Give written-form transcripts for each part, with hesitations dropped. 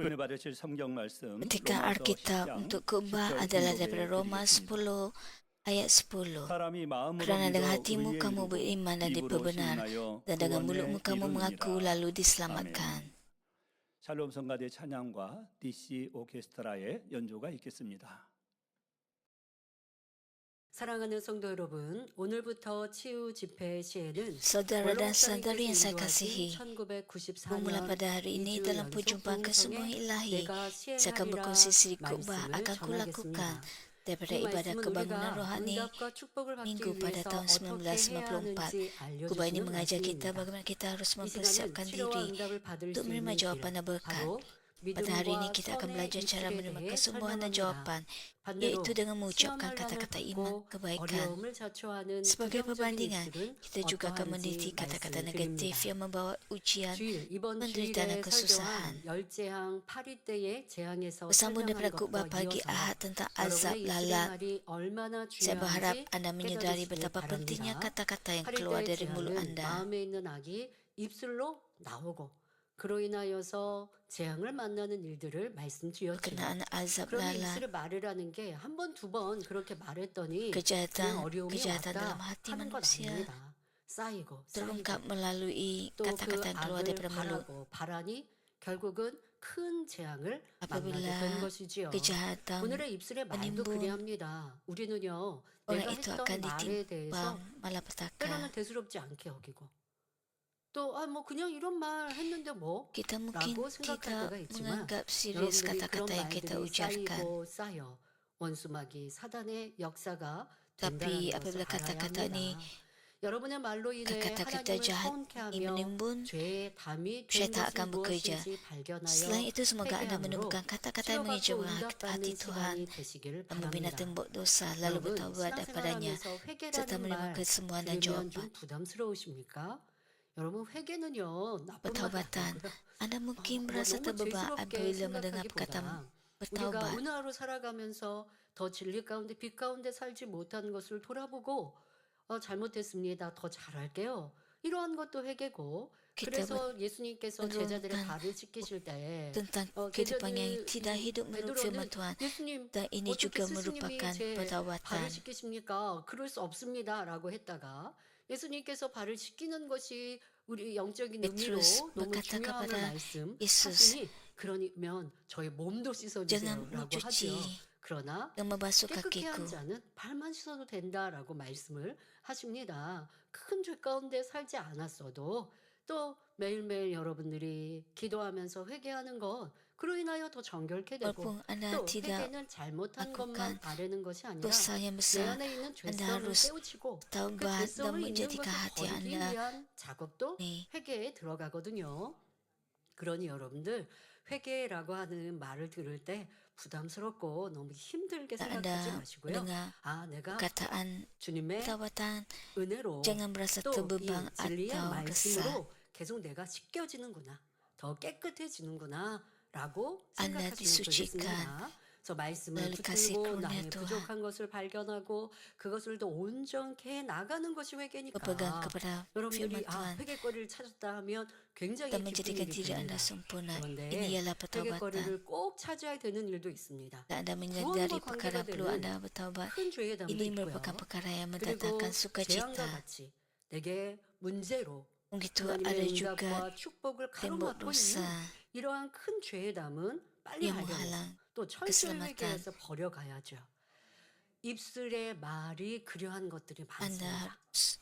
은혜 받으실 성경 말씀 Ketika 로마서 Alkitab 10장 untuk khotbah 10절 adalah daripada 공독해 Roma 드리겠습니다. 10 ayat 10. 사람이 마음으로 Kerana dengan 믿어 hatimu 의에 kamu 이르고 beriman dan 입으로 diperbenar,信하여 dan dengan mulutmu 구원에 kamu mengaku 이르느니라. lalu diselamatkan. 아멘. 샬롬 성가대 찬양과 DC 오케스트라의 연주가 있겠습니다. 사랑하는 성도 여러분, 오늘부터 치유 집회 시에는 Saudara dan saudari yang saya 원로목사님께서 kasihi, 인도하신 bermula 1994년 pada hari ini 2주 dalam 연속 perjumpaan kesemua 부흥성에 ilahi, 내가 saya akan 시행하리라 berkongsi sedikit khotbah 말씀을 akan kulakukan 전하겠습니다. daripada 이 ibadah 말씀은 kebangunan 우리가 rohani 응답과 축복을 받기 Minggu pada 위해서 tahun 어떻게 해야 1994. 하는지 Khotbah ini 알려주시는 mengajar kita 말씀입니다. bagaimana kita harus 이 시간은 mempersiapkan 치료와 diri 응답을 받을 untuk 수 menerima 있는 길, jawapan dan berkat. 바로 Pada hari ini 믿음과 kita akan 선의 belajar cara 입술에 menerima 대해 kesembuhan dan 설명합니다. jawapan, 반대로 yaitu dengan mengucapkan 시험을 kata-kata iman, 받고 kebaikan. 어려움을 자초하는 Sebagai 부정적인 perbandingan, 입술은 kita juga akan meneliti 어떠한지 kata-kata negatif 말씀드립니다. yang membawa ujian, 주일 이번 penderitaan dan 주일에 kesusahan. 설교한 열재앙 8위대의 재앙에서 Bersambung 설명한 daripada khutbah 것과 pagi 이어서 Ahad tentang azab 여러분의 입술의 lalat, 말이 얼마나 saya berharap 중요한지 anda menyedari 깨달으시길 betapa pentingnya 바랍니다. kata-kata yang keluar 8위대의 dari mulut 재앙은 anda. 마음에 있는 악이 입술로 나오고 그로 인하여서 재앙을 만나는 일들을 말씀드렸지요. Berkenaan azab 그런데 lalat, 입술에 말이라는 게 한 번, 두 번 그렇게 말했더니 그냥 kejahatan 어려움이 kejahatan 왔다 dalam hati 하는 건 manusia 아닙니다. 쌓이고 terungkap 쌓이고 melalui 또 그 kata-kata yang keluar 악을 daripada mulut. 바라고 바라니 결국은 큰 재앙을 만나게 된 Apabila 것이지요. kejahatan 오늘의 입술의 말도 menimbun, 그리합니다. 우리는요, orang 내가 itu 했던 akan 말에 대해서 ditimbang malapetaka. 때로는 대수롭지 않게 여기고 또 뭐 그냥 이런 말 했는데 뭐 Kita mungkin 라고 생각할 tidak 때가 있지만 menganggap serius 여러분들이 그런 kata-kata yang kita 말들이 ucapkan. 쌓이고 쌓여 원수마귀 사단의 역사가 Tapi 된다는 것을 apabila 알아야 kata-kata ini, 합니다. 여러분의 말로 인해 kata-kata kita 하나님을 jahat 서운케 ini 하며 menimbun, 죄의 담이 된 syaitan 것이 akan bekerja. 무엇인지 발견하여 Selain itu, semoga anda 회개함으로 menemukan kata-kata yang 치료받고 mengejauhkan 응답받는 hati Tuhan 시간이 되시기를 dan membina 바랍니다. tembok dosa, lalu 여러분 bertaubat daripadanya, 신앙생활하면서 serta 회개라는 menerima 말 kesembuhan dan 들으면 jawapan. 좀 부담스러우십니까? 여러분 회개는요 나쁜 말이 Pertaubatan, 아니고요. anda mungkin 뭐 merasa 너무 terbebak 죄스럽게 apabila mendengar perkataan 생각하기보다 우리가 bertaubat. 은하로 살아가면서 더 진리 가운데 빛 가운데 살지 못한 것을 돌아보고 잘못했습니다. 더 잘할게요. 이러한 것도 회개고 그래서 예수님께서 제자들의 menurunkan 발을 씻기실 때 tentang kehidupan yang 제자들 tidak hidup menurut firman 베드로는 Tuhan, 예수님 dan ini 어떻게 juga 스승님이 merupakan 제 발을 pertaubat. 씻기십니까? 그럴 수 없습니다라고 했다가 예수님께서 발을 씻기는 것이 우리 영적인 의미로 Petrus 너무 berkata 중요함을 kepada Yesus, 말씀하시니 그러면 저의 몸도 jangan 씻어주세요라고 하죠. mencuci 그러나 dan membasuh 깨끗게 한 kakiku. 자는 발만 씻어도 된다라고 말씀을 하십니다. 큰 죄 가운데 살지 않았어도 또 매일매일 여러분들이 기도하면서 회개하는 것 그로 인하여 더 정결케 되고 Walaupun anda 또 tidak 회개는 잘못한 것만 lakukan 바라는 것이 아니라 dosa yang 내 besar, 안에 있는 anda 죄성을 harus 깨우치고 그 taubat dan 죄성을 있는 menjadikan 것을 hati 버리기 anda 위한 작업도 nih. 회개에 들어가거든요. 그러니 여러분들 회개라고 하는 말을 들을 때 부담스럽고 너무 힘들게 Dan 생각하지 anda 마시고요. mendengar 내가 perkataan 주님의 pertaubat, 은혜로 jangan merasa 또 이 terbebang 진리의 atau resah. 말씀으로 계속 내가 씻겨지는구나, 더 깨끗해지는구나 라고 Anda 생각하시면 disucikan 되겠습니다. 저 말씀을 melalui kasih 붙들고 karunia 나의 Tuhan, 부족한 것을 발견하고 그것을 더 온전케 해 나가는 것이 berpegang 회개니까 kepada 여러분들이 firman Tuhan 회개거리를 찾았다 하면 굉장히 dan menjadikan 기쁜 일이 diri anda 됩니다. sempurna. 그런데 Ini ialah pertaubatan. 회개거리를 꼭 찾아야 되는 일도 있습니다. Dan anda 구원과 menyadari 관계가 perkara perlu 되는 anda bertaubat. 큰 죄의 담도 Ini 있고요. merupakan perkara yang 그리고 mendatangkan 재앙과 sukacita. 같이 내게 문제로 Begitu 하나님의 ada juga 응답과 축복을 tembok 가로막고 dosa 있는 이러한 큰 죄의 담은 빨리 yang 발견해서 menghalang 또 철저히 keselamatan. 회개해서 버려가야죠. 입술에 말이 그려한 것들이 Anda 많습니다. harus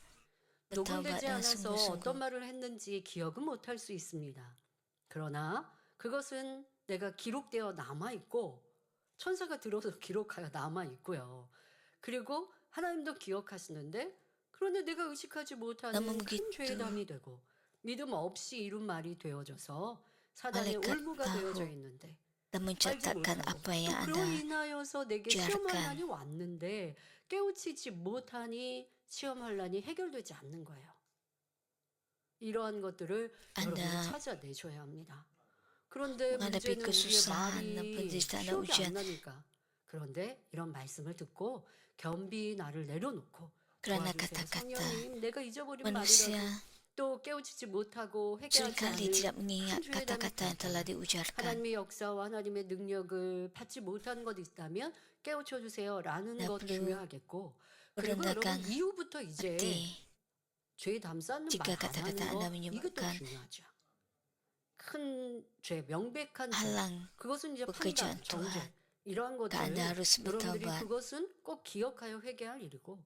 bertaubat 녹음되지 dengan 않아서 sungguh-sungguh. 어떤 말을 했는지 기억은 못할 수 있습니다. 그러나 그것은 내가 기록되어 남아있고 천사가 들어서 기록하여 남아있고요. 그리고 하나님도 기억하시는데 그런데 내가 의식하지 못하는 너무 큰 begitu. 죄의 담이 되고 믿음 없이 이룬 말이 되어져서 사단의 Malaikat 올무가 tahu 되어져 있는데 dan 알지 mencatatkan 못하고 apa yang 또 그로 anda 인하여서 내게 biarkan. 시험환란이 왔는데 깨우치지 못하니 시험환란이 해결되지 않는 거예요. 이러한 것들을 Anda 여러분이 찾아내셔야 합니다. 그런데 menghadapi 문제는 우리의 kesusahan dan 말이 penderitaan dan 기억이 안 ujian. 나니까. 그런데 이런 말씀을 듣고 겸비 나를 내려놓고 Kerana 도와주세요. kata-kata 성령님, 내가 잊어버린 manusia 말이라도 또 깨우치지 못하고 회개하지 Seringkali 않은 tidak mengingat 한 주에 대한 kata-kata yang telah diujarkan. 하나님의 역사와 하나님의 능력을 받지 못한 것 있다면 깨우쳐 주세요라는 Tidak 것 perlu 중요하겠고 그리고 여러분 merendahkan 이후부터 이제 hati 죄 담쌓는 jika 말 안 kata-kata 하는 Anda 거 이것도 menyebabkan 중요하죠. 큰 죄, 명백한 죄 halang 그것은 이제 pekerjaan 판단, 정죄 Tuhan. 이러한 Maka 것들 Anda harus 여러분들이 bertaubat. 그것은 꼭 기억하여 회개할 일이고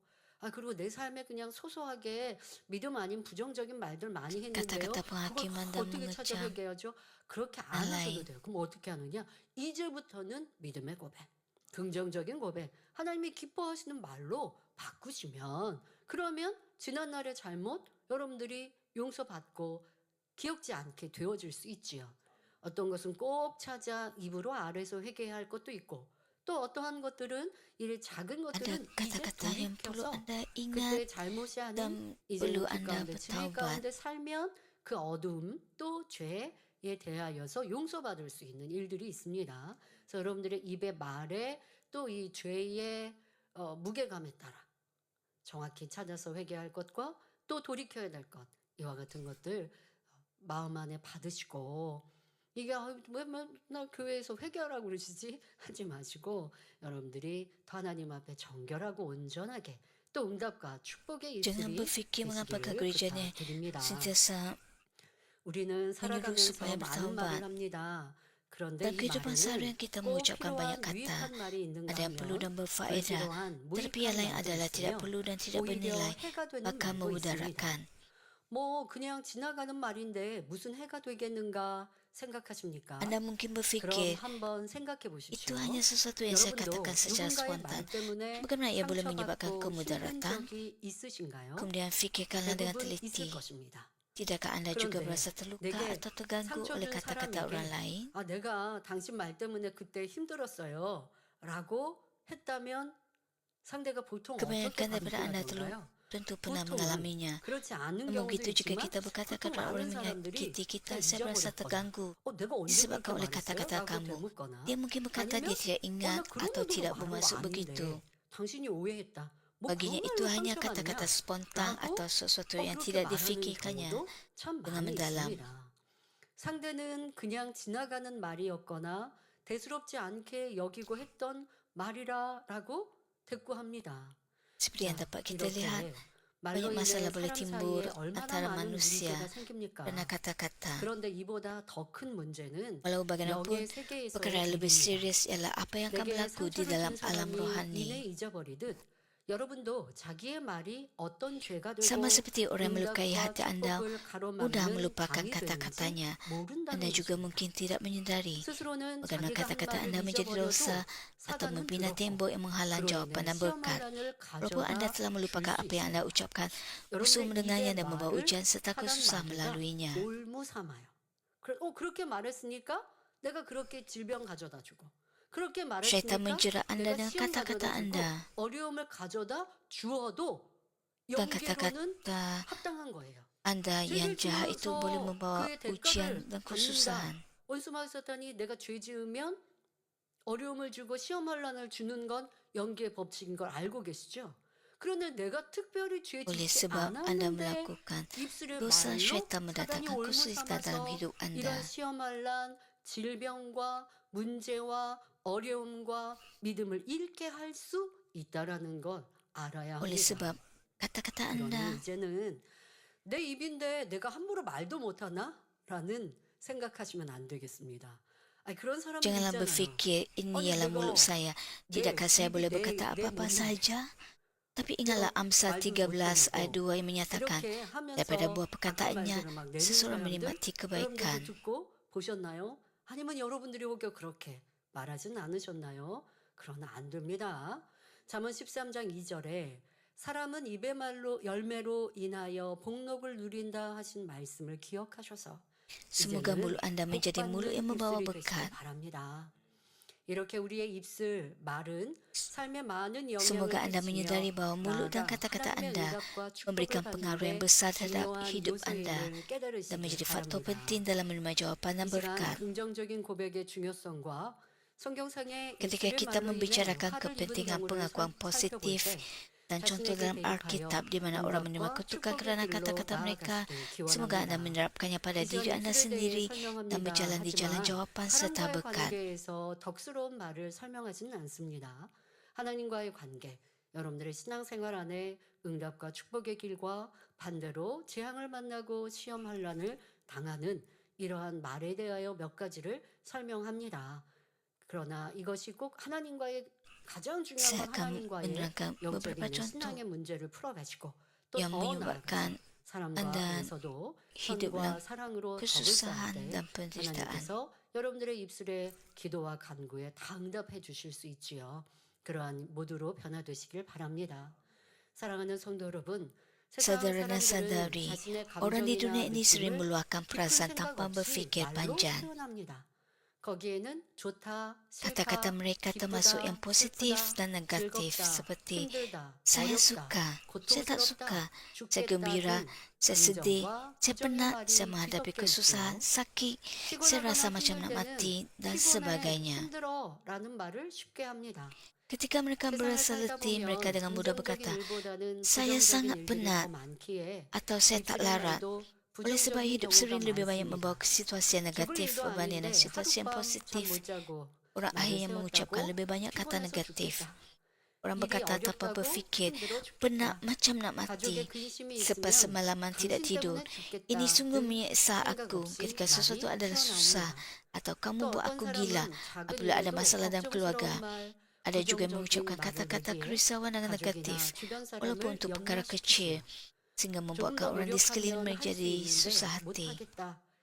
그리고 내 삶에 그냥 소소하게 믿음 아닌 부정적인 말들 많이 했는데요. Kata-kata 그걸 penghakiman dan 어떻게 찾아 mengecam 회개하죠? 그렇게 안 하셔도 lain. 돼요. 그럼 어떻게 하느냐? 이제부터는 믿음의 고백, 긍정적인 고백, 하나님이 기뻐하시는 말로 바꾸시면 그러면 지난날의 잘못 여러분들이 용서받고 기억지 않게 되어질 수 있지요. 어떤 것은 꼭 찾아 입으로 아래서 회개해야 할 것도 있고 또 어떠한 것들은 이 작은 Ada 것들은 이제 kata-kata yang perlu 돌이켜서 Anda ingat 그때 잘못이 아닌 dan 이제는 perlu 빛 Anda 가운데 진리 bertaubat. 가운데 살면 그 어둠 또 죄에 대하여서 용서받을 수 있는 일들이 있습니다. 그래서 여러분들의 입의 말에 또 이 죄의 무게감에 따라 정확히 찾아서 회개할 것과 또 돌이켜야 될 것 이와 같은 것들 마음 안에 받으시고 이게 왜 맨날 교회에서 회개하라고 그러시지 하지 마시고 여러분들이 더 하나님 앞에 정결하고 온전하게 또 응답과 축복의 Jangan 입술이 berfikir mengapa ke 되시기를 gerejanya 부탁드립니다. sentiasa 우리는 menyuruh 살아가면서 supaya 많은 말을 bertaubat. 합니다. 그런데 Dalam 이 kehidupan 말에는 seharian kita 꼭 mengucapkan banyak 필요한 kata. 유익한 말이 있는가 Ada yang perlu 하면 dan berfaedah, 불필요한 tetapi yang 무익한 lain 말도 adalah tidak 있으며 perlu dan tidak 오히려 bernilai, 해가 되는 bahkan 말도 있습니다. memudaratkan. 뭐 그냥 지나가는 말인데 무슨 해가 되겠는가 생각하십니까? Anda mungkin 그럼 berfikir, 한번 생각해 itu 보십시오. hanya sesuatu yang saya 여러분도 katakan secara 누군가의 spontan. 말 때문에 Bagaimana ia boleh menyebabkan 상처받고 힘든 kemudaratan? 적이 있으신가요? Kemudian fikirkanlah dengan 대부분 있을 teliti. 것입니다. Tidakkah Anda juga 그런데 merasa terluka 내게 atau terganggu 상처 oleh 준 kata-kata orang 사람에게 lain? 내가 당신 말 때문에 그때 힘들었어요 라고 했다면 상대가 보통 어떻게 Kebanyakan daripada Anda 반응하던가요? tentu pernah 보통은 mengalaminya. 그렇지 않은 Namun 경우도 begitu juga 있지만 kita berkata 보통 kepada orang 많은 사람들이 menyakiti kita, 그냥 saya merasa 잊어버렸거나 terganggu 내가 언제 그렇게 disebabkan oleh 말했어요? kata-kata 라고 kamu. 되묻거나 Dia mungkin berkata 아니면 dia tidak 나 ingat 그런 atau 의도로 tidak 말한 거 bermaksud 아닌데 begitu. 당신이 오해했다. 뭐 그런 Baginya itu 말로 hanya 상처받냐? kata-kata spontan 라고 atau sesuatu yang 그렇게 tidak 말하는 difikirkannya 경우도 참 dengan 많이 mendalam. 있습니다. 상대는 그냥 지나가는 말이었거나 대수롭지 않게 여기고 했던 말이라라고 대꾸합니다. Seperti yang 자, dapat kita lihat, 이렇게 말로 banyak 인해 masalah boleh 사람 timbul 사이에 얼마나 antara 많은 manusia 문제가 생깁니까? karena kata-kata. 그런데 이보다 더 큰 문제는 Walau bagaimanapun, 영의 세계에서의 perkara yang lebih 일입니다. serius ialah apa yang akan 내게 berlaku di 상처를 dalam 준 alam 사람이 rohani. 이내 잊어버리듯 여러분도 자기의 말이 어떤 죄가 되고 Sama seperti orang melukai 응답과 hati Anda 축복을 mudah 가로막는 melupakan 방이 되는지 kata-katanya. 모른다는 Anda juga 것입니다. mungkin tidak menyadari 스스로는 bagaimana 자기가 한 kata-kata 말을 Anda menjadi 잊어버려도 dosa atau 사단은 membina 들었고 tembok yang menghalang 그로 jawapan 인해 dan berkat. 시험한란을 Walaupun Anda 가져다 telah 줄 melupakan 수 apa yang 있습니다. Anda ucapkan, musuh 여러분의 mendengarnya 입의 dan membawa 말을 ujian serta 사단 kesusahan 마귀가 melaluinya. 올무 삼아요. 그렇게 말했으니까 내가 그렇게 질병 가져다 주고 그렇게 Syaitan 말했으니까 menjerat Anda 내가 dengan 시험 kata-kata 가져다 주고 Anda. 어려움을 가져다 주어도 Dan 영계로는 kata-kata 합당한 거예요. Anda yang 죄를 jahat itu boleh 지으면서 membawa 그의 ujian 대가를 dan 받는다. kesusahan. 원수마귀 사탄이 내가 죄 지으면 어려움을 주고 시험환란을 주는 건 영계의 법칙인 걸 알고 계시죠? 그런데 내가 특별히 죄 Oleh 짓지 sebab Anda 않았는데 melakukan 입술의 dosa, 말로 syaitan 사단이 mendatangkan 올무 kesulitan dalam 삼아서 hidup Anda. 이런 시험환란, 질병과 문제와 어려움과 믿음을 잃게 할 수 있다라는 걸 알아야 Oleh 합니다. sebab kata-kata 그러니 Anda 이제는 내 입인데 내가 함부로 말도 못하나? 라는 생각하시면 안 되겠습니다. 그런 사람들 janganlah 있잖아요. berfikir ini 아니 ialah 내가 mulut saya. 내 Tidakkah saya 입이 boleh 내 berkata apa-apa 몸이 saja? Tapi ingatlah 내가 Amsal 말도 13 ayat 못해놓고 2 yang menyatakan, 이렇게 하면서 daripada buah 악한 perkataannya, 말들을 막 내는 seseorang 사람들 menikmati 여러분들도 kebaikan. 듣고 보셨나요? 아니면 여러분들이 혹여 그렇게 말하진 않으셨나요? 그러나 안 됩니다. 잠언 13장 2절에 사람은 입의 말로 열매로 인하여 복록을 누린다 하신 말씀을 기억하셔서 Semoga mulut Anda menjadi mulut yang membawa 입술이 되시길 berkat. 바랍니다. 이렇게 우리의 입술, 말은 삶에 많은 Semoga 영향을 Anda menyadari 끼치며 bahawa mulut dan 나아가 kata-kata 하나님의 Anda 응답과 축복을 memberikan pengaruh yang 받는데 besar terhadap 중요한 hidup Anda 요소임을 dan 깨달으시길 menjadi faktor 바랍니다. penting dalam menerima jawapan dan 이 시간 berkat. 긍정적인 고백의 중요성과 성경상의 Ketika 입술의 kita 말로 인해 membicarakan 화를 입은 kepentingan 경우를 pengakuan positif 살펴볼 때 Dan contoh dalam Alkitab di mana orang menerima kutukan kerana kata-kata mereka, semoga Anda menerapkannya pada diri Anda sendiri dan berjalan di jalan jawaban serta 하나님과의 berkat. 관계에서 덕스러운 말을 설명하지는 않습니다. 하나님과의 관계, 여러분들의 신앙생활 안에 응답과 축복의 길과 반대로 재앙을 만나고 시험 환란을 당하는 이러한 말에 대하여 몇 가지를 설명합니다. 그러나 이것이 꼭 하나님과의 가장 중요한 Saya 건 akan 하나님과의 menerangkan beberapa 영적인 contoh 신앙의 문제를 풀어가시고 또 yang 더 menyebabkan 나아가서 사람과 Anda 안에서도 hidup 선과 dalam 사랑으로 덕을 쌓을 kesusahan 때 dan penderitaan. 하나님께서 여러분들의 입술에 기도와 간구에 다 응답해 주실 수 있지요. 그러한 모두로 변화되시길 바랍니다. 사랑하는 성도 여러분, 세상 Saudara dan 사람들은 saudari, 자신의 orang di 감정이나 dunia ini sering 느낌을 meluahkan 깊은 perasaan 생각 tanpa 없이 berfikir 말로 panjang. 표현합니다. 거기에는 좋다, Kata-kata 싫다, mereka termasuk yang 기쁘다, positif 슬프다, dan negatif 즐겁다, seperti 힘들다, saya 어렵다, suka, saya tak suka, 고통스럽다, saya 죽겠다 gembira, 등 saya sedih, 긍정과 saya 부정의 penat, 말이 saya menghadapi 뒤섞여 kesusahan, 있지요. sakit, saya rasa 피곤하거나 macam nak 힘들 때는 mati dan 피곤해, sebagainya. 힘들어라는 말을 쉽게 합니다. Ketika mereka 세상을 merasa 살다 letih, mereka 보면 dengan mudah 긍정적인 berkata, 일보다는 saya 부정적인 sangat 일들이 penat 더 많기에 atau saya tak 일주일에 larat. 말도 Oleh sebab 부정적인 hidup 경우가 sering lebih banyak 많습니다. membawa ke situasi yang 죽을 negatif 일도 berbanding dengan 아닌데 situasi yang 하룻밤 잠 positif. 못 자고 Orang 말을 akhirnya mengucapkan 세웠다고 lebih banyak kata 피곤해서 negatif. 죽겠다. Orang 일이 berkata tanpa 어렵다고 berfikir, 힘들어 penat 죽겠다. macam nak mati. 가족의 근심이 Selepas 있으면 semalaman tidak 당신 tidur. 때문에 죽겠다 Ini sungguh 등 menyiksa 생각 aku 없이 ketika 말이 sesuatu adalah susah. 튀어나옵니다. Atau 또 kamu buat 어떤 aku gila. 사람은 작은 Apabila ada 일에도 masalah dalam keluarga. 걱정스러운 말, Ada juga yang 부정적인 mengucapkan 말을 kata-kata 내기에 kerisauan dan 가족이나 negatif. 주변 Walaupun 사람을 untuk perkara kecil. 연락시키지요. Sehingga 조금 membuatkan 더 orang di sekeliling 노력하면 할 수 menjadi 있는데 susah hati. 못하겠다,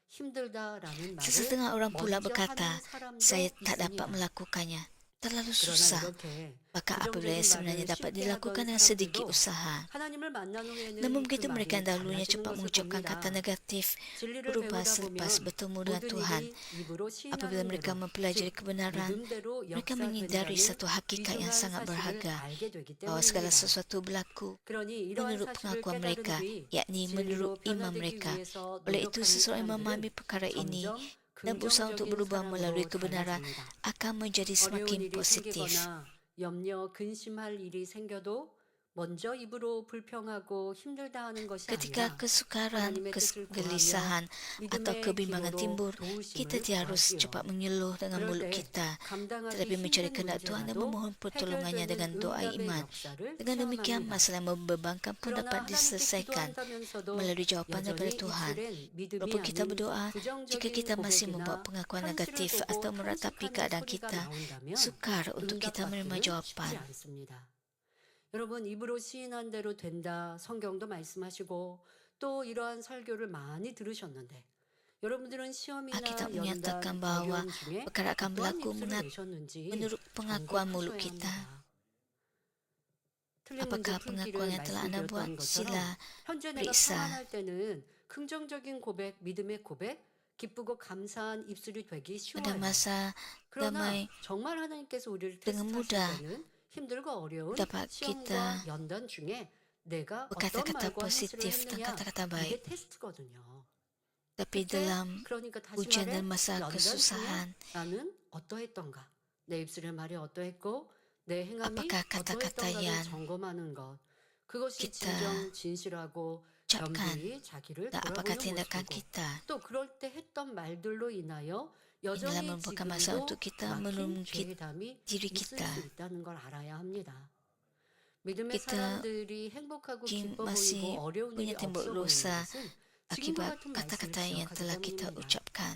힘들다라는 말을 Sesetengah orang pula 먼저 berkata, 하는 사람도 saya tak dapat 있습니다. melakukannya. Terlalu 그러나 susah. 이렇게 Bahkan apabila yang 부정적인 sebenarnya 말을 dapat 쉽게 dilakukan 하던 dengan sedikit 사람들도 usaha. 하나님을 만난 후에는 Namun 그 begitu mereka yang 말이 dahulunya 달라지는 cepat 것을 mengucapkan kata 봅니다. negatif 진리를 berubah 배우다 selepas 보면 bertemu dengan 모든 Tuhan. 일이 입으로 Apabila 시인하는 mereka 대로 mempelajari 즉 kebenaran, 믿음대로 mereka menyadari 역사된다는 satu hakikat yang 위중한 sangat 사실을 berharga 알게 되기 bahawa segala 때문입니다. sesuatu berlaku 그러니 이러한 menurut 사실을 pengakuan 깨달은 mereka, 뒤 yakni menurut 진리로 iman 변화되기 mereka. 위해서 Oleh itu, 노력하는 seseorang yang memahami 사람들은 perkara ini 점점 dan berusaha untuk 긍정적인 berubah melalui 사람으로 kebenaran 달라집니다. akan menjadi 어려운 semakin 일이 positif. 생기거나 염려, 근심할 일이 생겨도 먼저 입으로 불평하고 힘들다 하는 것이 Ketika 아니라 kesukaran, 하나님의 뜻을 kegelisahan atau 믿음의 kebimbangan 기도로 timbul, kita 도우심을 tidak harus 구하지요. cepat mengeluh dengan 그럴 mulut 때 kita, 감당하기 tetapi mencari 힘든 kehendak Tuhan dan 문제라도 memohon pertolongannya dengan 해결되는 doa 응답의 iman. 역사를 Dengan demikian, 체험합니다. masalah yang membebankan pun 그러나 dapat 하나님께 diselesaikan 기도한다면서도 melalui jawapan daripada 여전히 Tuhan. 입술엔 믿음이 Walaupun kita 아닌 berdoa, jika 부정적인 kita masih membuat 고백이나 pengakuan 현실을 negatif 보고 atau meratapi 탄식하는 keadaan 소리가 kita, 나온다면 sukar untuk kita menerima 응답받기는 jawapan. 쉽지 않습니다. 여러분 입으로 시인한 대로 된다 성경도 말씀하시고 또 이러한 설교를 많이 들으셨는데 여러분들은 시험이나 Alkitab 연단, menyatakan bahawa 어려움 중에 perkara akan 어떠한 berlaku 입술을 내셨는지 menurut pengakuan mulut 점검하셔야 kita. 합니다. 틀린 문제 Apakah 풀기를 pengakuan yang telah Anda buat? 말씀드렸던 것처럼 Sila 현재 내가 periksa. 평안할 때는 긍정적인 고백, 믿음의 고백, 기쁘고 감사한 입술이 되기 pada 쉬워요. masa 그러나 damai 정말 하나님께서 우리를 dengan 테스트하실 mudah 때는 힘들고 어려운 dapat 시험과 kita 연단 중에 내가 어떤 berkata-kata 말과 행실을 positif dan 했느냐 kata-kata 이게 baik. 테스트거든요. Tapi 그때 dalam 그러니까 다시 ujian 말해 dan masa 연단 중에 kesusahan, 나는 어떠했던가 내 입술의 말이 어떠했고 내 행함이 apakah kata-kata 어떠했던가를 yang 점검하는 것 그것이 kita 진정 진실하고 ucapkan 겸손히 자기를 dan apakah 돌아보는 tindakan 모습이고 kita 또 그럴 때 했던 말들로 인하여 inilah 여전히 merupakan masa 지금도 untuk kita 막힌 menungkit 죄담이 diri 있을 kita. 수 있다는 걸 알아야 합니다. 믿음의 Kita 사람들이 행복하고 기뻐 masih 보이고 어려운 일이 punya timbul 없어 보이는 dosa 것은 지금과 akibat 같은 말씀을 kata-kata yang 기억하기 telah kita 때문입니다. ucapkan.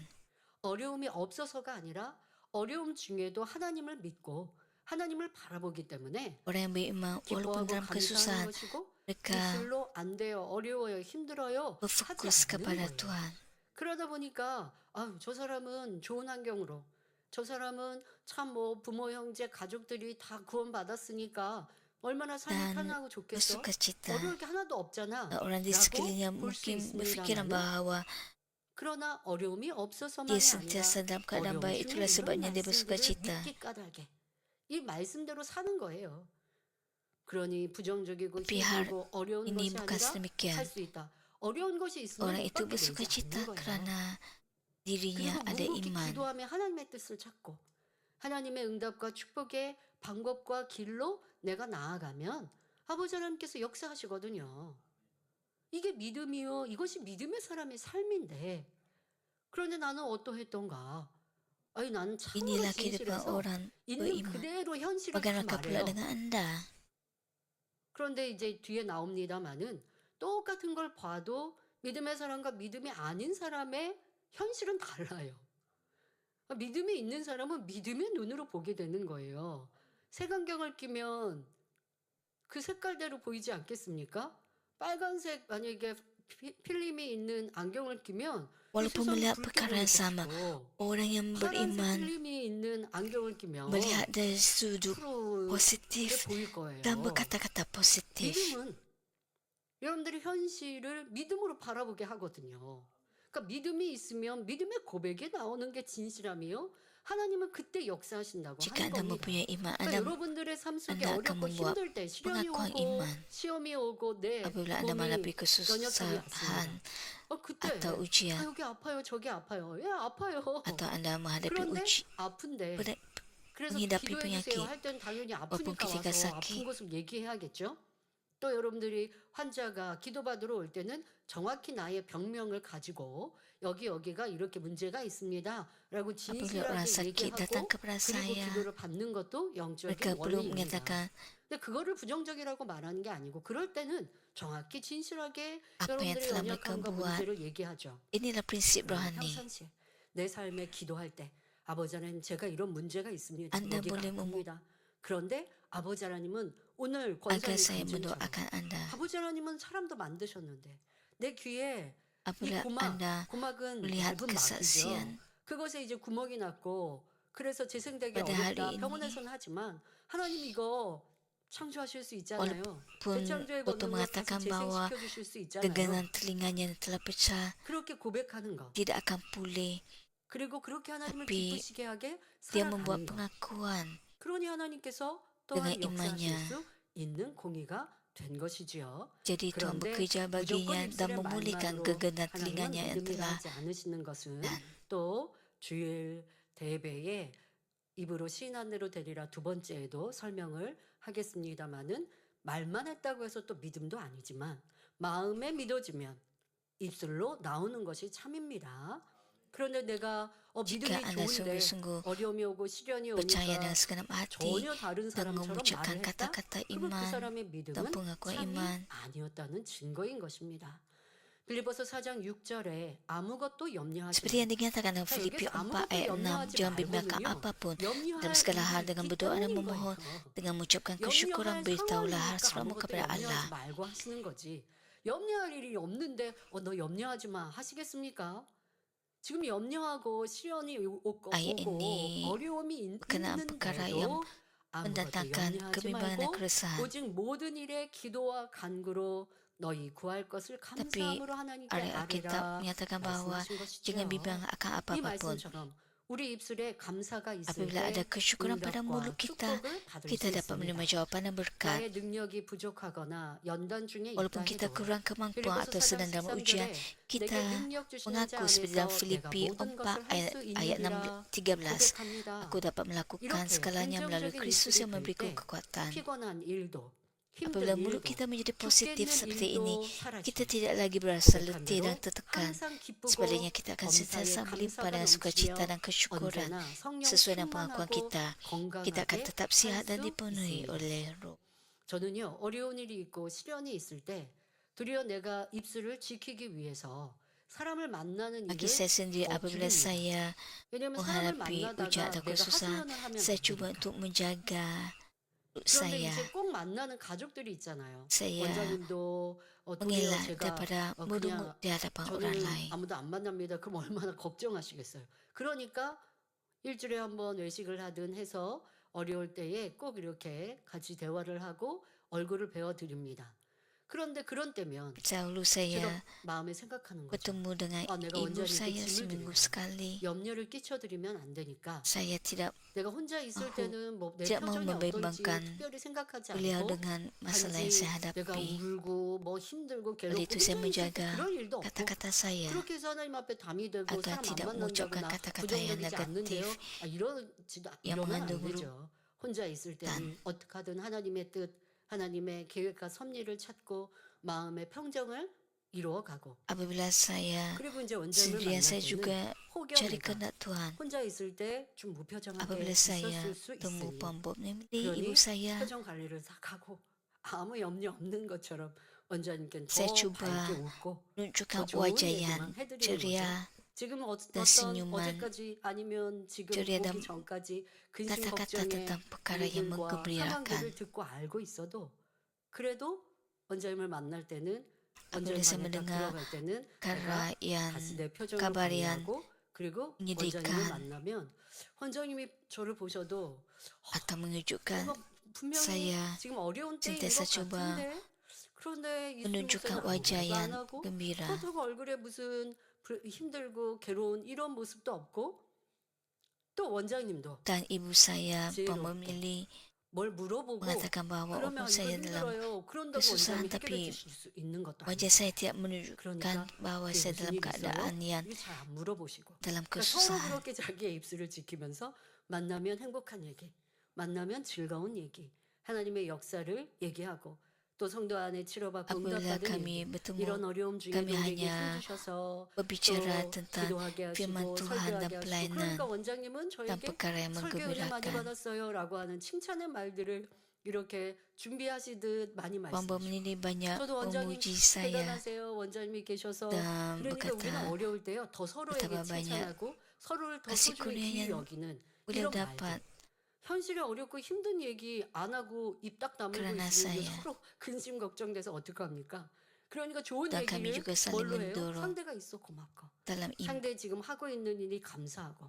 어려움이 없어서가 아니라 어려움 중에도 하나님을 믿고 하나님을 바라보기 때문에 Orang yang beriman walaupun 기뻐하고 dalam 감사하는 kesusahan, 것이고 mereka 입술로 안 돼요, 어려워요, 힘들어요 하지 berfokus 않는 kepada 거예요. Tuhan. 그러다 보니까 아유, 저 사람은 좋은 환경으로 저 사람은 참 뭐 부모 형제 가족들이 다 구원받았으니까 얼마나 삶이 Dan 편하고 좋겠어? bersukacita. 어려울 게 하나도 없잖아 Orang di 라고 sekelilingnya 볼 수 mungkin berfikiran 있습니다만 bahawa 그러나 어려움이 dia 없어서만이 아니라 sentiasa dalam keadaan 어려움 baik, 중에 itulah 이런 sebabnya dia 말씀들을 bersukacita. 믿기 까닭에 이 말씀대로 사는 거예요. 그러니 부정적이고 Tapi hal 힘들고 어려운 ini 것이 bukan 아니라 sedemikian. 할 수 있다. 어려운 것이 있으면 Orang 입 itu 밖에 내지 bersukacita 않는 거예요. kerana dirinya 그리고 ada 묵묵히 iman. 기도하며 하나님의 뜻을 찾고 하나님의 응답과 축복의 방법과 길로 내가 나아가면 아버지 하나님께서 역사하시거든요. 이게 믿음이요. 이것이 믿음의 사람의 삶인데 그런데 나는 어떠했던가? 아니 나는 참으로 Inilah kehidupan 진실해서 orang 있는 beriman. 그대로 현실을 다 Bagaimana pula 말해요. dengan Anda? 그런데 이제 뒤에 나옵니다마는 똑같은 걸 봐도 믿음의 사람과 믿음이 아닌 사람의 현실은 달라요. 믿음이 있는 사람은 믿음의 눈으로 보게 되는 거예요. 색안경을 끼면 그 색깔대로 보이지 않겠습니까? 빨간색 만약에 필름이 있는 안경을 끼면 그 Walaupun 세상이 melihat 붉게 perkara yang 보일 sama, 것이고 orang yang 파란색 beriman 필름이 있는 안경을 끼면 melihat dari sudut 푸르게 positif 보일 거예요. dan berkata-kata positif. 믿음은 여러분들이 현실을 믿음으로 바라보게 하거든요. 그러니까 믿음이 있으면 믿음의 고백에 나오는 게 진실함이요. 하나님은 그때 역사하신다고 Jika 하는 Anda 겁니다. mempunyai iman, 그러니까 Anda 여러분들의 삶 속에 Anda akan 어렵고 membuat 힘들 때 시련이 pengakuan 오고 iman. 시험이 오고 내 Apabila Anda 몸이 menghadapi 연약함이 kesusahan 왔습니다. 그때 atau ujian, 여기 아파요 저기 아파요. 예 아파요. atau Anda menghadapi 그런데 uji, 아픈데 ber- 그래서 menghidapi 기도해 주세요 penyakit. 할 때는 당연히 Walaupun 아프니까 ketika 와서 아픈 sakit, 것을 얘기해야겠죠. 또 여러분들이 환자가 기도받으러 올 때는 정확히 나의 병명을 가지고 여기가 이렇게 문제가 있습니다. 라고 apabila orang 진실하게 sakit datang 얘기하고 kepada 그리고 saya, 기도를 받는 것도 mereka 영적인 perlu 원리입니다. menyatakan 근데 그거를 부정적이라고 말하는 게 아니고 그럴 때는 정확히 진실하게 apa yang 여러분들의 telah mereka 연약함과 buat. 문제를 얘기하죠. Inilah prinsip 그러나 rohani. 평상시에 내 삶에 기도할 때 아버지 하나님 제가 이런 문제가 있습니다. Anda 여기가 boleh 아픕니다. 그런데 아버지 하나님은 오늘 Agar 권사님 saya 간증처럼 mendoakan Anda. 아버지 하나님은 사람도 만드셨는데 내 귀에 이 Apabila Anda 고막은 melihat 얇은 막이죠. kesaksian 그것에 이제 구멍이 났고 그래서 재생되기 pada hari 어렵다. ini, 병원에서는 하지만 하나님 이거 창조하실 수 있잖아요. pun 재창조의 untuk 권능으로 다시 mengatakan bahwa 재생시켜 주실 수 있잖아요. gegangan telinganya yang telah pecah 그렇게 고백하는 것. tidak akan pulih. 그리고 그렇게 하나님을 Tapi 기쁘시게 하게 Dia membuat 살아가는 것. pengakuan 그러니 하나님께서 또한 dengan 역사하실 imannya. 수 있는 공의가 된 것이지요. Jadi Tuhan 그런데 bekerja 무조건 baginya dan 입술의 memulihkan 말만으로 gegangan 하나님은 telinganya yang 믿음이라 telah 하지 않으시는 것은 또 주일 대배에 입으로 시인한대로 되리라 두 번째에도 설명을 하겠습니다마는 말만 했다고 해서 또 믿음도 아니지만 마음에 믿어지면 입술로 나오는 것이 참입니다. 그런데 내가 믿음이 jika Anda 좋은데 sungguh-sungguh 어려움이 오고 시련이 percaya 오니까 dengan segenap hati 전혀 다른 dan 사람처럼 mengucapkan 말을 했다? kata-kata 그러면 그 iman 사람의 dan 믿음은 pengakuan 참이 iman. 아니었다는 증거인 것입니다. 빌립보서 4장 6절에 아무것도 염려하지 Seperti yang dinyatakan dalam 자, Filipi 여기서 4 아무것도 ayat 6, 염려하지 jangan bimbangkan 말고는요. apapun 염려할 dalam segala hal 일이 dengan 있기 berdoa dan 때문인 memohon 거예요. dengan mengucapkan kesyukuran 염려할 beritahulah 상황이니까 hasratmu 아무것도 kepada 염려하지 Allah. 말고 하시는 거지. 염려할 일이 없는데 너 염려하지 마 하시겠습니까? 지금 염려하고 시련이 오고 Ayat ini 어려움이 berkenaan perkara yang 있는데도 아무것도 mendatangkan 염려하지 kebimbangan dan 말고 keresahan. 오직 모든 일에 기도와 간구로 너희 구할 것을 Tapi 감사함으로 하나님께 Alkitab 아뢰라 menyatakan bahawa 말씀하신 것이죠. jangan bimbang akan 이 apa-apapun. 말씀처럼 우리 입술에 감사가 있을 Apabila ada 때 kesyukuran pada mulut 응답과 kita, 축복을 받을 수 kita dapat menerima 있습니다. jawapan dan berkat. 나의 능력이 부족하거나 연단 중에 있다 Walaupun kita 해도 kurang kemampuan 빌립보서 atau 4장 sedang dalam ujian, 13절에 kita 내게 능력 주시는 자 mengaku seperti dalam 안에서 내가 Filipi 모든 4 것을 할 ayat, 수 ayat 있느니라 13. 고백합니다. Aku dapat melakukan 이렇게 segalanya melalui 긍정적인 Kristus yang 입술이 memberiku 될 때 kekuatan. 피곤한 일도 Apabila 힘든 mulut 일도 kita menjadi 죽겠는 positif seperti ini, 일도 사라지고 kita tidak lagi berasa letih dan 고백함으로 tertekan. 항상 기쁘고 Sebaliknya kita akan 범사에 sentiasa melimpah 감사가 dengan sukacita 넘치며 dan kesyukuran 언제나 성령 sesuai dengan pengakuan 충만하고 kita. Kita akan 건강하게 tetap sihat dan 살 수 dipenuhi 있습니다. oleh Roh. 저는요 어려운 일이 있고 시련이 있을 때 도리어 내가 입술을 지키기 위해서 사람을 만나는 Bagi 일을 saya sendiri, 더 apabila 줄입니다. saya 왜냐하면 사람을 menghadapi ujian 만나다가 atau 내가 kesusahan, 하소연을 하면 saya 안 cuba 되니까. untuk menjaga mulut 그런데 saya. 이제 꼭 만나는 가족들이 있잖아요. Saya 원장님도 도리어 mengelak 제가 daripada merungut 그냥 di hadapan orang 저는 lain. 아무도 안 만납니다. 그럼 얼마나 걱정하시겠어요. 그러니까 일주일에 한 번 외식을 하든 해서 어려울 때에 꼭 이렇게 같이 대화를 하고 얼굴을 배워드립니다. 그런데 그런 때면 Dahulu 제가 saya 마음에 생각하는 거죠. bertemu dengan 내가 ibu 원장님께 saya 짐을 seminggu 드려요. sekali. 염려를 끼쳐드리면 안 되니까 Saya tidak 내가 혼자 있을 마후, 때는 뭐 내 tidak mau 표정이 어떤지 membimbangkan 특별히 생각하지 beliau 않고 dengan masalah yang 단지 saya 내가 hadapi. 울고 뭐 힘들고 Oleh 괴롭고 itu saya 혼자 있을 때 menjaga 그럴 일도 없고 kata-kata saya 그렇게 해서 하나님 앞에 담이 되고 agar 사람 안 tidak 만난다고 mengucapkan 나 kata-kata yang 부정적이지 않는데요. negatif 이러지도 yang 이러면 안 mengandung 되죠. 혼자 있을 때는 어떻게 하든 하나님의 뜻 하나님의 계획과 섭리를 찾고 마음의 평정을 이루어가고 Apabila saya 그리고 이제 원장님을 sendirian, 만날 saya 때는 juga cari 혹여내가 kehendak Tuhan. 혼자 있을 때 좀 무표정하게 Apabila saya 있었을 수 temu 있으니 Puan Bob Nimli, ibu 그러니 saya, 표정 관리를 싹 하고 아무 염려 없는 것처럼 원장님께 saya 더 밝게 cuba 웃고 menunjukkan 더 좋은 wajah yang 얘기만 해드리는 거죠. ceria 지금 dan 어떤 senyuman, 어제까지 아니면 지금 ceria 보기 dan 전까지 근심 kata-kata 걱정의 tentang perkara yang 일들과 menggembirakan. 상황들을 듣고 알고 있어도 그래도 원장님을 만날 때는 Apabila 원장님 saya 방에 딱 mendengar 들어갈 때는 내가 perkara yang 다시 내 표정을 kabar yang 관리하고 그리고 원장님을 menyedihkan 만나면 원장님이 저를 보셔도 atau menunjukkan 이거 분명히 saya 지금 어려운 때인 것 sentiasa coba 같은데 그런데 이수 menunjukkan 목사는 wajah 아무것도 안 yang 하고 gembira. 그렇다고 얼굴에 무슨 힘들고 괴로운 이런 모습도 없고 또 원장님도 Dan ibu saya, Puan 지혜롭게 Bob Nimli, 뭘 물어보고 mengatakan bahwa 그러면 walaupun 이거 saya dalam 힘들어요. 그런다고 kesusahan, 원장님이 해결해 tapi 주실 수 있는 것도 wajah 아니고 saya tidak menunjukkan 그러니까 bahwa 그게 saya 무슨 dalam 일이 있어요? keadaan yang 이게 잘 안 물어보시고 dalam 그러니까 서로 kesusahan. 그렇게 자기의 입술을 지키면서 만나면 행복한 얘기, 만나면 즐거운 얘기, 하나님의 역사를 얘기하고 또 성도 안에 치료받고 Apabila 응답받은 kami 얘기, bertemu, 이런 어려움 중에 kami 우리에게 hanya 힘주셔서 berbicara 또 tentang 기도하게 firman 하시고 Tuhan dan 설교하게 하시고 pelayanan 그러니까 원장님은 dan 저에게 perkara yang 설교 은혜 많이 menggembirakan. 받았어요 라고 하는 칭찬의 말들을 이렇게 준비하시듯 많이 Puan Bob 말씀하시고 Nimli banyak 저도 원장님 memuji saya 대단하세요 원장님이 계셔서 dan 그러니까 우리는 berkata 어려울 때요 더 서로에게 betapa banyak 칭찬하고 서로를 더 kasih 소중히 karunia 귀히 yang 여기는 beliau 이런 말들 dapat 현실에 어렵고 힘든 얘기 안 하고 입 딱 다물고 karena 있으면 이제 saya. 서로 근심 걱정돼서 어떡합니까? 그러니까 좋은 Dan kami 얘기를 juga saling 뭘로 해요? mendorong 상대가 있어 고맙고 dalam iman. 상대 지금 하고 있는 일이 감사하고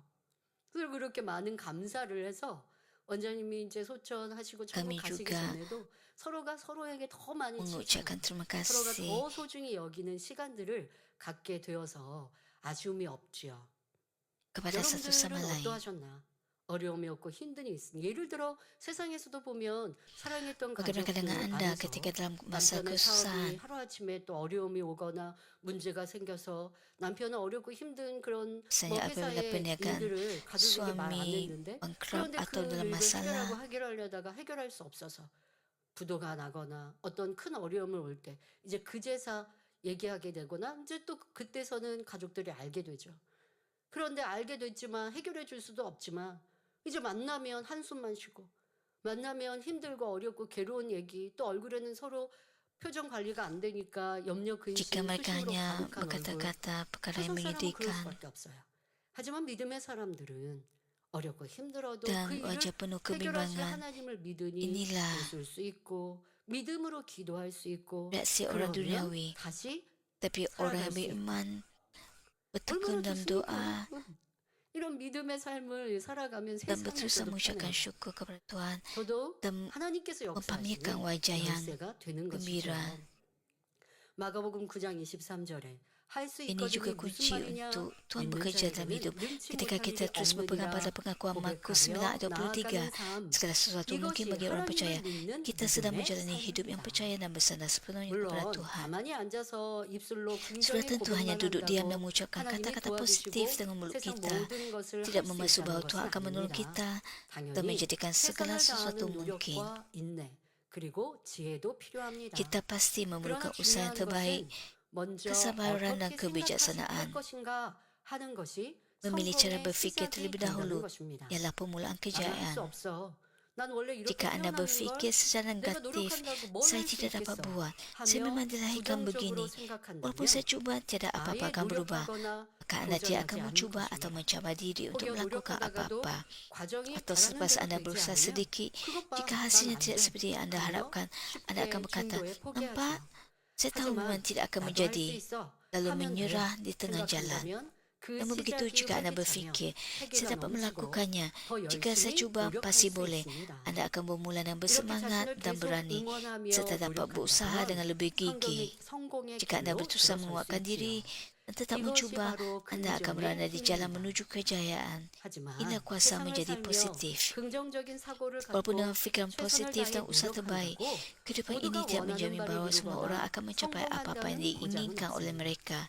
그리고 그렇게 많은 감사를 해서 원장님이 이제 소천하시고 천국 Kami 가시기 juga 전에도 서로가 서로에게 더 많이 mengucapkan 칭찬하고 terima 서로가 kasih 더 소중히 여기는 시간들을 갖게 되어서 아쉬움이 없지요. kepada satu sama 여러분들은 lain. 어떠하셨나? 어려움이 없고 힘듦이 있으니 예를 들어 세상에서도 보면 사랑했던 Bagaimana 가족들 dengan Anda 안에서 ketika dalam masa 남편의 사업이 kesusahan, 하루아침에 또 어려움이 오거나 문제가 생겨서 남편은 어렵고 힘든 그런 뭐 misalnya apabila 회사의 perniagaan 일들을 가족에게 말 안 suami 했는데 bangkrut 그런데 그 atau dalam 일을 masalah, 해결하려다가 해결할 수 없어서 부도가 나거나 어떤 큰 어려움을 올 때 이제 그제서 얘기하게 되거나 이제 또 그때서는 가족들이 알게 되죠. 그런데 알게 됐지만 해결해 줄 수도 없지만 이제 만나면 한숨만 쉬고 만나면 힘들고 어렵고 괴로운 얘기 또 얼굴에는 서로 표정 관리가 안 되니까 염려 jika 근심 mereka 수심으로 hanya 가득한 얼굴 berkata-kata perkara yang 세상 사람은 그럴 menyedihkan 수밖에 없어요. 하지만 믿음의 사람들은 어렵고 힘들어도 dan 그 일을 wajah penuh 해결하실 kebimbangan, 하나님을 믿으니 inilah 웃을 수 있고 믿음으로 기도할 수 있고 reaksi orang 그러면 duniawi. 다시 Tapi orang 살아갈 yang 수 있고 beriman 얼마나 bertekun dalam 좋습니까? doa 여러분? 이런 믿음의 삶을 살아가면 dan berusaha 세상에서도 mengucapkan 편해요. syukur kepada Tuhan 저도 dan 하나님께서 memperlihatkan 역사하시는 wajah yang 열쇠가 되는 것이죠. gembira. 마가복음 9장 23절에 할 수 Ini juga 있거든이 무슨 kunci 말이냐? untuk Tuhan 믿는 bekerja dalam 자에게는 hidup. 능치 Ketika 못할 kita 일이 terus berpegang pada 없느니라 pengakuan Markus 9 고백하며 ayat 23, 나아가는 삶. segala sesuatu mungkin 이것이 bagi orang percaya. 하나님을 믿는 Kita sedang 믿음의 menjalani hidup yang 삶입니다. percaya dan bersandar sepenuhnya kepada 물론 Tuhan. 가만히 앉아서 입술로 Sudah 긍정의 tentu hanya 고백만 duduk diam dan 한다고 mengucapkan 하나님이 kata-kata positif 도와주시고 dengan mulut 세상 kita. 모든 것을 Tidak 할 수 bermaksud 있다는 bahwa 것은 Tuhan akan menolong 아닙니다. kita dan 당연히 menjadikan segala 세상을 sesuatu 다하는 mungkin. 노력과 인내 그리고 지혜도 필요합니다. Kita pasti 그러나 memerlukan usaha yang 중요한 terbaik, 것은 먼저 kesabaran dan 어떻게 생각하시고 할 kebijaksanaan. 것인가 하는 것이 Memilih cara 성공의 berfikir 시작이 terlebih 된다는 dahulu 것입니다. ialah permulaan 나는 할 수 kejayaan. 없어. 난 원래 이렇게 Jika Anda 태어나는 걸 berfikir secara 내가 negatif, 노력한다고 뭘 saya 할 수 tidak dapat 있겠어 buat. Saya 하며 memang dilahirkan 부정적으로 begini. Walaupun 생각한다면 saya cuba, tiada apa-apa 아예 akan berubah. 노력하거나 Maka Anda tidak 도전하지 akan 않는 mencuba atau 것입니다. mencabar diri untuk 혹여 melakukan 노력하다가도 apa-apa. 과정이 Atau 바라는 selepas 대로 Anda 되지 berusaha 않으면 sedikit, 그것 봐, jika 난 hasilnya 안 tidak 돼. seperti yang Anda 하며 harapkan, Anda akan 쉽게 berkata, 진도에 nampak, 포기하죠. saya tahu memang 하지만 tidak akan 나도 할 수 menjadi, 있어 lalu 하면 돼 menyerah di tengah jalan. 생각한다면 그 Namun begitu 시작이 jika Anda 활기차며 berfikir, 패기가 saya dapat 넘치고 melakukannya. 더 Jika saya 열심히 cuba, 노력할 pasti 수 boleh. 있습니다. Anda akan bermula dengan 이렇게 bersemangat 자신을 dan 계속 berani, 응원하며 serta dapat berusaha 노력한다면 dengan lebih gigih. 성공의 Jika Anda 길로 berusaha 들어설 수 menguatkan diri 있지요. dan tetap 이것이 mencuba, 바로 Anda akan 긍정의 berada di jalan 힘입니다. menuju kejayaan. 하지만 Inilah kuasa 세상을 menjadi 살며 positif. 긍정적인 사고를 Walaupun 갖고 dengan fikiran 최선을 positif 다해 dan usaha terbaik, 노력한다고 kehidupan 모두가 ini tidak 원하는 menjamin 바를 bahawa semua orang 이루거나 akan mencapai apa-apa yang 성공한다는 보장은 diinginkan oleh 없습니다. mereka.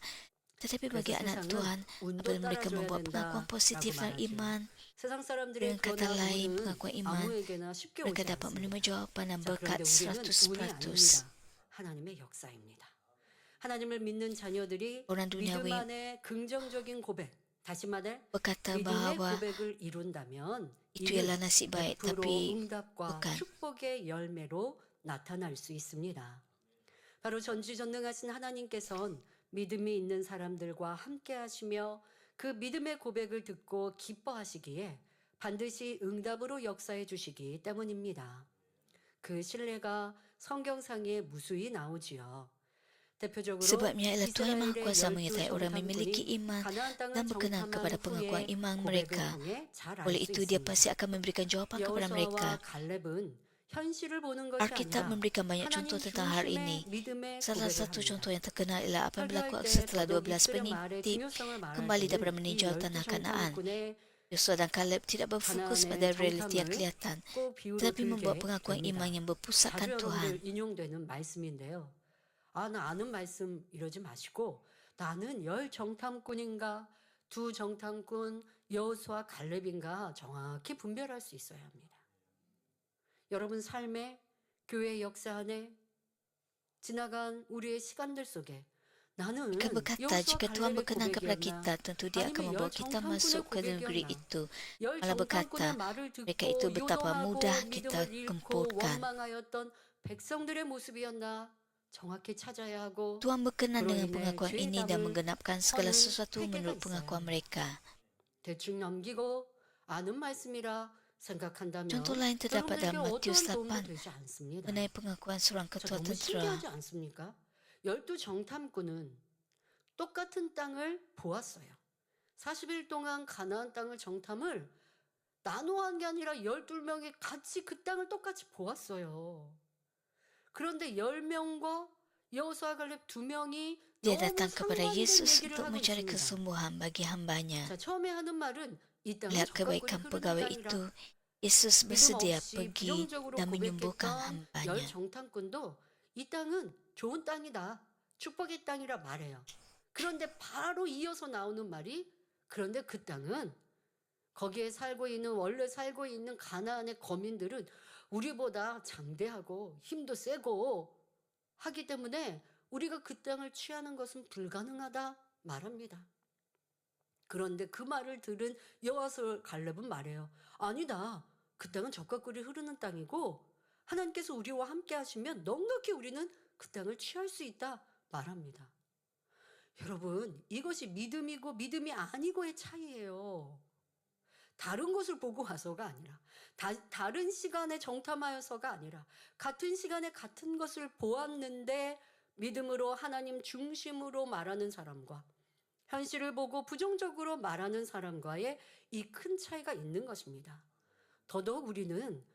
Tetapi bagi 그래서 anak 세상은 Tuhan, 운도 apabila mereka 따라줘야 membuat pengakuan 된다라고 positif dan 말하죠. iman, 세상 사람들의 Dengan kata 그러나 lain, 그거는 pengakuan iman, 아무에게나 쉽게 mereka 오지 dapat 않습니다. menerima jawapan dan 자, berkat 그런데 우리는 운이 100%. 아닙니다. 하나님의 역사입니다. 하나님을 믿는 자녀들이 Orang 믿음 duniawi 안에 긍정적인 고백, 다시 말해 berkata 믿음의 bahawa 고백을 이룬다면 itu ialah 이는 nasib baik, 100% tapi 응답과 bukan. 축복의 열매로 나타날 수 있습니다. 바로 전지전능하신 하나님께서는 믿음이 있는 사람들과 함께 하시며 그 믿음의 고백을 듣고 기뻐하시기에 반드시 응답으로 역사해 주시기 때문입니다. 그 신뢰가 성경상에 무수히 나오지요. 대표적으로 sebabnya ialah Tuhan Maha 이스라엘의 Kuasa 12 menyertai orang yang memiliki 정탐꾼이 iman 가나안 땅을 dan berkenan 정탐한 kepada pengakuan 후에 iman 고백을 mereka. 통해 잘 알 Oleh 수 itu dia 있습니다. pasti akan memberikan jawapan kepada mereka. 여호수아와 갈렙은 현실을 보는 것이 Alkitab 아니라 memberikan banyak 하나님 contoh tentang hal 중심의 ini. 믿음의 Salah 고백을 satu 합니다. contoh yang terkenal ialah apa yang berlaku 설교할 때 setelah 더더욱 12 입술의 말의 pengintip 중요성을 말할 kembali daripada 때는 이 meninjau 12 tanah Kanaan. 정탐꾼의 Yosua dan Kaleb tidak berfokus pada 가나안의 realiti yang 정탐을 kelihatan, 꼭 비유로 tetapi membuat 들게 pengakuan 됩니다. iman yang 자주 berpusatkan Tuhan. 여러분들 인용되는 말씀인데요. 나 아는 말씀 이러지 마시고 나는 10 정탐꾼인가 2 정탐꾼 여호수아 갈렙인가 정확히 분별할 수 있어야 합니다. 여러분 삶에 교회 역사 안에 지나간 우리의 시간들 속에 나는 Mereka berkata, 여호수아 jika Tuhan 갈렙의 berkenan kepada 고백이었나 kita, tentu dia akan 아니면 membawa 열 kita 정탐꾼의 masuk ke negeri 고백이었나 itu. 10 Malah berkata, 정탐꾼의 말을 mereka 듣고 itu betapa 요동하고 mudah kita 믿음을 잃고 gempurkan. 원망하였던 백성들의 모습이었나 정확히 찾아야 하고 Tuhan berkenan 그로 dengan 인해 pengakuan 죄의 ini dan 답을 menggenapkan segala 하는 sesuatu 회개가 menurut 있어요. pengakuan mereka. 대충 넘기고 아는 말씀이라 생각한다면 Contoh lain terdapat dalam 여러분들께 Matius 어떠한 도움도 8 되지 않습니다. mengenai pengakuan seorang 저 ketua 너무 tentera. 신기하지 않습니까? 12 정탐꾼은 똑같은 땅을 보았어요. 40일 동안 가나안 땅을 정탐을 나누어한 게 아니라 12명이 같이 그 땅을 똑같이 보았어요. 그런데 10명과 여호수아 갈렙 2명이 Dia 너무 datang kepada 상반된 Yesus 얘기를 untuk 하고 mencari 있습니다. kesembuhan bagi hambanya. 자, 처음에 하는 말은 이 땅은 Melihat 적과 꿀이 kebaikan 흐르는 pegawai 땅이라. itu, Yesus 믿음 bersedia 없이 pergi 부정적으로 dan menyembuhkan 고백했던 열 hambanya. 정탐꾼도 이 땅은 좋은 땅이다. 축복의 땅이라 말해요. 그런데 바로 이어서 나오는 말이 그런데 그 땅은 거기에 살고 있는 원래 살고 있는 가나안의 거민들은 우리보다 장대하고 힘도 세고 하기 때문에 우리가 그 땅을 취하는 것은 불가능하다 말합니다. 그런데 그 말을 들은 여호수아 갈렙은 말해요. 아니다. 그 땅은 젖과 꿀이 흐르는 땅이고 하나님께서 우리와 함께 하시면 넉넉히 우리는 그 땅을 취할 수 있다 말합니다. 여러분, 이것이 믿음이고 믿음이 아니고의 차이예요. 다른 것을 보고 와서가 아니라 다른 시간에 정탐하여서가 아니라 같은 시간에 같은 것을 보았는데 믿음으로 하나님 중심으로 말하는 사람과 현실을 보고 부정적으로 말하는 사람과의 이 큰 차이가 있는 것입니다. 더더욱 우리는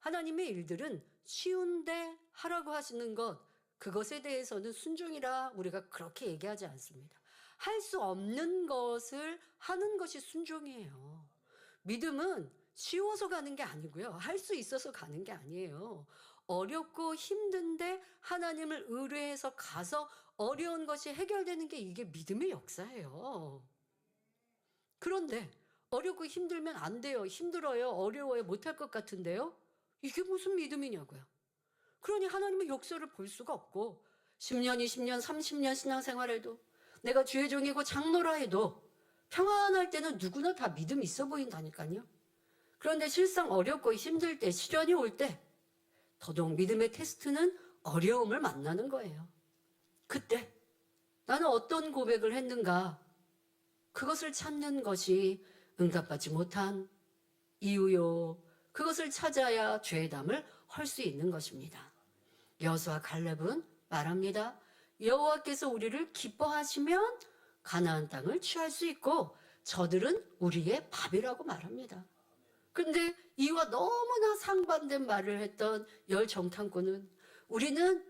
하나님의 일들은 쉬운데 하라고 하시는 것, 그것에 대해서는 순종이라 우리가 그렇게 얘기하지 않습니다. 할 수 없는 것을 하는 것이 순종이에요. 믿음은 쉬워서 가는 게 아니고요. 할 수 있어서 가는 게 아니에요. 어렵고 힘든데 하나님을 의뢰해서 가서 어려운 것이 해결되는 게 이게 믿음의 역사예요. 그런데 어렵고 힘들면 안 돼요. 힘들어요. 어려워요. 못할 것 같은데요. 이게 무슨 믿음이냐고요. 그러니 하나님의 역사를 볼 수가 없고 10년, 20년, 30년 신앙생활에도 내가 주의 종이고 장로라 해도 평안할 때는 누구나 다 믿음이 있어 보인다니까요. 그런데 실상 어렵고 힘들 때, 시련이 올 때 더더욱 믿음의 테스트는 어려움을 만나는 거예요. 그때 나는 어떤 고백을 했는가? 그것을 찾는 것이 응답받지 못한 이유요. 그것을 찾아야 죄의 담을 헐 수 있는 것입니다. 여호수아 갈렙은 말합니다. 여호와께서 우리를 기뻐하시면 가나안 땅을 취할 수 있고 저들은 우리의 밥이라고 말합니다. 근데 이와 너무나 상반된 말을 했던 열 정탐꾼은 우리는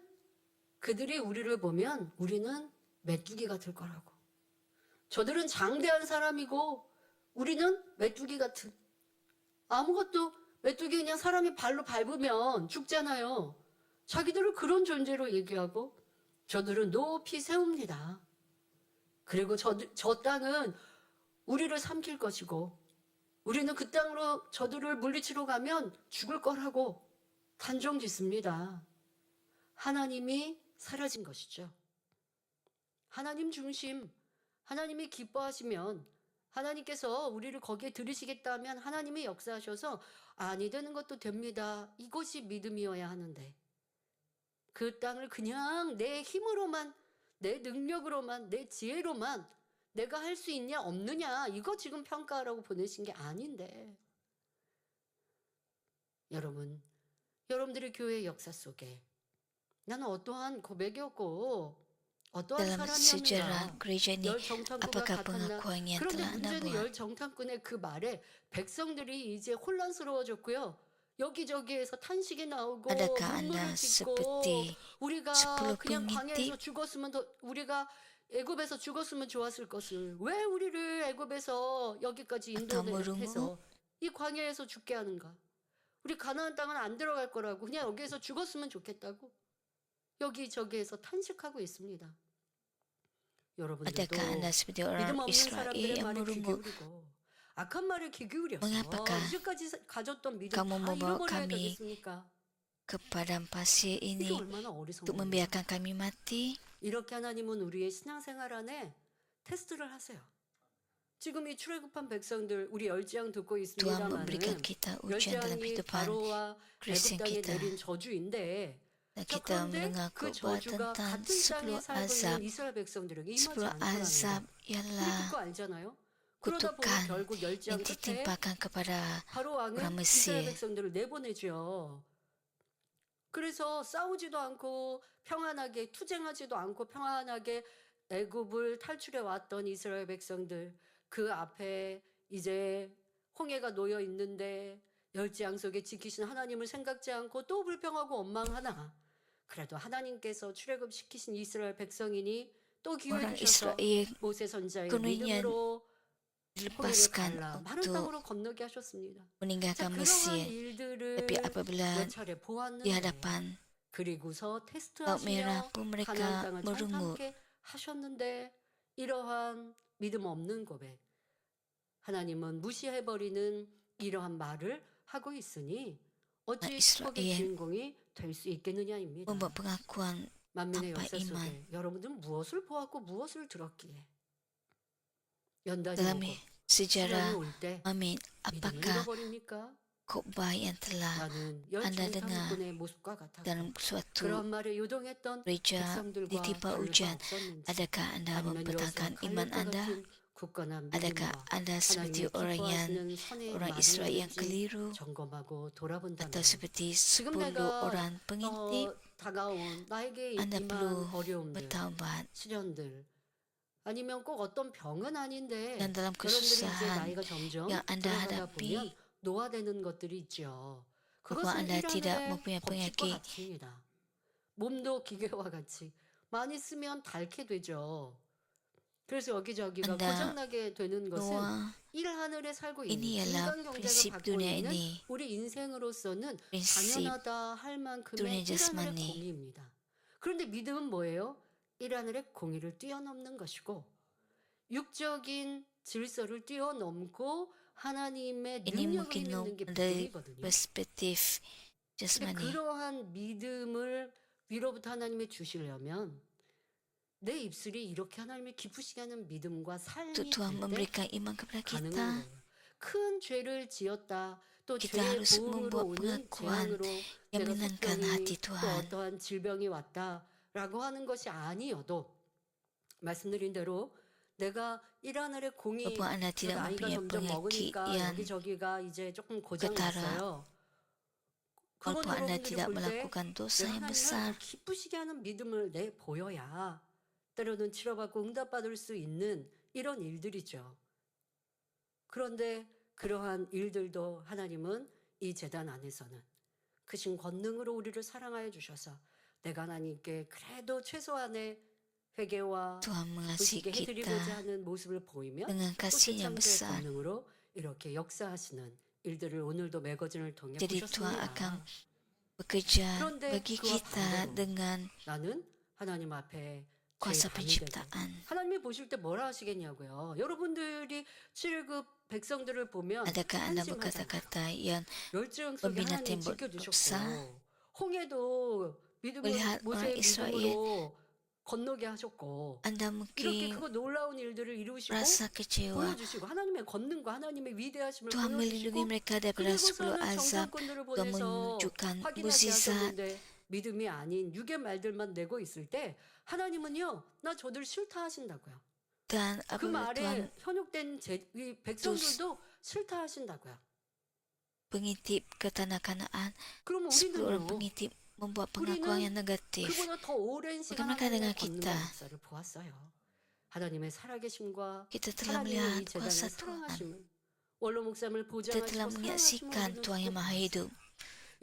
그들이 우리를 보면 우리는 메뚜기 같을 거라고. 저들은 장대한 사람이고 우리는 메뚜기 같은, 아무것도 메뚜기 그냥 사람이 발로 밟으면 죽잖아요. 자기들을 그런 존재로 얘기하고 저들은 높이 세웁니다. 그리고 저 땅은 우리를 삼킬 것이고 우리는 그 땅으로 저들을 물리치러 가면 죽을 거라고 단정 짓습니다. 하나님이 사라진 것이죠. 하나님 중심, 하나님이 기뻐하시면 하나님께서 우리를 거기에 들으시겠다면 하나님이 역사하셔서 아니 되는 것도 됩니다. 이것이 믿음이어야 하는데 그 땅을 그냥 내 힘으로만, 내 능력으로만, 내 지혜로만 내가 할 수 있냐 없느냐 이거 지금 평가하라고 보내신 게 아닌데 여러분, 여러분들의 교회의 역사 속에 나는 어떠한 고백이었고 어떠한 Dalam sejarah 사람이었는가 gereja ini, 열 정탐꾼과 apakah 같았나. pengakuan yang 그런데 telah Anda 문제는 buat? 열 정탐꾼의 그 말에 백성들이 이제 혼란스러워졌고요. 여기저기에서 탄식이 나오고 Adakah 눈물을 Anda 짓고 seperti 우리가 10 그냥 광야에서 pengintip? 죽었으면 더 우리가 애굽에서 죽었으면 좋았을 것을 왜 우리를 애굽에서 여기까지 Atau 인도해서 murung-murung? 이 광야에서 죽게 하는가? 우리 가나안 땅은 안 들어갈 거라고 그냥 여기에서 죽었으면 좋겠다고 여기저기에서 탄식하고 있습니다. 여러분들도 Adakah Anda seperti 믿음 orang 없는 Israel 사람들의 yang 말에 귀 merungut? 기울이고 악한 말에 귀 기울여서 Mengapakah 이제까지 가졌던 믿음 kamu 다 membawa 잃어버려야 kami 되겠습니까? ke padang pasir 이게 ini 얼마나 untuk 어리석은 일이야. membiarkan kami mati? 이렇게 하나님은 우리의 신앙생활 안에 테스트를 하세요. 지금 이 출애굽한 백성들 우리 열지양 듣고 Tuhan memberikan 있습니다만은 kita ujian dalam 열지양이 kehidupan 바로와 애굽 Kristen 땅에 kita. 내린 저주인데 Dan 자, kita 그런데 mendengar 그 khotbah 저주가 tentang 같은 땅에 10 살고 azab. 있는 이스라엘 백성들에게 임하지 10 않더라는 azab 거. 우리 ialah 그거 알잖아요. 그러다 보니 kutukan 결국 열지양 yang 끝에 ditimpakan kepada 바로 왕은 orang 이스라엘 Mesir. 백성들을 내보내죠. 그래서 싸우지도 않고 평안하게 투쟁하지도 않고 평안하게 애굽을 탈출해 왔던 이스라엘 백성들 그 앞에 이제 홍해가 놓여 있는데 열지양 속에 지키신 하나님을 생각지 않고 또 불평하고 원망하나 그래도 하나님께서 출애굽 시키신 이스라엘 백성이니 또 기회 Orang 주셔서 Israel 모세 선자의 그누이는 믿음으로 홍해를 dilepaskan 갈라 마른 untuk 땅으로 건너게 하셨습니다. 자, meninggalkan 그러한 Mesir. 일들을 Tapi apabila 몇 차례 di 보았는데 hadapan 그리고서 Laut 테스트하시며 Merah pun 가나안 mereka 땅을 merungut. 찬탄케 하셨는데 이러한 믿음 없는 고백 하나님은 무시해버리는 이러한 말을 하고 있으니 어찌 이스라엘 축복의 주인공이 될 수 있겠느냐입니다. membuat pengakuan 만민의 tanpa 역사 iman. 속에 여러분들은 무엇을 보았고 무엇을 들었기에 연단이 Dalam 오고 시련이 sejarah 올 때 Amin, 믿음을 apakah 잃어버립니까? khotbah yang telah 나는 Anda dengar 열정탐꾼의 모습과 같았고 dalam suatu 그런 말에 요동했던 gereja 백성들과 ditimpa 다를 바 ujian, 없었는지 adakah Anda 아니면 mempertahankan 여호수아 iman 갈렙과 Anda? 같은 굳건한 Adakah 믿음과 Anda seperti 하나님이 orang yang 기뻐하시는 선의 orang Israel yang 말이었는지 keliru 점검하고 돌아본다면 atau seperti 지금 10 내가 orang pengintip? 다가온 나에게 Anda 임한 perlu 어려움들, bertaubat. 시련들 아니면 꼭 어떤 병은 아닌데 Dan dalam 여러분들이 이제 kesusahan 나이가 점점 yang Anda 들어가다 hadapi, 보면 노화되는 것들이 있죠. bahwa 그것은 Anda tidak 이란의 mempunyai 법칙과 penyakit, 같습니다. 몸도 기계와 같이 많이 쓰면 닳게 되죠. 그래서 여기저기가 Anda 고장나게 되는 것은 Noah, 일 하늘에 살고 있는 ini ialah 인간 경제가 prinsip 갖고 dunia 있는 ini, 우리 인생으로서는 prinsip 당연하다 할 만큼의 dunia 일 하늘의 jasmani. 공의입니다. 그런데 믿음은 뭐예요? 일 하늘의 공의를 뛰어넘는 것이고 육적인 질서를 뛰어넘고 하나님의 Ini 능력을 mungkin 믿는 게 dari 믿음이거든요. perspektif 근데 jasmani. 그러한 믿음을 위로부터 하나님이 주시려면 내 입술이 이렇게 하나님을 기쁘시게 하는 믿음과 삶이 Untuk Tuhan 될 때 memberikan iman kepada 가능한 kita, 거예요. 큰 죄를 지었다. 또 kita 죄의 harus 보응으로 membuat 오는 pengakuan 재앙으로 yang 내가 menyenangkan 속병이 hati 또 Tuhan. 어떠한 질병이 왔다라고 하는 것이 아니어도 말씀드린 대로 내가 일 하늘의 공이 Walaupun Anda tidak 나이가 mempunyai 점점 penyakit 먹으니까 yang 여기저기가 이제 조금 고장이 ketara, 났어요. 그건 walaupun Anda 여러분들이 tidak 볼 때 melakukan dosa 내가 yang 하나님을 besar, 기쁘시게 하는 믿음을 내 보여야 때로는 치료받고 응답받을 수 있는 이런 일들이죠. 그런데 그러한 일들도 하나님은 이 제단 안에서는 크신 권능으로 우리를 사랑하여 주셔서 내가 하나님께 그래도 최소한의 회개와 Tuhan 부시게 mengasihi 해드리고자 kita 하는 모습을 보이며 dengan 또 kasih yang 최첨자의 besar. 권능으로 이렇게 역사하시는 일들을 오늘도 매거진을 통해 Jadi Tuhan 보셨습니다. akan bekerja 그런데 bagi 그와 kita 반대로 dengan 나는 하나님 앞에 kuasa 밤이 되고. penciptaan. 하나님이 보실 때 뭐라 하시겠냐고요. 여러분들이 출애굽 백성들을 보면 Adakah Anda 한심하잖아요. berkata-kata yang 열정 속에 membina 하나님 tembok 지켜주셨고 dosa? 홍해도 믿음으로 Melihat orang 모세의 Israel, 믿음으로 건너게 하셨고 Anda 이렇게 mungkin 그거 놀라운 일들을 이루시고 merasa kecewa. 보여주시고 하나님의 권능과 하나님의 위대하심을 Tuhan melindungi 보여주시고 mereka daripada 10 그리고서는 azab 정탐꾼들을 dan 보내서 menunjukkan 확인하게 mukjizat. 하셨는데 믿음이 아닌 육의 말들만 내고 있을 때 하나님은요 나 저들 싫다 하신다고요. Dan 그 apabila Tuhan 말에 현혹된 이 백성들도 싫다 하신다고요. pengintip ke tanah Kanaan, 그러면 10 orang 우리는요 pengintip membuat pengakuan yang negatif. 그보다 더 오랜 시간 Bagaimana dengan 하나님의 kita? 권능과 역사를 보았어요. 하나님의 살아계심과 Kita telah 하나님의 melihat 이 재단을 kuasa Tuhan. 사랑하심을 원로 목사님을 Kita telah 보장하시고 menyaksikan 사랑하심을 Tuhan yang Maha Hidup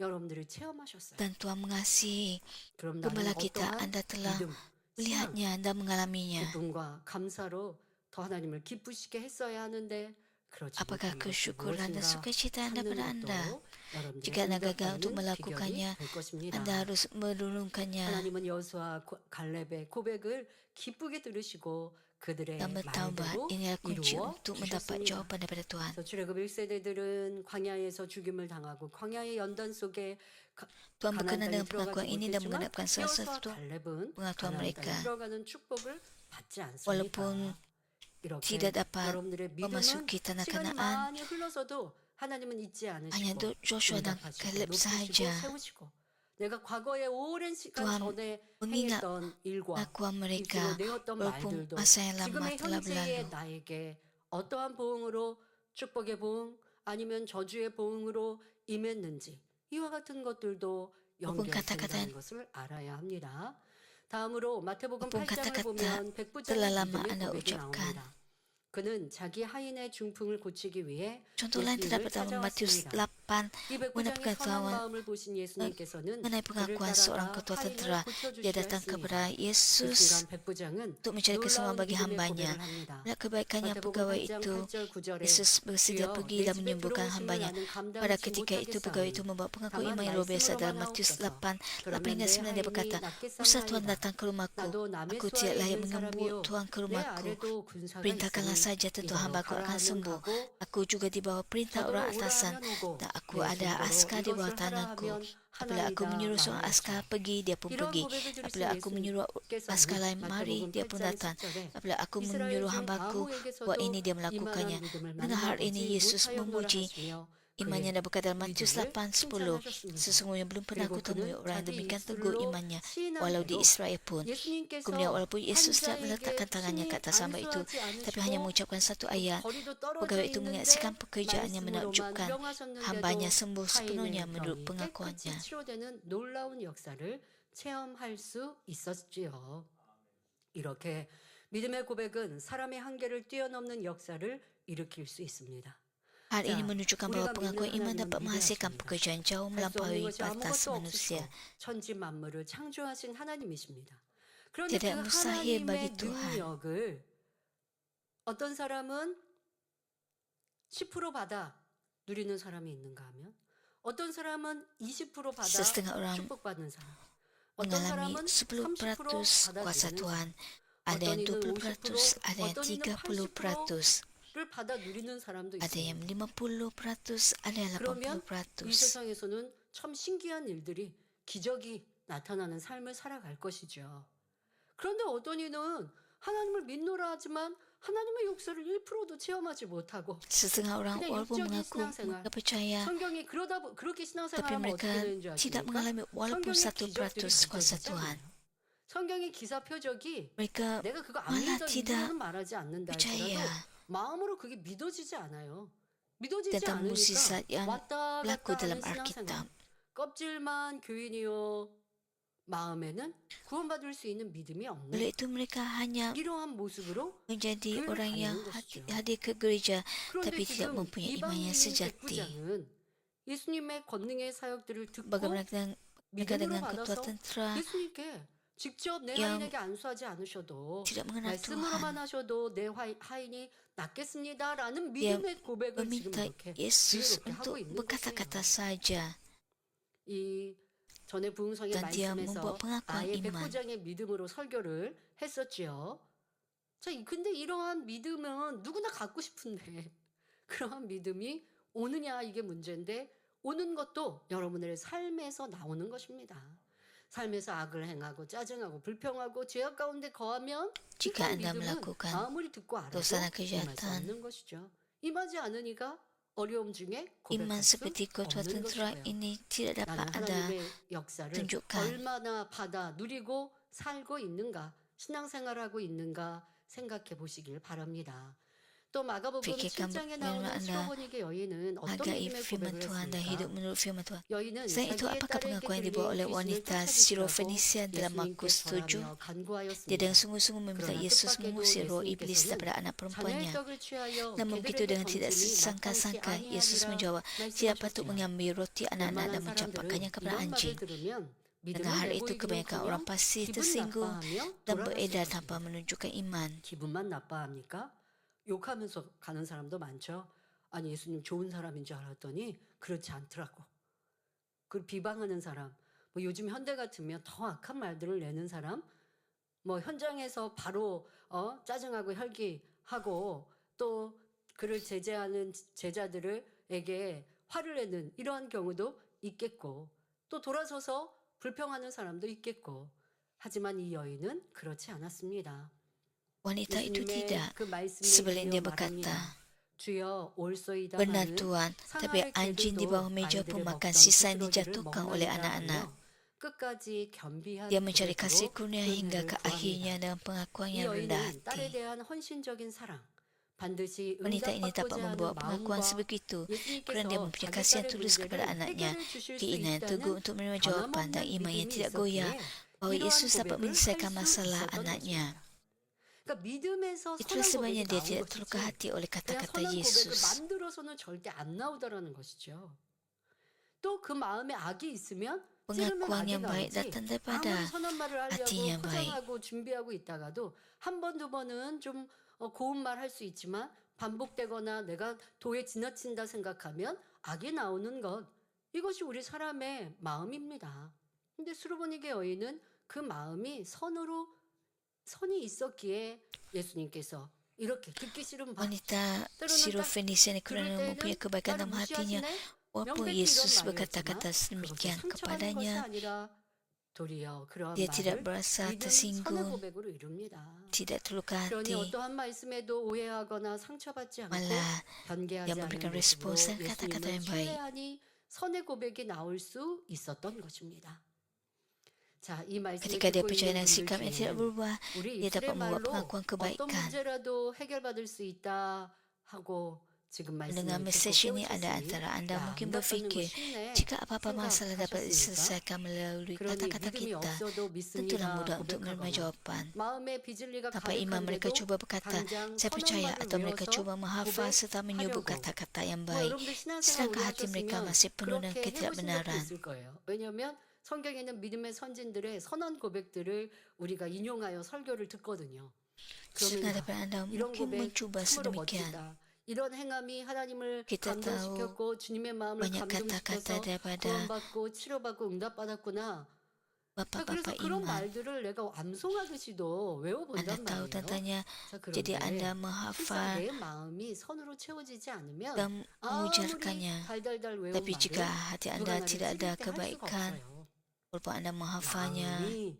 여러분들이 체험하셨어요. dan Tuhan mengasihi 그럼 gembala 나는 kita. 어떠한 Anda telah 믿음, 사랑, melihatnya, Anda mengalaminya. 기쁨과 감사로 더 하나님을 기쁘시게 했어야 하는데 그렇지 Apakah 못한 것이 kesyukuran dan 무엇인가 sukacita Anda pada 찾는 Anda? 것도 여러분들의 Jika Anda gagal untuk 응답받는 melakukannya, 비결이 될 것입니다. Anda harus menurunkannya 하나님은 여호수아 갈렙의 고백을 기쁘게 들으시고 그들의 dan bertambah. 말대로 Inilah kunci 이루어 untuk mendapat 주셨습니다. jawapan daripada Tuhan. 그래서 출애굽 1세대들은 광야에서 죽임을 당하고 광야의 연단 속에 Tuhan 가나안 berkenan 땅에 dengan 들어가지 pengakuan ini dan 못했지만 menggenapkan salah 여호수아 satu 갈렙은 pengakuan 가나안 땅에 mereka. 들어가는 축복을 받지 않습니다. Walaupun 이렇게 tidak dapat 여러분들의 믿음은 memasuki tanah 시간이 Kanaan, 많이 흘러서도 하나님은 잊지 hanya 않으시고 Joshua dan 응답하시고 Caleb 높이시고 sahaja 세우시고 내가 과거에 오랜 시간 Tuhan 전에 mengingat 행했던 일과 pengakuan mereka 입술로 내었던 walaupun 말들도 masa yang lama 지금의 telah 현재의 berlalu. 나에게 어떠한 보응으로 축복의 보응 아니면 저주의 보응으로 임했는지 이와 같은 것들도 Maupun 연결된다는 kata-kata 것을 알아야 합니다. 다음으로 마태복음 maupun 8장을 kata-kata 보면 telah 백부장의 lama 믿음의 Anda 고백이 ucapkan. 나옵니다. 그는 자기 하인의 중풍을 고치기 위해 Contoh lain 예수님을 terdapat dalam Matius 찾아왔습니다. 8 이 mengenai 백부장의 선한 pengetahuan 마음을 보신 예수님께서는 mengenai 그를 pengakuan seorang 따라가 ketua 하인을 tentera. Dia 고쳐주시려 datang 했습니다. kepada 그 Yesus 순간 백부장은 untuk mencari kesembuhan 놀라운 bagi 믿음의 hambanya. 고백을 합니다. Melihat kebaikannya 마태복음 pegawai 8장 itu, 8절 9절에 Yesus bersedia 주여 pergi 내 dan 집에 menyembuhkan 들어오시면 hambanya. 나는 Pada 감당치 ketika itu pegawai itu 못하겠사오니 membawa pengakuan 다만 iman yang luar biasa dalam 말씀으로만 Matius 하옵소서. 8, 8 그러면 hingga 내 9 dia berkata, 하인이 낫게 Usah Tuhan sam나이다. datang ke rumahku, 나도 남의 aku 수하에 tidak layak 있는 menyambut 사람이요 Tuhan ke 내 rumahku. 아래도 군사가 Perintahkanlah 있으니 saja tentu 이리로 hambaku 가라 akan 하면 sembuh. 가고 Aku juga di bawah perintah 저더러 orang 오라 atasan 하면 오고 dan aku 내 ada 손으로 askar di bawah 이것을 하라 tanganku. 하면 Apabila aku 하나이다 menyuruh seorang askar 말하였죠. pergi, dia pun 이러한 pergi. 고백을 들으신 Apabila aku menyuruh askar 예수님께서는 lain mari, 마태복음 dia pun 8장 datang. 10절에 Apabila aku 이스라엘 menyuruh 중 hambaku 아무에게서도 buat ini, dia 이만한 melakukannya. 믿음을 Dengan hal ini 만나보지 Yesus 못하였노라 memuji 하시며 imannya 그의 dan berkata dalam Matius 믿음을 8:10, 칭찬하셨습니다. sesungguhnya belum pernah 그리고 aku temui 그는 orang yang 자기 demikian teguh 입술로 imannya, 시인한 walau di 대로 Israel pun. 예수님께서 Kemudian walaupun Yesus tidak 환자에게 meletakkan tangannya ke 친히 atas hamba itu, 안수하지 tapi hanya 않으시고 mengucapkan satu ayat, 거리도 떨어져 pegawai itu 있는데 menyaksikan pekerjaan yang 말씀으로만 menakjubkan. 명하셨는데도 Hambanya sembuh sepenuhnya 하인의 menurut 병이 pengakuannya. 깨끗이 치료되는 놀라운 역사를 체험할 수 있었지요. 이렇게 믿음의 고백은 사람의 한계를 뛰어넘는 역사를 일으킬 수 있습니다. Hal ini 자, menunjukkan 우리가 bahawa 믿는 pengakuan iman 하나님은 dapat menghasilkan 위대하십니다. pekerjaan jauh 할 수 없는 melampaui 것이 batas 아무것도 manusia. 없으시고 천지 만물을 창조하신 하나님이십니다. 그런데 그 Tidak mustahil bagi 하나님의 Tuhan. 능력을 어떤 사람은 10% 받아 누리는 사람이 있는가 하면 어떤 사람은 20% 받아 Setengah orang 축복받는 사람 어떤 mengalami 사람은 10% 30% kuasa 받아들이는 Tuhan, ada yang 20%, ada yang 30%, 를 받아 누리는 사람도 ada yang 있습니다. 50%, ada yang 그러면 이 80%. 세상에서는 참 신기한 일들이 기적이 나타나는 삶을 살아갈 것이죠. 그런데 어떤 이는 하나님을 믿노라 하지만 하나님의 역사를 1%도 체험하지 못하고 Setengah orang 그냥 walaupun 육적인 mengaku 신앙생활, mereka percaya, 성경이 그렇게 tapi 신앙생활하면 어떻게 mereka 되는 줄 tidak 아십니까? mengalami walaupun 성경의 1% 기적들이 kuasa 믿어지지 Tuhan. 않아요. 성경의 기사 표적이 Mereka 내가 그거 안 malah 믿어 tidak 이거는 말하지 않는다 percaya 할지라도 마음으로 그게 믿어지지 않아요. 믿어지지 tentang 않으니까 mukjizat yang 왔다 berlaku 갔다 dalam 하는 신앙생활. Alkitab. 껍질만 교인이요 마음에는 구원받을 수 있는 믿음이 없는 Oleh itu mereka hanya 이러한 모습으로 menjadi 교회를 orang yang 다니는 것이죠. hadir ke gereja 그런데 tapi tidak 지금 mempunyai iman yang 이방인 sejati. 백부장은 예수님의 권능의 사역들을 듣고 Bagaimana dengan mereka 믿음으로 dengan ketua 받아서 tentera 예수님께 직접 내 yang 하인에게 안수하지 않으셔도 tidak mengenal 말씀으로만 Tuhan, 하셔도 내 하인이 낫겠습니다라는 Dia 믿음의 고백을 지금 meminta 이렇게 Yesus 지혜롭게 하고 untuk 있는 berkata-kata 것이에요. saja. 이 전에 부흥성의 dan dia 말씀에서 membuat pengakuan 나의 iman. 백부장의 믿음으로 설교를 했었지요. 자, 근데 이러한 믿음은 누구나 갖고 싶은데 그러한 믿음이 오느냐 이게 문제인데 오는 것도 여러분의 삶에서 나오는 것입니다. 삶에서 악을 행하고 짜증하고 불평하고 죄악 가운데 거하면 Jika 그러한 Anda 믿음은 melakukan 아무리 듣고 알아도 dosa dan 임할 수 kejahatan, 없는 것이죠. 임하지 않으니까 어려움 중에 iman 고백할 수 seperti kota 없는 tentera 것이고요. ini tidak dapat 나는 Anda 하나님의 역사를 tunjukkan. 얼마나 받아 누리고 살고 있는가, 신앙생활하고 있는가 생각해 보시길 바랍니다. 또 마가복음 Fikirkan 7장에 bagaimana 나오는 Anda 수로보니게 여인은 어떤 menghargai 믿음의 firman 고백을 Tuhan dan 했습니까? hidup menurut firman Tuhan. 여인은 Selain itu, 자기의 apakah 딸에게 pengakuan yang 들린 dibawa oleh 귀신을 wanita 쫓아주시라고 Sirofenisia dalam 예수님께 Markus 7? 절하며 Dia 간구하였습니다. dengan sungguh-sungguh meminta 그러나 Yesus 뜻밖에도 mengusir roh iblis 예수님께서는 daripada anak 자녀의 perempuannya. 떡을 취하여 Namun begitu 개들에게 dengan tidak 던지니 sangka-sangka, 마땅치 Yesus 아니하니라 menjawab, tidak patut 말씀하셨지요. mengambil roti anak-anak dan 웬만한 mencampakkannya 사람들은 kepada 이런 말을 anjing. 들으면 믿음을 Dengan hal itu, 내보이기는 kebanyakan orang 커녕 pasti 기분 tersinggung 나빠하며 dan 돌아갈 beredar 수가 tanpa 있습니다. menunjukkan iman. 기분만 나빠합니까? 욕하면서 가는 사람도 많죠. 아니 예수님 좋은 사람인 줄 알았더니 그렇지 않더라고. 그 비방하는 사람, 뭐 요즘 현대 같으면 더 악한 말들을 내는 사람, 뭐 현장에서 바로 짜증하고 혈기하고 또 그를 제재하는 제자들에게 화를 내는 이러한 경우도 있겠고 또 돌아서서 불평하는 사람도 있겠고 하지만 이 여인은 그렇지 않았습니다. Wanita itu 예수님의 tidak. 그 말씀에 Sebelum dia 기어 berkata, 말합니다. 주여 올소이다 benar 하는 Tuhan, tapi 상하의 anjing di 개들도 bawah meja 아이들의 pun makan 먹던 sisa yang 부스러기를 dijatuhkan oleh 먹나이다 anak-anak. 하며 끝까지 겸비한 Dia mencari 고백으로 kasih kurnia hingga 은혜를 ke akhirnya 구합니다. dengan pengakuan 이 yang rendah 여인은 딸에 hati. 대한 헌신적인 사랑, 반드시 Wanita ini dapat 응답받고자 membawa 하는 pengakuan 마음과 sebegitu kerana dia 예수님께서 mempunyai 자기 kasih yang 딸의 tulus kepada 문제를 anaknya, 해결해 주실 수 keinginan 있다는 teguh untuk menerima jawapan dan 변함없는 iman yang 믿음이 tidak goyah 있었기에 bahawa 이러한 Yesus dapat 고백을 menyelesaikan 할 수 masalah 있었던 anaknya. 것입니다. 그러니까 믿음에서 Itulah 선한 sebabnya 고백이 dia 나온 tidak 것이지 terluka hati oleh 그냥 kata-kata 선한 고백을 Yesus. 만들어서는 절대 안 나오더라는 것이죠. 또 그 마음에 악이 있으면 찌르면 Pengakuan 악이 yang baik 나오지 datang daripada 아무리 선한 말을 hati 하려고 yang baik. 포장하고 준비하고 있다가도 한 번, 두 번은 좀 고운 말 할 수 있지만 반복되거나 내가 도에 지나친다 생각하면 악이 나오는 것 이것이 우리 사람의 마음입니다. 근데 수르보니게 여인은 그 마음이 선이 있었기에 예수님께서 이렇게 듣기 싫은 말 Wanita 때로는 딱 Sirofenisia ini 들을 kerana mempunyai 때는 kebaikan 나를 dalam hatinya, 무시하시네 walaupun 명백히 이런 Yesus 말이었지만 berkata-kata 그것이 sedemikian 상처받는 것이 kepadanya, 아니라 도리어 그러한 dia tidak 말을 berasa 믿은 선의 tersinggung, 고백으로 이룹니다. tidak terluka 그러니 hati, 어떠한 말씀에도 오해하거나 상처받지 않고 malah 변개하지 dia 않은 memberikan 모습으로 respons dan kata-kata 예수님을 yang baik. 신뢰하니 선의 고백이 나올 수 있었던 것입니다. 자, 이 말씀을 Ketika dia 듣고 percaya 있는 dengan sikap yang tidak 분들 중에는 berubah, 우리 dia dapat 입술의 membuat 말로 pengakuan 어떤 kebaikan. 문제라도 해결받을 수 있다 하고 지금 Mendengar 말씀을 듣고 mesej ini ada 깨우쳤으니 antara anda 야, mungkin 응답받는 거 berfikir, 쉽네 jika apa-apa masalah dapat 생각하셨습니까? diselesaikan melalui 그러니 kata-kata 믿음이 kita, 없어도 tentulah 믿습니다 mudah untuk menerima 고백하거나 jawapan. 마음에 비질리가 Tanpa iman mereka 가득한데도 cuba berkata, 당장 saya 선한 percaya, 말을 atau mereka 외워서 cuba menghafal serta menyebut 고백하려고 kata-kata yang 뭐 baik. 여러분들 신앙생활 Sedangkan 오래 hati mereka 하셨으면 masih penuh dengan 그렇게 해보신 적도 ketidakbenaran. 있을 거예요. 왜냐하면 성경에는 믿음의 선진들의 선한 고백들을 우리가 인용하여 설교를 듣거든요. Setengah 그러면 daripada anda 이런 mungkin 고백 mencuba 참으로 sedemikian. 멋지다. 이런 행함이 하나님을 Kita 감동시켰고 주님의 마음을 banyak kata-kata 감동시켜서 daripada 구원받고 치료받고 응답받았구나. 그래서 bapa-bapa 그런 iman. 말들을 내가 암송하듯이도 Anda 외워본단 tahu 말이에요. tentangnya, 자, jadi 그런데 anda 실상 menghafal 내 마음이 선으로 채워지지 않으면 dan 아무리 mengujarkannya. 달달달 외운 Tapi jika 말은 hati 누가 anda 나를 tidak ada 찌를 때 할 수가 kebaikan, 없어요. walaupun anda menghafalnya, 마음이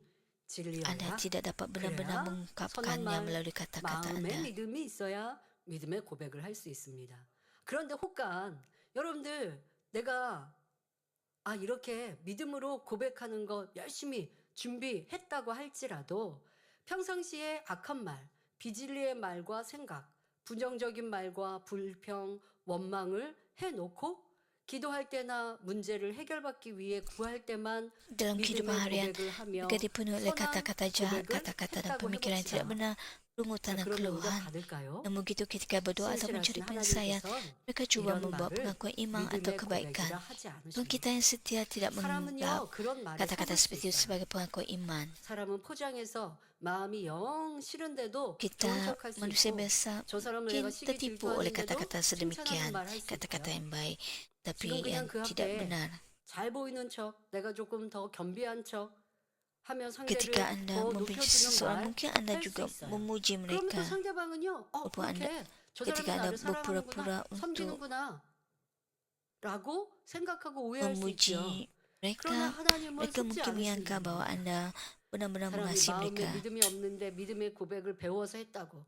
anda 진리여야 tidak dapat benar-benar 그래야 mengungkapkannya 선한 말, melalui kata-kata 마음에 anda. 믿음이 있어야 믿음의 고백을 할 수 있습니다. 그런데 혹간 여러분들 내가 이렇게 믿음으로 고백하는 거 열심히 준비했다고 할지라도 평상시에 악한 말, 비진리의 말과 생각, 부정적인 말과 불평, 원망을 해놓고 기도할 때나 문제를 해결받기 위해 구할 때만 Dalam kehidupan 믿음의 harian, 고백을 하며 jika dipenuhi oleh 선한 kata-kata jahat, 고백을 kata-kata dan 했다고 pemikiran yang tidak 해봅시다. benar, rungutan 자, dan 그러면 응답 keluhan. 받을까요? Namun begitu ketika berdoa atau mencari 신실하신 penyelesaian, 하나님께서는 mereka cuba 이런 membawa 말을 pengakuan iman atau 믿음의 kebaikan. 고백이라 하지 Tuhan 않으십니다. kita yang setia tidak menganggap 사람은요 그런 말을 kata-kata 참을 수 seperti itu 있어요. sebagai pengakuan iman. 사람은 포장해서 마음이 영 싫은데도 좋은 Kita 척할 수 manusia 있고 biasa 저 사람을 mungkin 내가 시기 tertipu oleh 질투하는데도 kata-kata 칭찬하는 sedemikian, 말 할 수 kata-kata 있고요. yang baik, tapi 지금 그냥 yang 그 tidak 앞에 benar. 잘 보이는 척, 내가 조금 더 겸비한 척 하면 상대를 Ketika Anda 더 membenci 높여주는 seseorang, 말 mungkin Anda 할 수 juga 있어요. memuji 그러면 또 mereka. 상대방은요, Walaupun Anda, 그렇게 저 사람이 ketika Anda 나를 사랑하는구나, berpura-pura untuk 섬기는구나 라고 생각하고 오해할 수 있죠. memuji 그러나 mereka, 하나님은 mereka 속지 mungkin menyangka 않으신다는 bahwa 겁니다. Anda benar-benar 사람이 mengasihi 마음에 mereka. 믿음이 없는데 믿음의 고백을 배워서 했다고,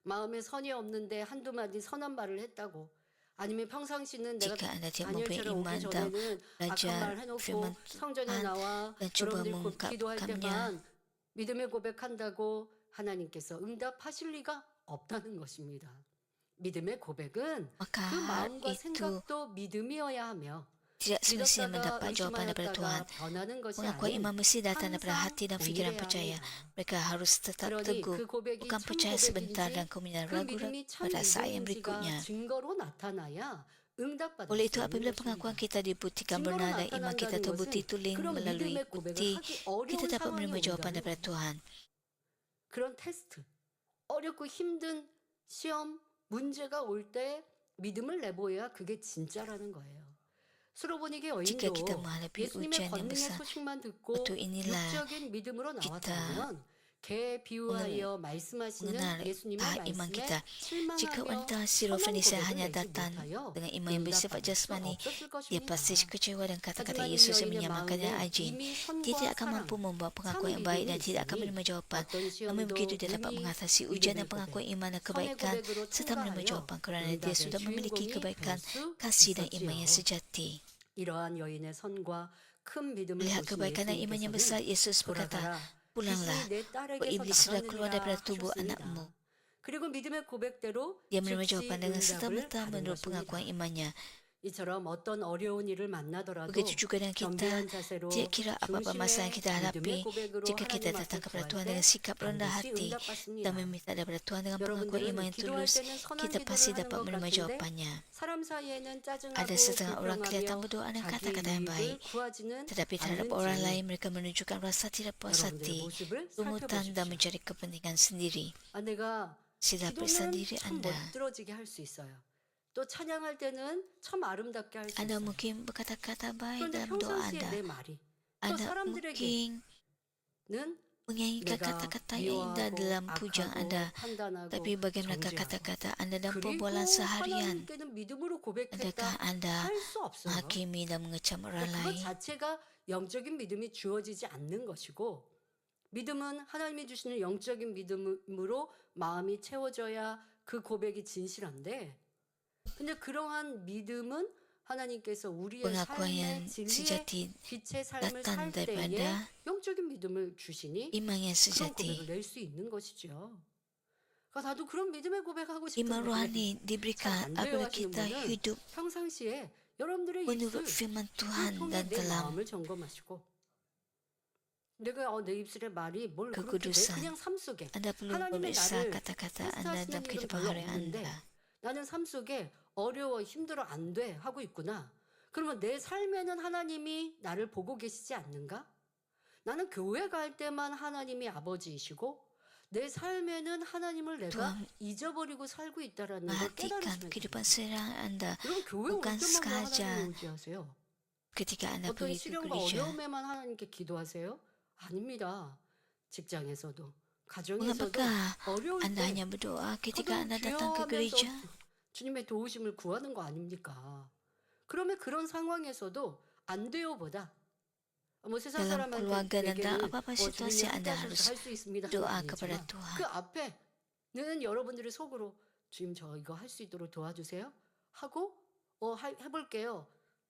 마음에 선이 없는데 한두 마디 선한 말을 했다고, 아니면 평상시는 내가 Jika Anda tidak mempunyai 다니엘처럼 오기 iman dan 전에는 악한 belajar 말 해놓고 firman 성전에 Tuhan 나와 dan coba 여러분들이 기도할 mengungkapkannya, 때만 믿음의 고백한다고 하나님께서 응답하실 리가 없다는 것입니다. 믿음의 고백은 maka 그 hal 마음과 itu 생각도 믿음이어야 하며 tidak semestinya 믿었다가 mendapat jawaban daripada Tuhan. 의심하였다가 변하는 것이 Pengakuan 아닌 iman mesti datang daripada 항상 hati dan fikiran 동일해야 percaya. 합니다. Mereka harus tetap 그러니 teguh, 그 고백이 bukan 참 percaya sebentar dan 고백인지 kemudian 그 ragu 믿음이 참 pada saat yang 믿음인지가 berikutnya. 증거로 나타나야 응답받을 Oleh 수 itu, apabila 있는 pengakuan 것입니다. kita dibuktikan 증거로 benar dan iman kita 나타난다는 terbukti 것은 tulen 그런 melalui 믿음의 고백을 bukti, 하기 kita 어려운 dapat 상황이 menerima jawaban 온다면 daripada Tuhan. 그런 테스트, 어렵고 힘든 시험, 문제가 올 때 믿음을 내보여야 그게 진짜라는 거예요. 수로보니게 Jika kita 여인도 menghadapi 예수님의 ujian yang 권능의 besar, 소식만 듣고 waktu inilah 육적인 믿음으로 kita 나왔다면 개 비유하여 말씀하시는 mengenal 예수님의 tahap iman 말씀에 kita. Jika 실망하며 wanita 선한 Sirofenisia 고백을 hanya 내지 datang 못하여 dengan iman yang bersifat 응답받을 수 jasmani, 없었을 dia 것입니다. pasti kecewa dan kata-kata 하지만 이 Yesus yang 여인의 menyamakannya 마음에 ajin. 이미 Dia 선과 tidak akan 사랑, mampu membawa 참 pengakuan yang baik dan 믿음이 tidak akan 있으니 menerima jawaban. 어떤 Namun begitu 시험도 dia dapat 이미 mengatasi ujian dan 믿음의 pengakuan 고백, iman dan 선의 kebaikan 고백으로 serta menerima 통과하여 jawaban kerana dia 응답의 sudah memiliki 주인공이 kebaikan, 될 수 kasih dan iman yang 있었지요. sejati. 이러한 여인의 선과 큰 믿음을 Melihat 보신 kebaikan dan iman yang besar, 예수님께서는 Yesus berkata, 돌아가라, pulanglah, 귀신이 내 sebab 딸에게서 iblis sudah keluar daripada 나갔느니라 tubuh 하셨습니다. anakmu. 그리고 믿음의 고백대로 Dia menerima 즉시 jawapan dengan 응답을 serta-merta 받은 menurut 것입니다. pengakuan imannya. 이처럼 어떤 어려운 일을 만나더라도 Begitu juga dengan kita, 겸비한 자세로 tidak kira apa-apa masalah yang kita 중심의 hadapi, 믿음의 고백으로 jika kita 하나님 앞에 datang kepada 구할 Tuhan 때 dengan sikap rendah 반드시 hati 응답받습니다. dan meminta daripada Tuhan dengan pengakuan 여러분들은 iman yang 기도할 tulus, 때는 선한 kita 기도를 pasti 하는 dapat 것 menerima 같은데 jawapannya. 사람 사이에는 짜증하고 Ada setengah orang kelihatan 불평하며 berdoa dengan 자기 kata-kata yang baik, 이익을 구하지는 tetapi terhadap orang 않는지 lain mereka menunjukkan rasa tidak puas 여러분들의 hati, 모습을 pungutan dan 살펴보십시오. mencari kepentingan sendiri. 내가 Sila periksa 기도는 diri 참 Anda. 멋들어지게 할 수 있어요. 또 찬양할 때는 참 아름답게 할 수 Anda 있어요. mungkin berkata-kata baik 그런데 dalam doa 평상시에 Anda. 내 말이 또 Anda 사람들에게는 mungkin menyanyikan 내가 kata-kata yang indah 미워하고 dalam pujang 악하고 Anda, 판단하고 tapi bagaimanakah 정죄하고 kata-kata Anda dalam 그리고 perbualan seharian? 하나님께는 믿음으로 Adakah 고백했다 Anda 할 수 없어요. menghakimi dan mengecam orang 그것 lain? 자체가 영적인 믿음이 주어지지 않는 것이고 믿음은 하나님이 주시는 영적인 믿음으로 마음이 채워져야 그 고백이 진실한데 근데 그러한 믿음은 하나님께서 우리의 Pengakuan yang 삶의 진리의 sejati 빛의 삶을 datang 살 때에 daripada 영적인 믿음을 주시니 iman yang 그런 sejati. 고백을 낼 수 있는 것이죠. 그러니까 나도 그런 믿음의 고백하고 Iman 싶은데 rohani 잘 diberikan 안 돼요 apabila 하시는 kita 분은 hidup 평상시에 여러분들의 menurut 입술 firman 을 Tuhan 통해 dan 내 dalam 마음을 점검하시고 내가 내 입술의 말이 뭘 그렇게 kekudusan. 그냥 삶 속에 Anda perlu 하나님의 memeriksa 나를 kata-kata Anda 테스트하시는 dalam 일은 kehidupan 별로 harian 없는데 Anda. 나는 삶 속에 어려워 힘들어 안 돼 하고 있구나. 그러면 내 삶에는 하나님이 나를 보고 계시지 않는가? 나는 교회 갈 때만 하나님이 아버지이시고 내 삶에는 하나님을 내가 Tuhan 잊어버리고 살고 있다라는 걸 Perhatikan 깨달으시면 kehidupan 됩니다. serang Anda 여러분 교회 올 bukan 때만 왜 sengaja 하나님을 의지하세요? ketika Anda 어떤 pergi ke 시련과 gereja. 어려움에만 하나님께 기도하세요? 아닙니다. 직장에서도 가정에서도 Mengapakah 어려울 Anda 때 hanya berdoa ketika 거듭 Anda datang ke 기도하면서 gereja? 주님의 도우심을 구하는 거 아닙니까? 그러면 그런 상황에서도 안 돼요보다 뭐 세상 Dalam keluarga dan dalam 사람한테에게는 apa-apa 주님이 situasi Anda 함께하셔서 harus 할 수 있습니다 하는 doa 건 kepada 아니지만 Tuhan. 그 앞에는 여러분들이 속으로 주님 저 이거 할 수 있도록 도와주세요 하고 해볼게요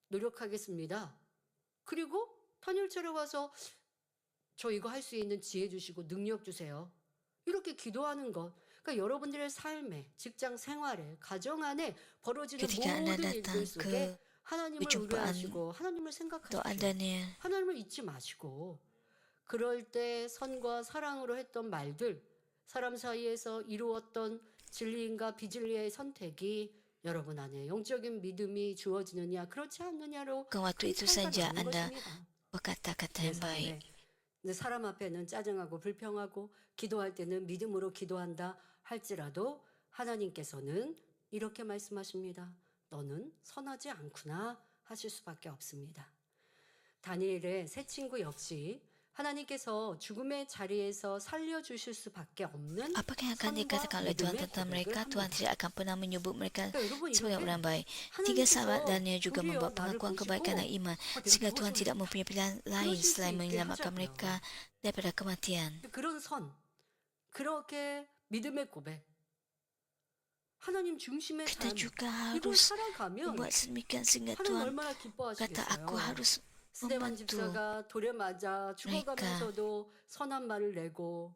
노력하겠습니다. 그리고 탄율처럼 와서 저 이거 할 수 있는 지혜 주시고 능력 주세요. 이렇게 기도하는 것. 그러니까 여러분들의 삶에, 직장 생활에, 가정 안에 벌어지는 Ketika Anda 모든 datang 일들 속에 ke 하나님을 perjumpaan 의뢰하시고 하나님을 doa 생각하십시오. Daniel, 하나님을 잊지 마시고 그럴 때 선과 사랑으로 했던 말들, 사람 사이에서 이루었던 진리인가 비진리의 선택이 여러분 안에 영적인 믿음이 주어지느냐 그렇지 않느냐로 bukan waktu 큰 itu 차이가 saja 나는 Anda 것입니다. berkata-kata 내 yang baik. 삶에 근데 사람 앞에는 짜증하고 불평하고 기도할 때는 믿음으로 기도한다 할지라도 하나님께서는 이렇게 말씀하십니다. 너는 선하지 않구나 하실 수밖에 없습니다. 다니엘의 새 친구 역시 하나님께서 죽음의 자리에서 살려주실 수밖에 없는 Apa yang akan dikatakan oleh Tuhan tentang mereka? Tuhan tidak akan pernah menyebut mereka sebagai orang baik. Tiga sahabat Daniel juga membuat pengakuan kebaikan dan iman sehingga Tuhan tidak mempunyai pilihan lain selain menyelamatkan mereka daripada kematian. 그런 선, 그렇게 믿음의 고백, 하나님 중심의 Kita 삶, juga 이걸 harus 살아가면 membuat sedemikian sehingga 하나님 Tuhan 얼마나 kata aku 기뻐하시겠어요. harus 스데반 membantu 집사가 돌에 맞아 죽어가면서도 선한 말을 내고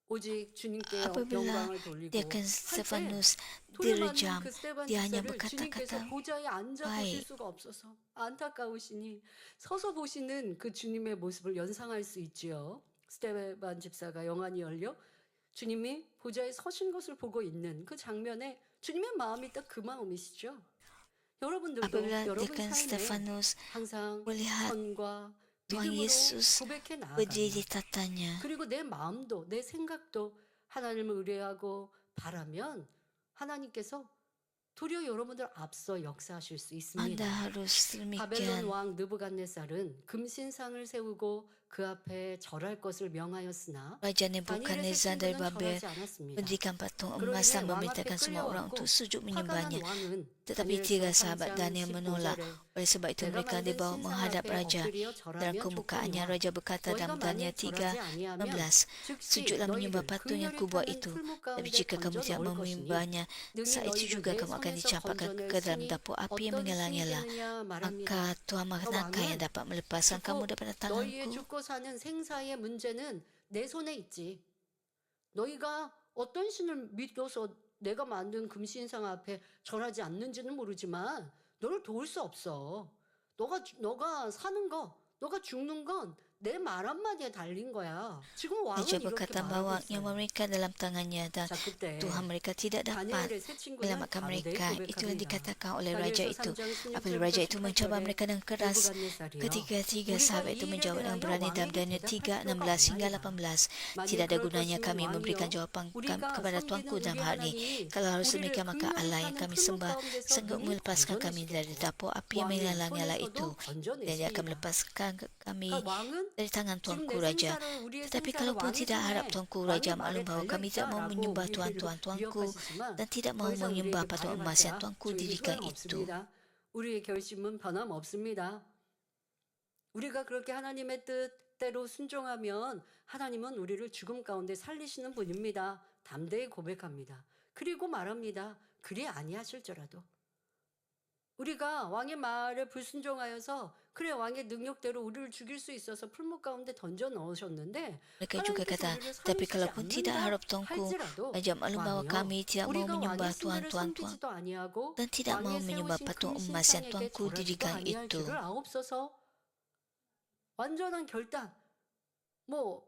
오직 주님께 apabila 영광을 돌리고 Diakon 할 때 Stefanus 돌에 맞는 direjam. 그 스데반 Dia hanya 집사를 주님께서 berkata-kata 보좌에 앉아 보실 baik. 수가 없어서 안타까우시니 서서 보시는 그 주님의 모습을 연상할 수 있지요. 스데반 집사가 영안이 열려 주님이 보좌에 서신 것을 보고 있는 그 장면에 주님의 마음이 딱 그 마음이시죠. 여러분들도 Apabila 여러분 Diakon 삶에 Stefanus 항상 melihat 선과 Tuhan 믿음으로 Yesus 고백해 berdiri di 나아가면 tatanya, 그리고 내 마음도 내 생각도 하나님을 의뢰하고 바라면 하나님께서 도리어 여러분들 앞서 역사하실 수 Anda 있습니다. harus 바벨론 demikian. 왕 느부갓네살은 금신상을 세우고 그 앞에 절할 것을 명하였으나 Raja 다니엘의 새 Nebukadnezar dari 친구는 Babel 절하지 않았습니다. mendirikan patung 그로 emas 인해 dan 왕 앞에 memerintahkan semua orang 끌려왔고 untuk sujud 화가 난 menyembahnya. 왕은 Tetapi tiga 다니엘서 sahabat 3장 Daniel menolak. 15절에 Oleh sebab itu 내가 mereka 만든 dibawa 신상 menghadap 앞에 raja. 엎드려 Dalam 절하면 kemukaannya 좋거니와 raja berkata 너희가 dalam Daniel 만약 절하지 3:16, 아니하면 즉시 sujudlah menyembah 너희를 patung yang 극렬히 kubuat 타는 itu. 풀무 Tapi 가운데 jika kamu 던져 tidak 넣을 것이니 menyembahnya, 능히 saat itu 너희를 juga 내 kamu akan 손에서 dicampakkan 건져낼 ke dalam 신이 dapur api yang 어떤 menyala-nyala. 신이겠느냐 말합니다. Maka Tuhan manakah yang 왕은 dapat melepaskan kamu 듣고 daripada 너희의 tanganku? 죽고 사는 생사의 문제는 내 손에 있지. 너희가 어떤 신을 믿어서 내가 만든 금신상 앞에 절하지 않는지는 모르지만 너를 도울 수 없어. 너가 사는 거, 너가 죽는 건 내 말 한마디에 달린 거야. 지금 왕은 Raja 이렇게 berkata 말하고 bahawa 있어요. nyawa mereka dalam tangannya dan 자, 그때 Tuhan mereka tidak dapat 다니엘의 새 친구는 menyelamatkan 담대히 mereka. Itulah 고백합니다. dikatakan oleh raja 다니엘서 itu. 3장 Apabila raja itu 16절부터 mencoba 18절에 mereka dengan keras, 느부갓네살이여 ketiga-tiga 우리가 sahabat 이 itu 일에 menjawab dengan 대하여 berani dalam 왕에게 Daniel 대답할 3, 필요가 16 hingga 없나이다. 18. 만일 Tidak ada 그럴 gunanya 것이면 kami memberikan 왕이여 jawapan 우리가 kepada 섬기는 tuanku 우리 dalam hal ini. 하나님이 Kalau harus 우리를 demikian, maka 극렬히 Allah yang 타는 kami 풀무 sembah 가운데서 sanggup 능히 melepaskan kami dari 건져내시겠고 dapur api yang 왕의 menyala-nyala itu. 손에서도 Dan dia akan 건져내시리라. melepaskan kami 그러니까 왕은 dari tangan 지금 tuanku 내 raja. 생사를 우리의 Tetapi 생사를 kalaupun 왕의 tidak harap 손에 tuanku 왕의 raja 말에 maklum bahawa 달려 kami tidak mau 있다라고 menyembah 우리를 tuan-tuanku 위협하시지만 dan tidak 더 mau 이상 menyembah 우리에게 patung emas yang 말해봤자 tuanku 저희는 dirikan itu. 소용없습니다. 우리의 결심은 변함없습니다. 우리가 그렇게 하나님의 뜻대로 순종하면 하나님은 우리를 죽음 가운데 살리시는 분입니다. 담대히 고백합니다. 그리고 말합니다. 그리 아니하실지라도 우리가 왕의 말에 불순종하여서 그래 왕의 능력대로 우리를 죽일 수 있어서 풀무 가운데 던져 넣으셨는데 Mereka juga 하나님께서 kata, 우리를 tapi 살리시지 kalaupun tidak 않는다 harap tuanku 할지라도 raja maklum bahawa 왕이여 kami tidak mau 우리가 menyembah 왕의 신들을 tuan-tuan 섬기지도 아니하고 dan tidak mau 왕의 menyembah 세우신 patung emas yang 금신상에게 tuanku 절하지도 dirikan 아니할 itu. 줄을 아옵소서. 완전한 결단 뭐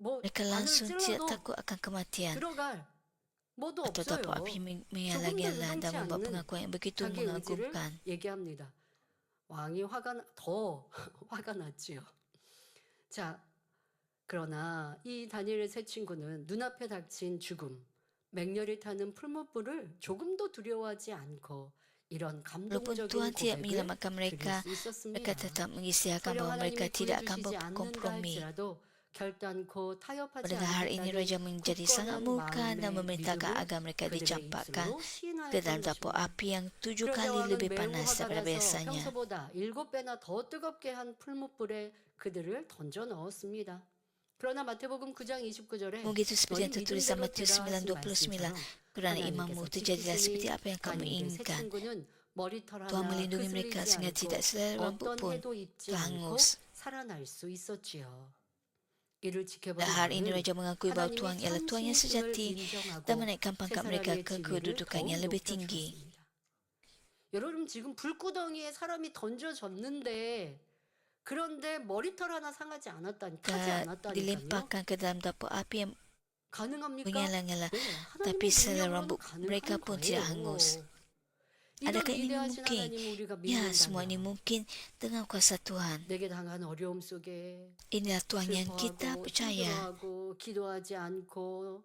Mereka 안을 langsung tidak 찔러도 takut akan kematian 들어갈 뭐도 atau dapur 없어요. api 조금도 menyala-nyala dan 요동치 membuat 않는 pengakuan yang begitu 자기 의지를 mengagumkan. 얘기합니다. 왕이 더 화가 났지요. 자, 그러나 이 다니엘의 새 친구는 눈앞에 닥친 죽음, 맹렬히 타는 풀무불을 조금도 두려워하지 않고 이런 Walaupun 감동적인 Tuhan tidak 고백을 menyelamatkan 드릴 mereka, 수 있었습니다. mereka tetap mengisyaratkan 설령 bahawa mereka 하나님이 tidak akan 구해주시지 않는다 berkompromi. 할지라도 결단코 타협하지 Pada hari ini 않겠다는 Raja menjadi sangat 굳건한 murka dan 마음의 memerintahkan 믿음을 agar mereka 그들의 dicampakkan 입술로 시인하였던 ke dalam dapur 것입니다. api yang 7 그러자 kali 왕은 lebih 매우 panas 화가 daripada 나서 biasanya. 평소보다 7배나 더 뜨겁게 한 풀무불에 그들을 던져 넣었습니다. 그러나 마태복음 9장 29절에 Begitu seperti 너희 yang tertulis dalam 믿음대로 Matius 되라 하신 9:29, 말씀처럼 kerana imanmu 하나님께서 terjadilah seperti 지키시니 apa yang kamu 다니엘의 새 inginkan. 친구는 머리털 Tuhan 하나 melindungi mereka 끄슬리지 sehingga tidak 않고 selai rambut 어떤 pun 해도 입지 않고 terhangus. 살아날 수 있었지요. 이를 지켜본 Dan hari ini 왕은 Raja mengakui bahawa 하나님이 Tuhan ialah Tuhan yang 참신심을 sejati 인정하고 dan menaikkan pangkat mereka 세사람의 ke 지위를 kedudukan 더욱 yang lebih tinggi. 높여주었습니다. 여러분 지금 불구덩이에 사람이 던져졌는데 그런데 머리털 하나 상하지 않았다니 타지 않았다니까요. Dilemparkan ke dalam dapur api yang 가능합니까? menyala-nyala, 네, tapi 하나님의 selai 능력으로는 rambut mereka 가능한 pun tidak 거예요. hangus. 이런 Adakah ini 위대하신 mungkin? 하나님 우리가 Ya, semua ini 믿는다면 mungkin dengan kuasa Tuhan. 내게 당한 어려움 속에 Inilah Tuhan yang kita 슬퍼하고 percaya. 힘들어하고 기도하지 않고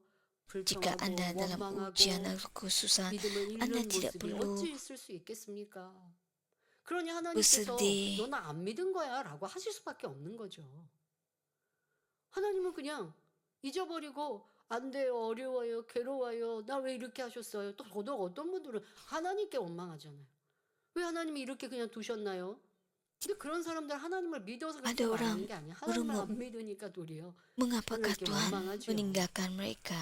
Jika anda 불평하고 dalam 원망하고 ujian atau kesusahan, 믿음을 anda 잃는 tidak 모습이 perlu 어찌 있을 수 있겠습니까? 그러니 하나님께서 bersedih. 너 나 안 믿은 거야 라고 하실 수밖에 없는 거죠. 하나님은 그냥 잊어버리고 안 돼요, 어려워요, 괴로워요, 나 왜 이렇게 하셨어요. 또 더더욱 어떤 분들은 하나님께 원망하잖아요. 왜 하나님이 이렇게 그냥 두셨나요? 근데 그런 사람들 하나님을 믿어서 그렇게 Ada 말하는 orang 게 아니야. 하나님을 berumur, 안 믿으니까 도리어 mengapakah 하나님께 Tuhan 원망하죠. meninggalkan mereka?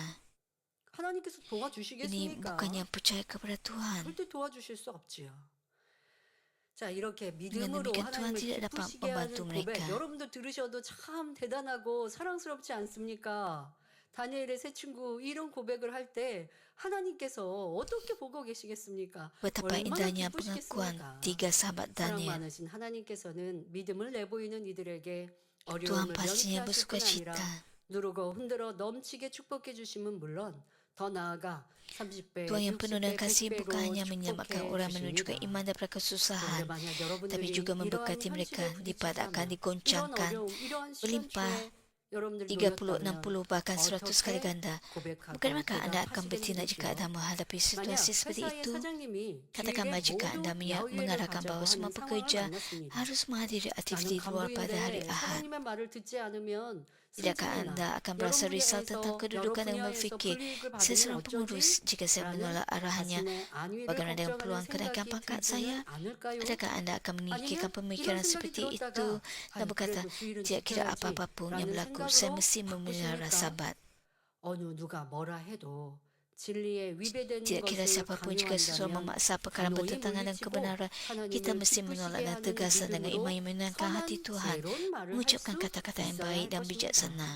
하나님께서 Ini 도와주시겠습니까? bukannya percaya kepada Tuhan. 절대 도와주실 수 없지요. 자, 이렇게 Dengan 믿음으로 demikian Tuhan 하나님을 tidak dapat 기쁘시게 membantu 하는 고백, mereka. 여러분도 들으셔도 참 대단하고 사랑스럽지 않습니까? 다니엘의 세 친구 이런 고백을 할 때 하나님께서 어떻게 보고 계시겠습니까? Betapa 얼마나 indahnya pengakuan 기쁘시겠습니까? tiga sahabat 사랑 Daniel. 많으신 하나님께서는 믿음을 내보이는 이들에게 Tuhan 어려움을 pastinya 면케하실 뿐 아니라 bersukacita. 누르고 흔들어 넘치게 축복해 주심은 물론 더 나아가 30배, Tuhan yang penuh 60배, dan kasih 100배로 bukan hanya menyelamatkan 축복해 orang menunjukkan 주십니다. iman daripada 그런데 kesusahan, 만약 tapi 여러분들이 juga 이러한 memberkati mereka 현실에 lipat akan 부딪히자면 이런 digoncangkan 어려움, 이러한 berlimpah 시련초에 여러분들이 30, 놓였다면 60 bahkan 100 kali 어떻게 ganda. 고백하고 Bagaimana Anda akan bertindak 대답하시겠는지요? jika Anda menghadapi 만약 situasi seperti 회사의 itu? 사장님이 Katakanlah 주일에 jika 모두 Anda 야유회를 mengarahkan 가자고 bahawa semua 하는 상황을 pekerja 만났습니다. harus menghadiri 나는 aktiviti di luar pada hari 간부인데 Ahad. 사장님의 말을 듣지 않으면 Tidakkah 승진이나 Anda akan 여러 merasa risau 분야에서 tentang 여러 kedudukan dan 분야에서 berfikir, 불이익을 saya 받으면 seorang pengurus, 어쩌지? jika saya 라는 menolak arahannya, 자신의 안위를 bagaimana dengan 걱정하는 peluang kenaikan 생각이 pangkat 들지는 saya? 않을까요? Adakah Anda akan memikirkan 아니면 pemikiran 이런 생각이 seperti itu 들었다가 dan berkata, 그래도 주일은 tidak kira 지켜야지 apa-apa pun yang 라는 berlaku, saya 생각으로 mesti memelihara 바꾸십니까? sabat. 어느 누가 뭐라 해도 진리에 위배되는 Tidak kira 것을 siapapun jika seseorang 강요한다면 memaksa perkara 단호히 bertentangan dengan 물리치고 kebenaran, kita 하나님을 mesti 기쁘시게 menolak dengan 하는 tegasan dengan iman 믿음으로 yang menyenangkan hati 선한 Tuhan, 지혜로운 말을 할 mengucapkan 수 kata-kata yang 있어야 baik 할 dan 것입니다. bijaksana.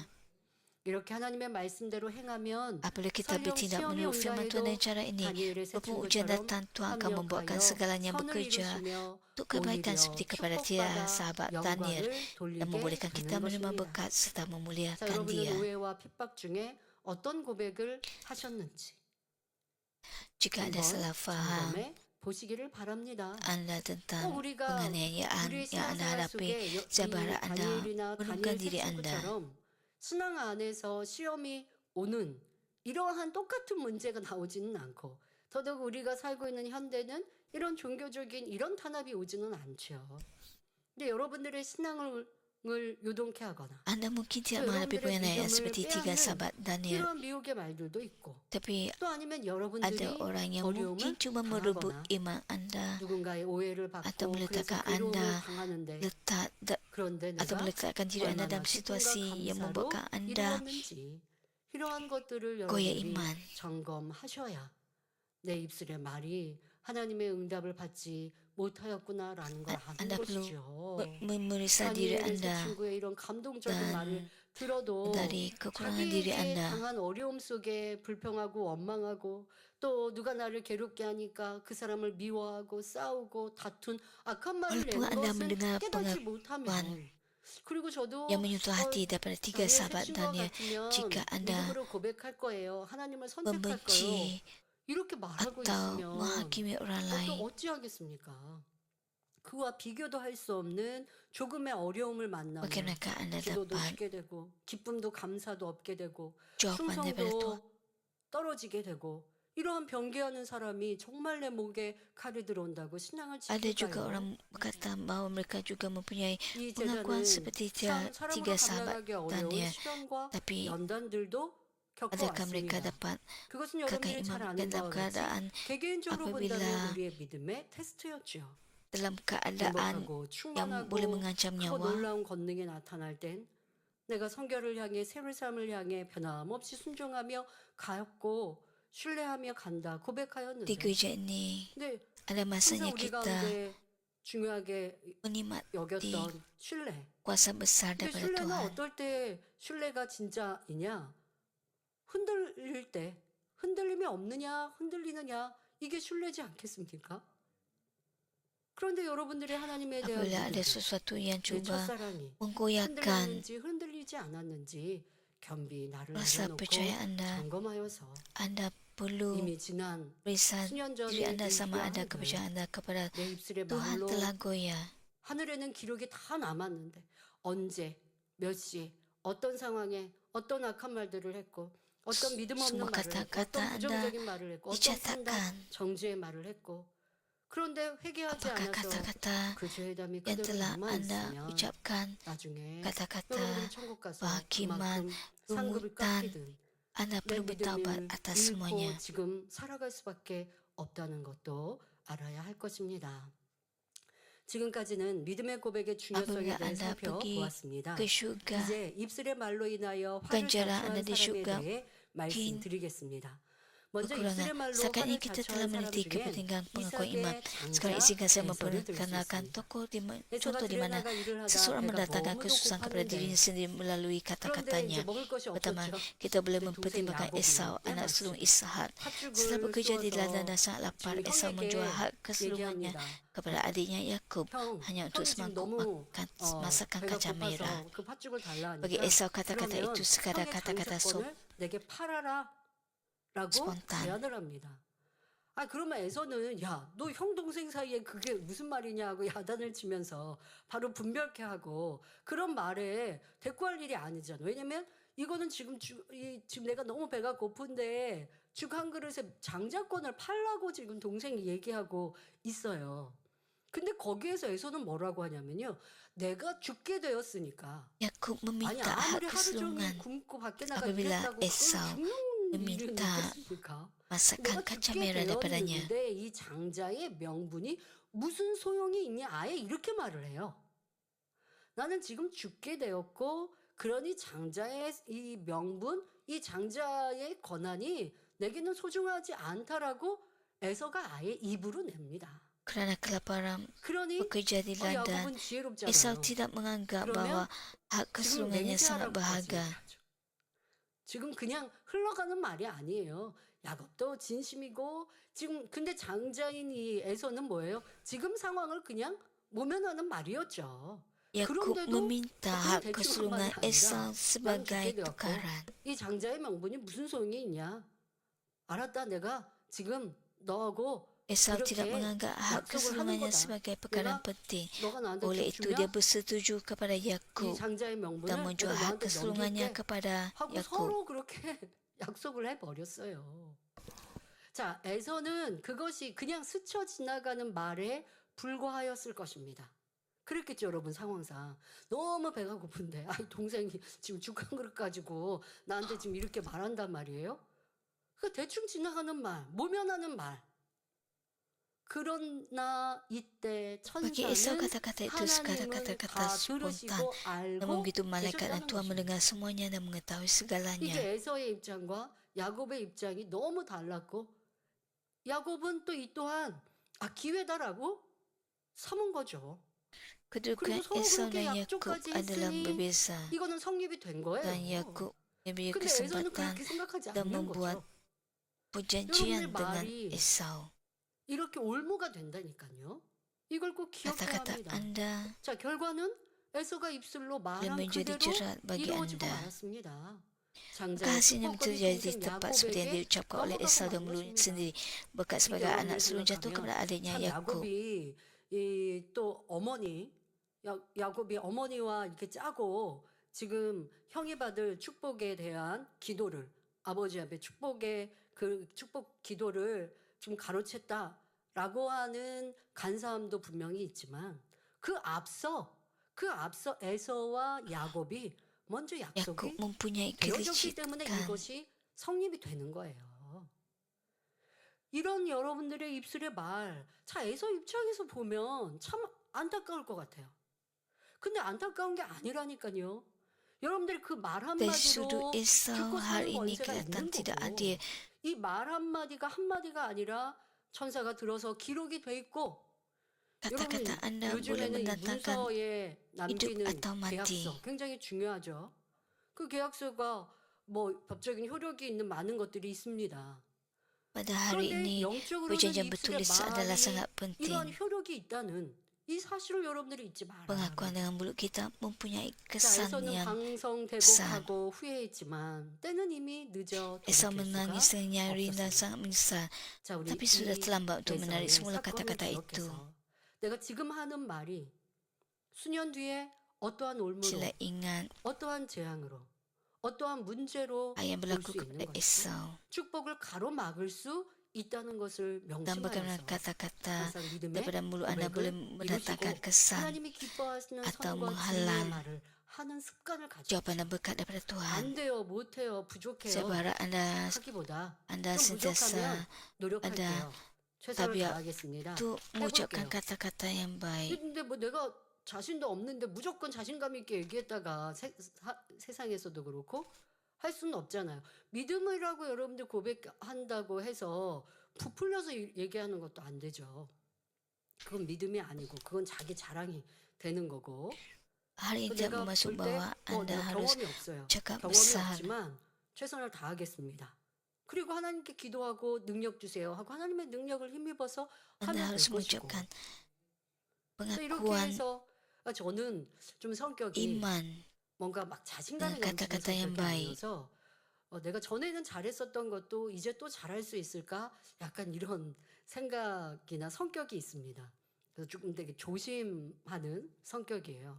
이렇게 하나님의 말씀대로 행하면 Apabila kita 설령 bertindak 시험이 menurut firman Tuhan 온다 dengan 해도 cara ini, 다니엘의 새 walaupun ujian 친구처럼 datang, Tuhan akan membuatkan 합력하여 segalanya 선을 bekerja 이루시며 untuk kebaikan 오히려 seperti kepada tiada 축복받아 sahabat Daniel 영광을 dan 돌리게 membolehkan kita 되는 menerima 것입니다. berkat serta 자, memuliakan 여러분은 dia. 오해와 핍박 중에 어떤 고백을 하셨는지 Jika ada 한번 salah faham 점검해 보시기를 바랍니다. Anda tentang 우리가 penganiayaan 우리의 yang Anda 신앙생활 hadapi, 속에 saya 이 berharap Anda 다니엘이나 menurunkan 다니엘 새 diri Anda. 친구처럼 신앙 안에서 시험이 오는 이러한 똑같은 문제가 나오지는 않고 더더욱 우리가 살고 있는 현대는 이런 종교적인 이런 탄압이 오지는 않죠. 근데 여러분들의 신앙을 요동케 하거나 Anda mungkin 또 tidak menghadapi 여러분들의 penganiayaan 믿음을 seperti tiga 빼앗는 sahabat Daniel, 이러한 미혹의 말들도 있고 tapi 또 아니면 ada 여러분들이 orang yang 어려움을 mungkin cuba merebut 당하거나 iman Anda, 누군가의 오해를 atau 받고 그래서 meletakkan 괴로움을 Anda 당하는데 atau 그런데 내가 meletakkan diri Anda 얼마나 dalam 기쁨과 situasi yang 감사로 membuatkan Anda 이루었는지 이러한 것들을 goyah 여러분들이 iman. 점검하셔야 내 입술의 말이 하나님의 응답을 받지 못하였구나라는 걸 아는 Anda perlu 것이죠. memeriksa diri 다니엘의 새 Anda 친구의 이런 감동적인 dan 말을 들어도 dari kekurangan diri 자기에게 Anda. 당한 어려움 속에 불평하고 원망하고 또 누가 나를 괴롭게 하니까 그 사람을 미워하고 싸우고 다툰 악한 말을 Walaupun 내는 Anda 것은 mendengar 깨닫지 pengakuan 못하면 그리고 저도 yang menyentuh hati daripada tiga 다니엘 새 sahabat 친구와 Daniel, 같으면 jika Anda 믿음으로 고백할 거예요. 하나님을 선택할 거예요. membenci 이렇게 말하고 atau 있으면 menghakimi orang lain, 어찌하겠습니까? 그와 비교도 할 수 없는 조금의 어려움을 만나면 bagaimanakah Anda 기도도 dapat 쉽게 되고 기쁨도 감사도 없게 되고 jawapan daripada Tuhan? 충성도 떨어지게 되고 이러한 변개하는 사람이 정말 내 목에 칼이 들어온다고 신앙을 Ada juga 지킬까요? orang berkata bahawa mereka juga mempunyai 이 pengakuan 제자는 seperti 사람으로 tiga sahabat 감당하기 어려운 Daniel, 시련과 tapi 연단들도 adakah mereka 겪어왔습니다. dapat 그것은 kakak 여러분들이 잘 iman 아는 dalam 바와 같이 keadaan 개개인적으로 apabila 본다면 우리의 믿음의 테스트였죠. dalam keadaan 행복하고 yang boleh 충만하고 mengancam 크고 nyawa, 놀라운 권능이 나타날 땐 내가 성결을 향해 새로운 삶을 향해 변함없이 순종하며 가였고 신뢰하며 간다 di 고백하였는데 gereja ini 근데 ada masanya 항상 우리 kita 가운데 중요하게 menikmati 여겼던 신뢰 kuasa besar 근데 daripada 신뢰는 Tuhan. 어떨 때 신뢰가 진짜이냐 흔들릴 때 흔들림이 없느냐 흔들리느냐 이게 신뢰지 않겠습니까? 그런데 여러분들이 하나님에 대한 Apabila ada 믿음, sesuatu yang 내 cuba 첫사랑이 menggoyahkan 흔들렸는지 흔들리지 않았는지 겸비 나를 rasa 내려놓고 percaya Anda, 점검하여서 Anda perlu 이미 지난 periksa 수년 diri 전에 Anda sama ada 얘기한 kepercayaan Anda kepada 내 입술의 Tuhan 말로 telah goyah. 하늘에는 기록이 다 남았는데 언제 몇 시 어떤 상황에 어떤 악한 말들을 했고 어떤 믿음 없는 Semua 말을 했고 kata-kata 어떤 Anda 부정적인 말을 했고 어떤 판단 dicatatkan. 정죄의 말을 했고 그런데 회개하지 Apakah 않아서 kata-kata 그 죄담이 yang 그대로 telah 남아 Anda 있으면 ucapkan, 나중에 kata-kata 여러분들이 천국 가서 penghakiman, 그만큼 상급을 rungutan, 깎이든 Anda 내 perlu bertaubat 믿음을 atas 잃고 semuanya. 지금 살아갈 수밖에 없다는 것도 알아야 할 것입니다. 지금까지는 믿음의 고백의 중요성에 Apabila 대해 Anda pergi 살펴보았습니다. ke syurga, 이제 입술의 말로 인하여 bukan 화를 jalan 자초한 Anda di 사람에 syurga 대해 말씀드리겠습니다. 먼저 kekurangan. 입술의 말로 Sekarang 화를 ini kita telah 자초한 사람 meniti 중엔 kepentingan pengakuan iman. 이삭의 Sekarang 장자 izinkan saya 에서를 들 수 memperkenalkan 있습니다. contoh 에서가 di mana 들여나가 일을 하다 seseorang 배가 mendatangkan 너무도 kesusahan kepada 고팠는데 dirinya sendiri melalui 그런데 이제 kata-katanya. 먹을 것이 Pertama, 없었죠. kita boleh 근데 동생 mempertimbangkan 야곱이 Esau, anak 때마침 sulung Ishak. Setelah 팥죽을 bekerja di ladang dan 쏘아서 sangat lapar, 지금 Esau menjual 형에게 hak kesulungannya 얘기합니다. kepada adiknya Yakub 형, hanya untuk 형이 지금 semangkuk 너무 masakan 배가 kacang merah. 고파서 그 팥죽을 달라 Bagi 하니까 Esau, kata-kata 그러면 itu sekadar 형의 kata-kata 장자권을 내게 팔아라 라고 spontan. 제안을 합니다. 아 그러면 에서는 야, 너 형 동생 사이에 그게 무슨 말이냐고 야단을 치면서 바로 분별케 하고 그런 말에 대꾸할 일이 아니잖아. 왜냐면 이거는 지금 지금 내가 너무 배가 고픈데 죽 한 그릇에 장자권을 팔라고 지금 동생이 얘기하고 있어요. 근데 거기에서 에서는 뭐라고 하냐면요. 내가 죽게 되었으니까. Yakub 아니 meminta 아무리 hak 하루 종일 kesulungan 굶고 밖에 나가 apabila 일했다고 그건 Esau 죽는 일은 meminta 있겠습니까? masakan 내가 kacang 죽게 merah daripadanya. 되었는데 이 장자의 명분이 무슨 소용이 있냐 아예 이렇게 말을 해요. 나는 지금 죽게 되었고 그러니 장자의 이 명분, 이 장자의 권한이 내게는 소중하지 않다라고 에서가 아예 입으로 냅니다. Kerana kelaparan 그러니 bekerja di ladang, 야곱은 지혜롭잖아요. Esau tidak menganggap bahwa hak 지금 kesulungannya sangat 맹세하라고 berharga. 말씀하죠. 지금 그냥 흘러가는 말이 아니에요. 야곱도 진심이고 지금 근데 장자인 이 에서는 뭐예요? 지금 상황을 그냥 모면하는 말이었죠. Yakub 그런데도 meminta 그냥 hak 대충 한 kesulungan 말이 아니라 Esau 나는 sebagai 죽게 되었고 tukaran. 이 장자의 명분이 무슨 소용이 있냐? 알았다, 내가 지금 너하고 Esau tidak 그렇게 menganggap hak 약속을 하는 kesulungannya 거다. sebagai perkara 내가 penting. 너가 나한테 Oleh 죽 itu 주면 dia bersetuju kepada 이 Yakub 장자의 dan 명분을 내가 menjual hak 너한테 kesulungannya 넘길게 kepada 하고 Yakub. 서로 그렇게 약속을 해버렸어요. 자, 에서는 그것이 그냥 스쳐 지나가는 말에 불과하였을 것입니다. 그랬겠죠, 여러분 상황상. 너무 배가 고픈데 아이 동생이 지금 죽 한 그릇 가지고 나한테 지금 이렇게 말한단 말이에요. 그 대충 지나가는 말, 모면하는 말. 그러나 이때 Bagi Esau 천사는 kata-kata itu sekadar 하나님은 kata-kata 다 spontan. 들으시고 Namun 알고 begitu malaikat dan 계셨다는 Tuhan 것입니다. mendengar semuanya dan mengetahui segalanya. 이게 에서의 입장과 야곱의 입장이 너무 달랐고 야곱은 또 이 또한 기회다라고 삼은 거죠. Kedudukan 그리고 서로 Esau 그렇게 dan Yakub 약속까지 adalah 했으니 berbeza. 이거는 성립이 된 거예요. Dan Yakub diberi 근데 에서는 kesempatan 그렇게 생각하지 dan 않는 membuat 거죠. perjanjian 여러분들 dengan 말이 Esau. 이렇게 올무가 된다니까요. 이걸 꼭 기억해야 Kata-kata 합니다. Anda 자, 결과는 에서가 입술로 boleh 말한 menjadi 그대로 jerat bagi 이루어지고 Anda. 말았습니다. Maka 장자의 hasilnya 축복권이 terjadi 동생 tepat seperti yang 야곱에게 diucapkan oleh 넘어가고 Esau dan 만 mulutnya 것입니다. sendiri. Berkat 이게 sebagai anak 여러분들 sulung jatuh 생각하면 kepada adiknya 참 Yakub. 야곱이 이 또 어머니 야곱이 어머니와 이렇게 짜고 지금 형이 받을 축복에 대한 기도를 아버지 앞에 축복의 그 축복 기도를 좀 가로챘다라고 하는 간사함도 분명히 있지만 그 앞서 에서와 야곱이 먼저 Yakub 약속이 mempunyai 되어졌기 때문에 kelicikan. 이것이 성립이 되는 거예요. 이런 여러분들의 입술의 말, 자 에서 입장에서 보면 참 안타까울 것 같아요. 근데 안타까운 게 아니라니까요. 여러분들이 그 말 Dari sudut 한마디로 Esau, 죽고 hal 사는 ini 권세가 kelihatan 있는 tidak 거고 adil. 이 말 한마디가 아니라 천사가 들어서 기록이 돼 있고 여러분 Kata-kata Anda boleh 요즘에는 이 mendatangkan 문서에 남기는 atau mati. 계약서 굉장히 중요하죠. 그 계약서가 뭐 법적인 효력이 있는 많은 것들이 있습니다. pada hari 그런데 ini. 영적으로는 Perjanjian 입술의 bertulis adalah 말이 sangat penting. 이러한 효력이 있다는 이 사실을 여러분들이 잊지 말아야 Pengakuan 합니다. dengan mulut kita mempunyai 자, kesan 에서는 yang 방성대곡하고 후회했지만 때는 이미 늦어 Esau 돌이킬 menangis 수가 dengan nyaring dan 없었습니다. sangat menyesal. 자, 우리 Tapi sudah 이 terlambat untuk menarik 에서의 semula 사건을 kata-kata itu. 기억해서 내가 지금 하는 말이 수년 뒤에 어떠한 올무로 Sila ingat 어떠한 재앙으로 어떠한 문제로 apa yang 올 berlaku 수 있는 kepada 것이고 Esau. 축복을 가로막을 수 있다는 것을 Tambahkan 명심하여서 kata-kata 항상 믿음의 daripada mulut anda boleh 고백을 mendatangkan 이루시고 kesan 하나님이 기뻐하시는 atau 선과 진리의 menghalang 말을 하는 습관을 jawapan 가지십시오. dan berkat daripada Tuhan. 안 돼요, 못해요, Saya 부족해요 berharap 하기보다 anda 좀 sentiasa 부족하면 노력할게요. 최선을 tabiat 다하겠습니다. untuk mengucapkan 해볼게요. kata-kata yang baik. 근데 뭐 내가 자신도 없는데 무조건 자신감 있게 얘기했다가 세상에서도 그렇고 할 수는 없잖아요. 믿음이라고 여러분들 고백한다고 해서 부풀려서 얘기하는 것도 안 되죠. 그건 믿음이 아니고 그건 자기 자랑이 되는 거고. Hari ini tidak 내가 bermaksud 볼 때 bahwa anda 내가 harus 경험이 없어요. cakap 경험이 besar. 없지만 최선을 다하겠습니다. 그리고 하나님께 기도하고 능력 주세요 하고 하나님의 능력을 힘입어서 Anda 하면 될 harus 것이고. mengucapkan 이렇게 pengakuan 해서 저는 좀 성격이 iman 뭔가 막 자신감이 dengan 넘치는 kata-kata yang 성격이 baik. 아니어서 내가 전에는 잘했었던 것도 이제 또 잘할 수 있을까? 약간 이런 생각이나 성격이 있습니다. 그래서 조금 되게 조심하는 성격이에요.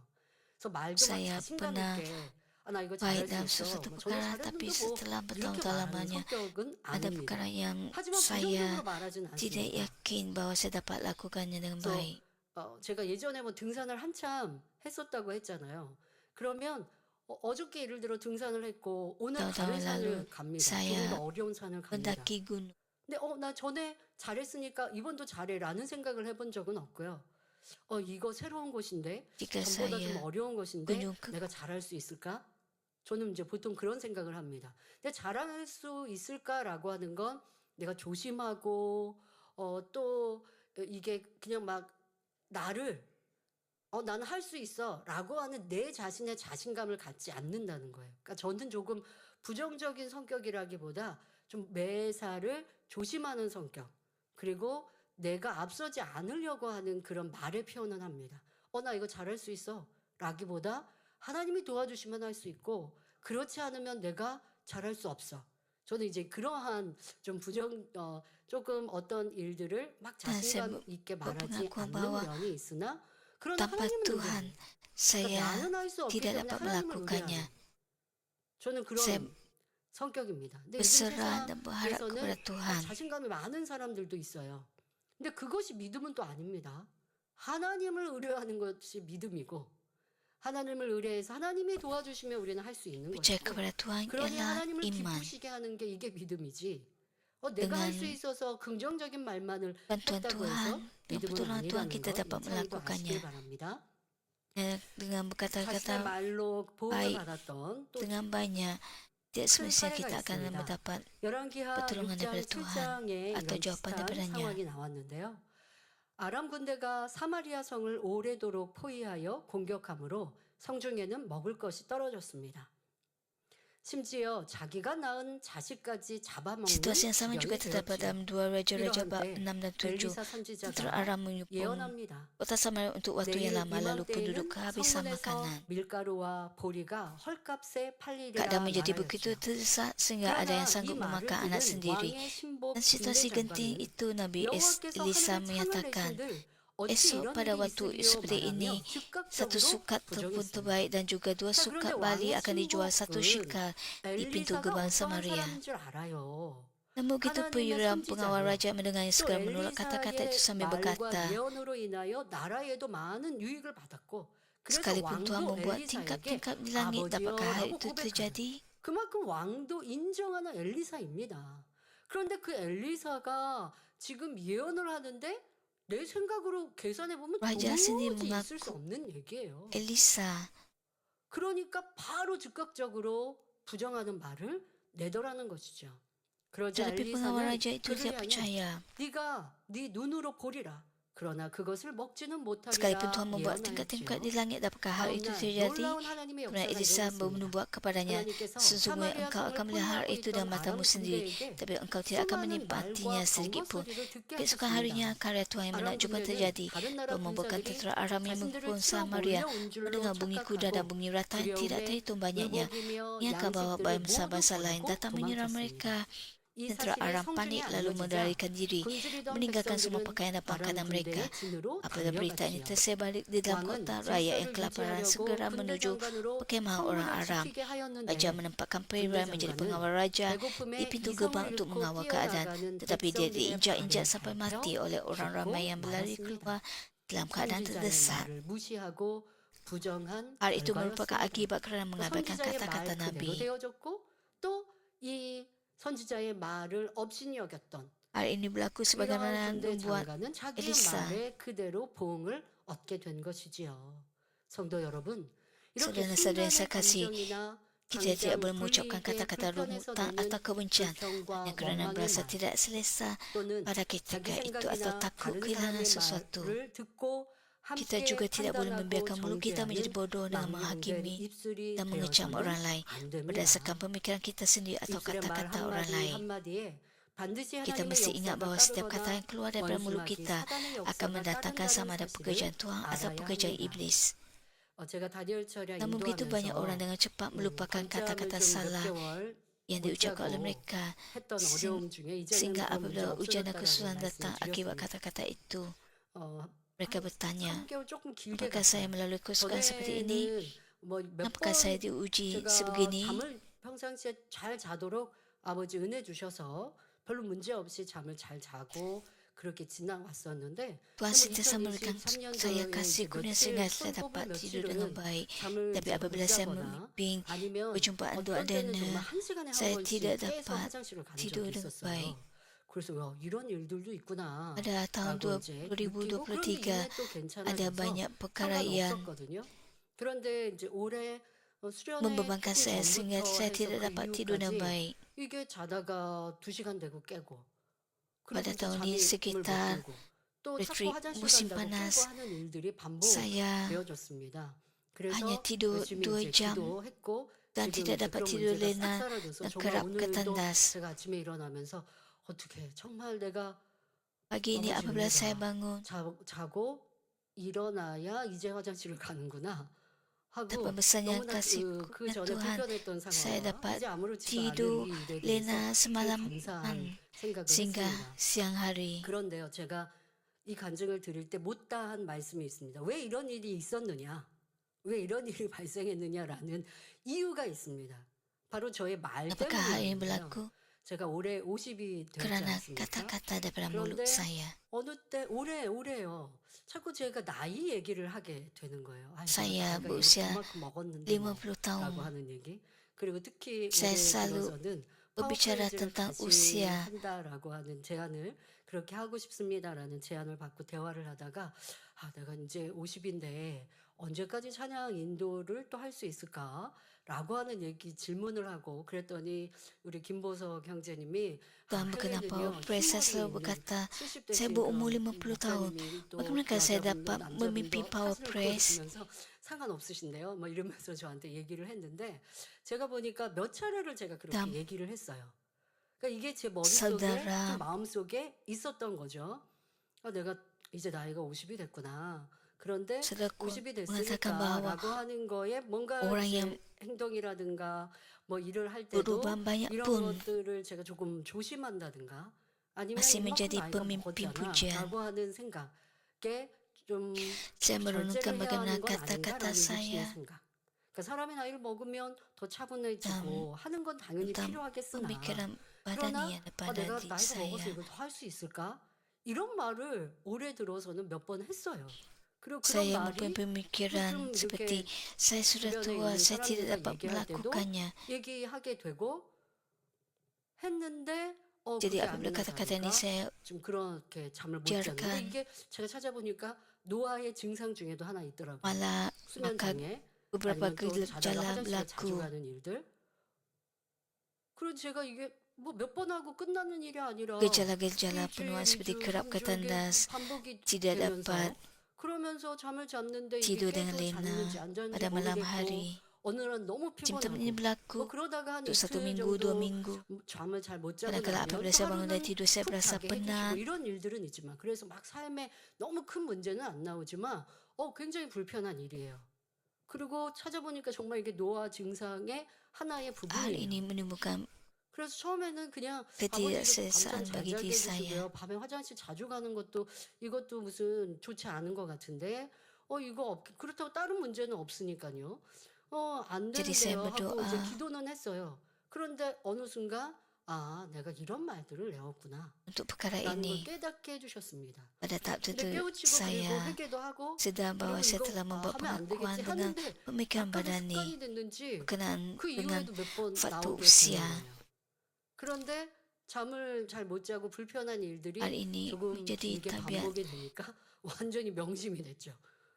그래서 말도 막 Saya 자신감 pernah 있게 나 이거 baik 잘할 dalam 수 있어. sesuatu 뭐 전에 perkara, tapi 잘했는데 뭐 setelah 이렇게 bertahun-tahun 말하는 lamanya 성격은 ada 아닙니다. perkara yang 하지만 saya 부정적으로 말하진 tidak 않습니다. yakin bahwa saya dapat lakukannya dengan 그래서 baik. 제가 예전에 뭐 등산을 한참 했었다고 했잖아요. 그러면 어저께 예를 들어 등산을 했고 오늘 Tahun-tahun 다른 산을 lalu 갑니다. saya 조금 더 어려운 산을 갑니다. mendaki gunung. 근데 나 전에 잘했으니까 이번도 잘해라는 생각을 해본 적은 없고요. 이거 새로운 곳인데 Jika 전보다 좀 saya 어려운 곳인데 kunjung ke 내가 잘할 수 있을까? 저는 이제 보통 그런 생각을 합니다. 근데 잘할 수 있을까라고 하는 건 내가 조심하고 또 이게 그냥 막 나를 나는 할 수 있어 라고 하는 내 자신의 자신감을 갖지 않는다는 거예요. 그러니까 저는 조금 부정적인 성격이라기보다 좀 매사를 조심하는 성격, 그리고 내가 앞서지 않으려고 하는 그런 말의 표현은 합니다. 나 이거 잘할 수 있어 라기보다 하나님이 도와주시면 할 수 있고 그렇지 않으면 내가 잘할 수 없어. 저는 이제 그러한 좀 조금 어떤 일들을 막 dan saya 자신감 있게 말하지 berpengakuan 않는 bahwa 면이 있으나 그러나 tanpa 하나님을 Tuhan 의뢰하는. saya 나는 할 수 없기 tidak 때문에 dapat 하나님을 melakukannya. 의뢰하는. 저는 Saya 그런 성격입니다. 근데 요즘 berserah dan berharap 세상에서는 kepada Tuhan. 자신감이 많은 사람들도 있어요. 근데 그것이 믿음은 또 아닙니다. 하나님을 의뢰하는 것이 믿음이고 하나님을 의뢰해서 하나님이 도와주시면 우리는 할 수 있는 Percaya 것이고 kepada Tuhan 그러니 ialah 하나님을 iman. 기쁘시게 하는 게 이게 믿음이지. 내가 할 수 Dengan 있어서 긍정적인 말만을 bantuan 했다고 해서 Tuhan, dengan 믿음은 pertolongan Tuhan 아니라는 kita 거 dapat 이 차이도 melakukannya. 아시길 바랍니다. Dengan 자신의 berkata-kata 말로 보응을 baik, 받았던 또 dengan banyak, tidak 큰 semestinya 사례가 kita akan 있습니다. mendapat 열왕기하 pertolongan 6장 daripada Tuhan 7장에 atau 이런 jawapan 비슷한 daripadanya. 상황이 나왔는데요. 아람 군대가 사마리아 성을 오래도록 포위하여 공격함으로 성중에는 먹을 것이 떨어졌습니다. 심지어 자기가 낳은 자식까지 잡아먹는 Situasi yang sama juga 지경이 terdapat 되었지요. dalam dua Raja-Raja 이러한 bab 때 6 dan 7. 엘리사 Tentera 선지자가 Aram menyuppung 예언합니다. kota Samaria untuk waktu yang 내일 lama, lalu penduduk 이맘때에는 kehabisan 성문에서 makanan. 밀가루와 보리가 헐값에 팔리리라 Keadaan menjadi begitu 말하였죠. terdesak sehingga ada 그러나 yang 이 sanggup 말을 memakan anak 들은 sendiri. 왕의 신복 Dan situasi genting 군대 itu Nabi 여호와께서 Elisa 하늘에 창을 menyatakan, 내신들 어찌 esok 이런 pada 일이 waktu 있으리요 seperti 말하며 ini, satu 즉각적으로 sukat pun 부정했습니다. terbaik dan juga dua 자, sukat 그런데 bali 왕의 akan dijual satu 신복은 shikal di pintu 엘리사가 gerbang 어떠한 Samaria. 사람인 줄 알아요. Namun begitu 하나님의 perwira pengawal 선지자요. raja mendengarnya 또 segera menolak kata-kata itu 엘리사의 sambil 말과 berkata, 예언으로 인하여 나라에도 많은 유익을 받았고 그래서 sekalipun Tuhan 왕도 membuat 엘리사에게 tingkap-tingkap di langit, dapatkah hal 아버지여라고 itu 고백하는 terjadi? 그만큼 왕도 인정하는 엘리사입니다. 그런데 그 엘리사가 지금 예언을 하는데 내 생각으로 계산해 보면 Raja sendiri 도무지 있을 수 mengaku 없는 얘기예요. Elisa. 그러니까 바로 즉각적으로 부정하는 말을 내더라는 것이죠. 그러자 Tetapi pengawal 엘리사는 raja itu 그를 tidak 향해 percaya. 네가 네 눈으로 보리라. 그러나 그것을 먹지는 Sekalipun 못하리라 Tuhan membuat tingkap-tingkap di 예언하였지요. langit, dapatkah hal 다음 itu 날 terjadi? 놀라운 하나님의 Kemudian 역사가 Elisa 일어났습니다. menubuat kepadanya, 하나님께서 sesungguhnya 사마리아 engkau 성을 akan melihat hal 포위하고 itu dengan 있던 matamu 아람 sendiri, 군대에게 tapi engkau tidak akan 수많은 menikmatinya 말과 sedikit pun. 경고 소리를 듣게 Keesokan harinya 하셨습니다. karya Tuhan yang 아람 menakjubkan 군대는 terjadi. 다른 나라 Tuhan membuatkan 군사들이 tentera Aram yang 자신들을 mengepung 치러 Samaria 몰려온 줄로 mendengar bunyi kuda dan 착각하고 bunyi rata yang tidak 두려움에 terhitung banyaknya. 왜곡이며 Menyangka bahwa 양식들을 모두 bangsa-bangsa lain 버리고 datang menyerang 도망쳤습니다. mereka. 이 Tentera 사실이 Aram 성중에 panik lalu 알려지자 melarikan diri, 굶주리던 meninggalkan semua 백성들은 pakaian dan pangkalan 아람 mereka. 군대의 진으로 Apabila berita ini 달려갔지요. tersebar di dalam 왕은 kota, rakyat yang 질서를 kelaparan 유지하려고 segera 군대 menuju 장관으로 perkemahan orang 성문을 Aram. 지키게 하였는데 Raja menempatkan 군대 perwira menjadi 장관은 pengawal raja di 배고픔에 pintu 이성을 gerbang untuk 잃고 mengawal keadaan, 뛰어나가는 tetapi dia 백성들의 diinjak-injak 발을 sampai 밟혀 mati oleh orang ramai yang berlari 죽고 keluar 말았습니다. dalam keadaan 선지자의 terdesak. 말을 무시하고 부정한 Hal itu merupakan 결과였습니다. akibat kerana mengabaikan 선지자의 말 kata-kata 그대로 Nabi. 되어졌고 또 이 선지자의 말을 업신이 여겼던 Hal ini berlaku 이러한 sebagaimana 군대 membuat 장관은 자기의 엘리사. 말에 그대로 보응을 얻게 된 것이지요. 성도 여러분, 이렇게 Saudara-saudara 순간의 saya kasih, 감정이나 kita tidak boleh 당장 mengucapkan 불이익에 kata-kata 불편해서 rungutan 내는 atau kebencian 불평과 hanya kerana 원망의 berasa 말 tidak selesa 또는 pada 자기 ketika itu atau 생각이나 takut 다른 kehilangan 사람의 sesuatu. 말을 듣고 Kita 함께 juga tidak boleh 판단하고 membiarkan mulut kita menjadi 정죄하는 bodoh dengan 망령된 menghakimi 입술이 dan mengecam 되어서는 orang lain 안 됩니다. berdasarkan pemikiran kita sendiri atau 입술의 말 kata-kata orang 한마디 lain. 한마디에 반드시 Kita 하나님의 mesti ingat 역사가 bahawa setiap kata 따르거나 yang keluar daripada mulut 원수마귀 kita 사단의 akan 역사가 mendatangkan 따른다는 sama ada 사실을 pekerjaan Tuhan atau 알아야 pekerjaan 합니다. iblis. 제가 다니엘 철야 Namun begitu banyak orang 인도하면서 dengan cepat melupakan 잠잠을 kata-kata 좀 몇 salah 개월 yang 못 diucapkan oleh 자고 mereka 했던 어려움 중에 이제는 sehingga 그런 문제 apabila ujian dan 없어졌다라고 kesusahan datang akibat 말씀을 kata-kata itu, 드렸습니다. mereka bertanya, 3개월 조금 길게 apakah saya 갔어요. melalui kesusahan seperti ini? 전에는 뭐몇 Apakah saya 번 diuji 제가 sebegini? 잠을 평상시에 잘 자도록 아버지 은혜 주셔서 별로 문제 없이 잠을 잘 자고 그렇게 지나왔었는데 Tuhan sentiasa memberikan 2023년도에 saya kasih kurnia sehingga saya dapat tidur dengan baik. Tapi apabila saya memimpin 아니면 perjumpaan 어떤 때는 doa dan 정말 한 시간에 한 saya 번씩 tidak 깨서 dapat 화장실을 간 tidur 적이 dengan 있었어요. baik. 그래서 이런 일들도 있구나. Pada tahun 라고 이제 느끼고 그런 이후에 2023 또 ada 괜찮아져서 banyak perkara yang 상관없었거든요. 그런데 이제 올해 수련회 membebankan saya sehingga 전부터 saya 해서 tidak 그 dapat tidur dengan 이후까지 baik. 이게 자다가 2시간 되고 깨고 Pada 그리고 또 tahun ini 잠을 못 sekitar 들고 또 자꾸 retreat 화장실 musim 간다고 깨고 panas, 하는 일들이 saya 반복되어졌습니다. hanya 그래서 tidur 열심히 2 이제 jam 기도했고 dan 지금 tidak 이제 dapat 그런 tidur 문제가 싹 lena 사라져서 dan 정말 kerap 오늘도 ketandas. 제가 아침에 일어나면서 어떻게 정말 내가 Pagi ini 아버지 apabila saya 은혜다. bangun, 자고 일어나야 이제 화장실을 가는구나 하고 tanpa besarnya 너무나 kasih 그 dan 전에 Tuhan, 불편했던 saya 상황과 dapat 이제 아무렇지도 tidur 않은 이 일에 대해서 lena 늘 semalaman 감사한 생각을 sehingga 했습니다. siang hari. 그런데요, 제가 이 간증을 드릴 때 못다한 말씀이 있습니다. 왜 이런 일이 있었느냐? 왜 이런 일이 발생했느냐라는 이유가 있습니다. 바로 저의 말 Apakah hal ini 때문이었는데요. berlaku? 제가 올해 50이 되지 Kerana 않습니까? kata-kata daripada mulut 그런데 saya. 어느 때 올해요. 자꾸 제가 나이 얘기를 하게 되는 거예요. 아이고, Saya 나이가 berusia 이만큼 먹었는데 뭐, 50 라고 tahun. 하는 얘기. 그리고 특히 Saya 올해 selalu 들어서는 berbicara 파워프레이즈를 tentang 다시 usia. 한다라고 하는 제안을 그렇게 하고 싶습니다라는 제안을 받고 대화를 하다가 내가 이제 50인데 언제까지 찬양 인도를 또 할 수 있을까라고 하는 얘기 질문을 하고 그랬더니 우리 김보석 형제님이 Tuhan berkenan 해외는요 Praise saya 휴머니 selalu 있는 berkata, 70대 saya berumur 50 tahun. Bagaimana saya dapat memimpin Power Praise? 상관없으신데요. 뭐 이러면서 저한테 얘기를 했는데 제가 보니까 몇 차례를 제가 그렇게 남- 얘기를 했어요. 그러니까 이게 제 머릿속에 사우다라. 좀 마음속에 있었던 거죠. 내가 이제 나이가 50이 됐구나. 그런데 Saudaraku 50이 mengatakan bahawa 됐으니까라고 하는 거에 뭔가 orang 이제 yang 행동이라든가 뭐 일을 할 때도 berubah banyak 이런 pun 것들을 제가 조금 조심한다든가 아니면 masih 이만큼 menjadi 나이가 pemimpin 먹었잖아 pujian. 라고 하는 생각에 좀 Saya 절제를 merenungkan 해야 bagaimana 하는 건 kata-kata 아닌가라는 육신의 saya 생각. 그러니까 사람이 나이를 먹으면 더 차분해지고 하는 건 당연히 tentang 필요하겠으나 pemikiran 그러나 badani daripada 내가 diri 나이가 먹어서 saya. 이걸 더 할 수 있을까? 이런 말을 올해 들어서는 몇 번 했어요. 그리고 그런 Saya 말이 mempunyai pemikiran 좀 seperti 이렇게 saya sudah 주변에 tua, 있는 saya tidak 사람들과 dapat 얘기할 때도 melakukannya. 얘기하게 되고 했는데 Jadi 그게 apabila 안 kata-kata ini 나가니까 saya 좀 그렇게 잠을 못 biarkan. 잤는데 이게 제가 찾아보니까 노화의 증상 중에도 하나 있더라고요. malah 수면 maka 장애 beberapa 아니면 또 자다가 gejala 화장실에 자주 berlaku. 가는 일들. 그리고 제가 이게 뭐 몇 번 하고 끝나는 일이 아니라 Gejala-gejala 일주일, penuaan seperti 2주, kerap 3주 이게 ketandas, 반복이 tidak 되면서 dapat 그러면서 잠을 잤는데 이게 tidur 깨도 dengan lena 잤는지 안 잤는지 pada malam 모르겠고 hari. 어느 날 너무 Simptom ini 피곤하고 berlaku 뭐 그러다가 한 untuk 1 이틀 minggu, 2 정도 minggu. 잠을 잘 못 자고 Kadang-kadang 나면 apabila 또 saya bangun dari 하루는 tidur, saya 푹 berasa 자게 해주시고 penat. 이런 일들은 있지만 그래서 막 삶에 너무 큰 문제는 안 나오지만 굉장히 불편한 일이에요. 그리고 찾아보니까 정말 이게 노화 증상의 하나의 Hal 부분이에요. ini menimbulkan 그래서 처음에는 그냥 아버지 이렇게 Ketidaksesaan 밤잠 잘 bagi 자게 diri saya. 해주시고요. 밤에 화장실 자주 가는 것도 이것도 무슨 좋지 않은 것 같은데 이거 그렇다고 다른 문제는 없으니까요. 안 Jadi saya 되는데요 하고 이제 berdoa 기도는 했어요. 그런데 어느 순간 내가 이런 말들을 내었구나 untuk perkara 라는 걸 ini. 깨닫게 해주셨습니다. Pada tahap 근데 tertentu 깨우치고 그리고 saya 회개도 하고 sedar 그리고 bahawa saya 이거 telah membuat 하면 안 pengakuan 되겠지 dengan 하는데 pemikiran 약간의 badani 습관이 됐는지 berkenaan 그 dengan 이후에도 몇 번 faktor 나오게 되는 usia. 거예요. 그런데 잠을 잘 못 자고 불편한 Hal 일들이 ini 조금 menjadi 길게 tabiat 반복이 되니까 완전히 명심이 됐죠.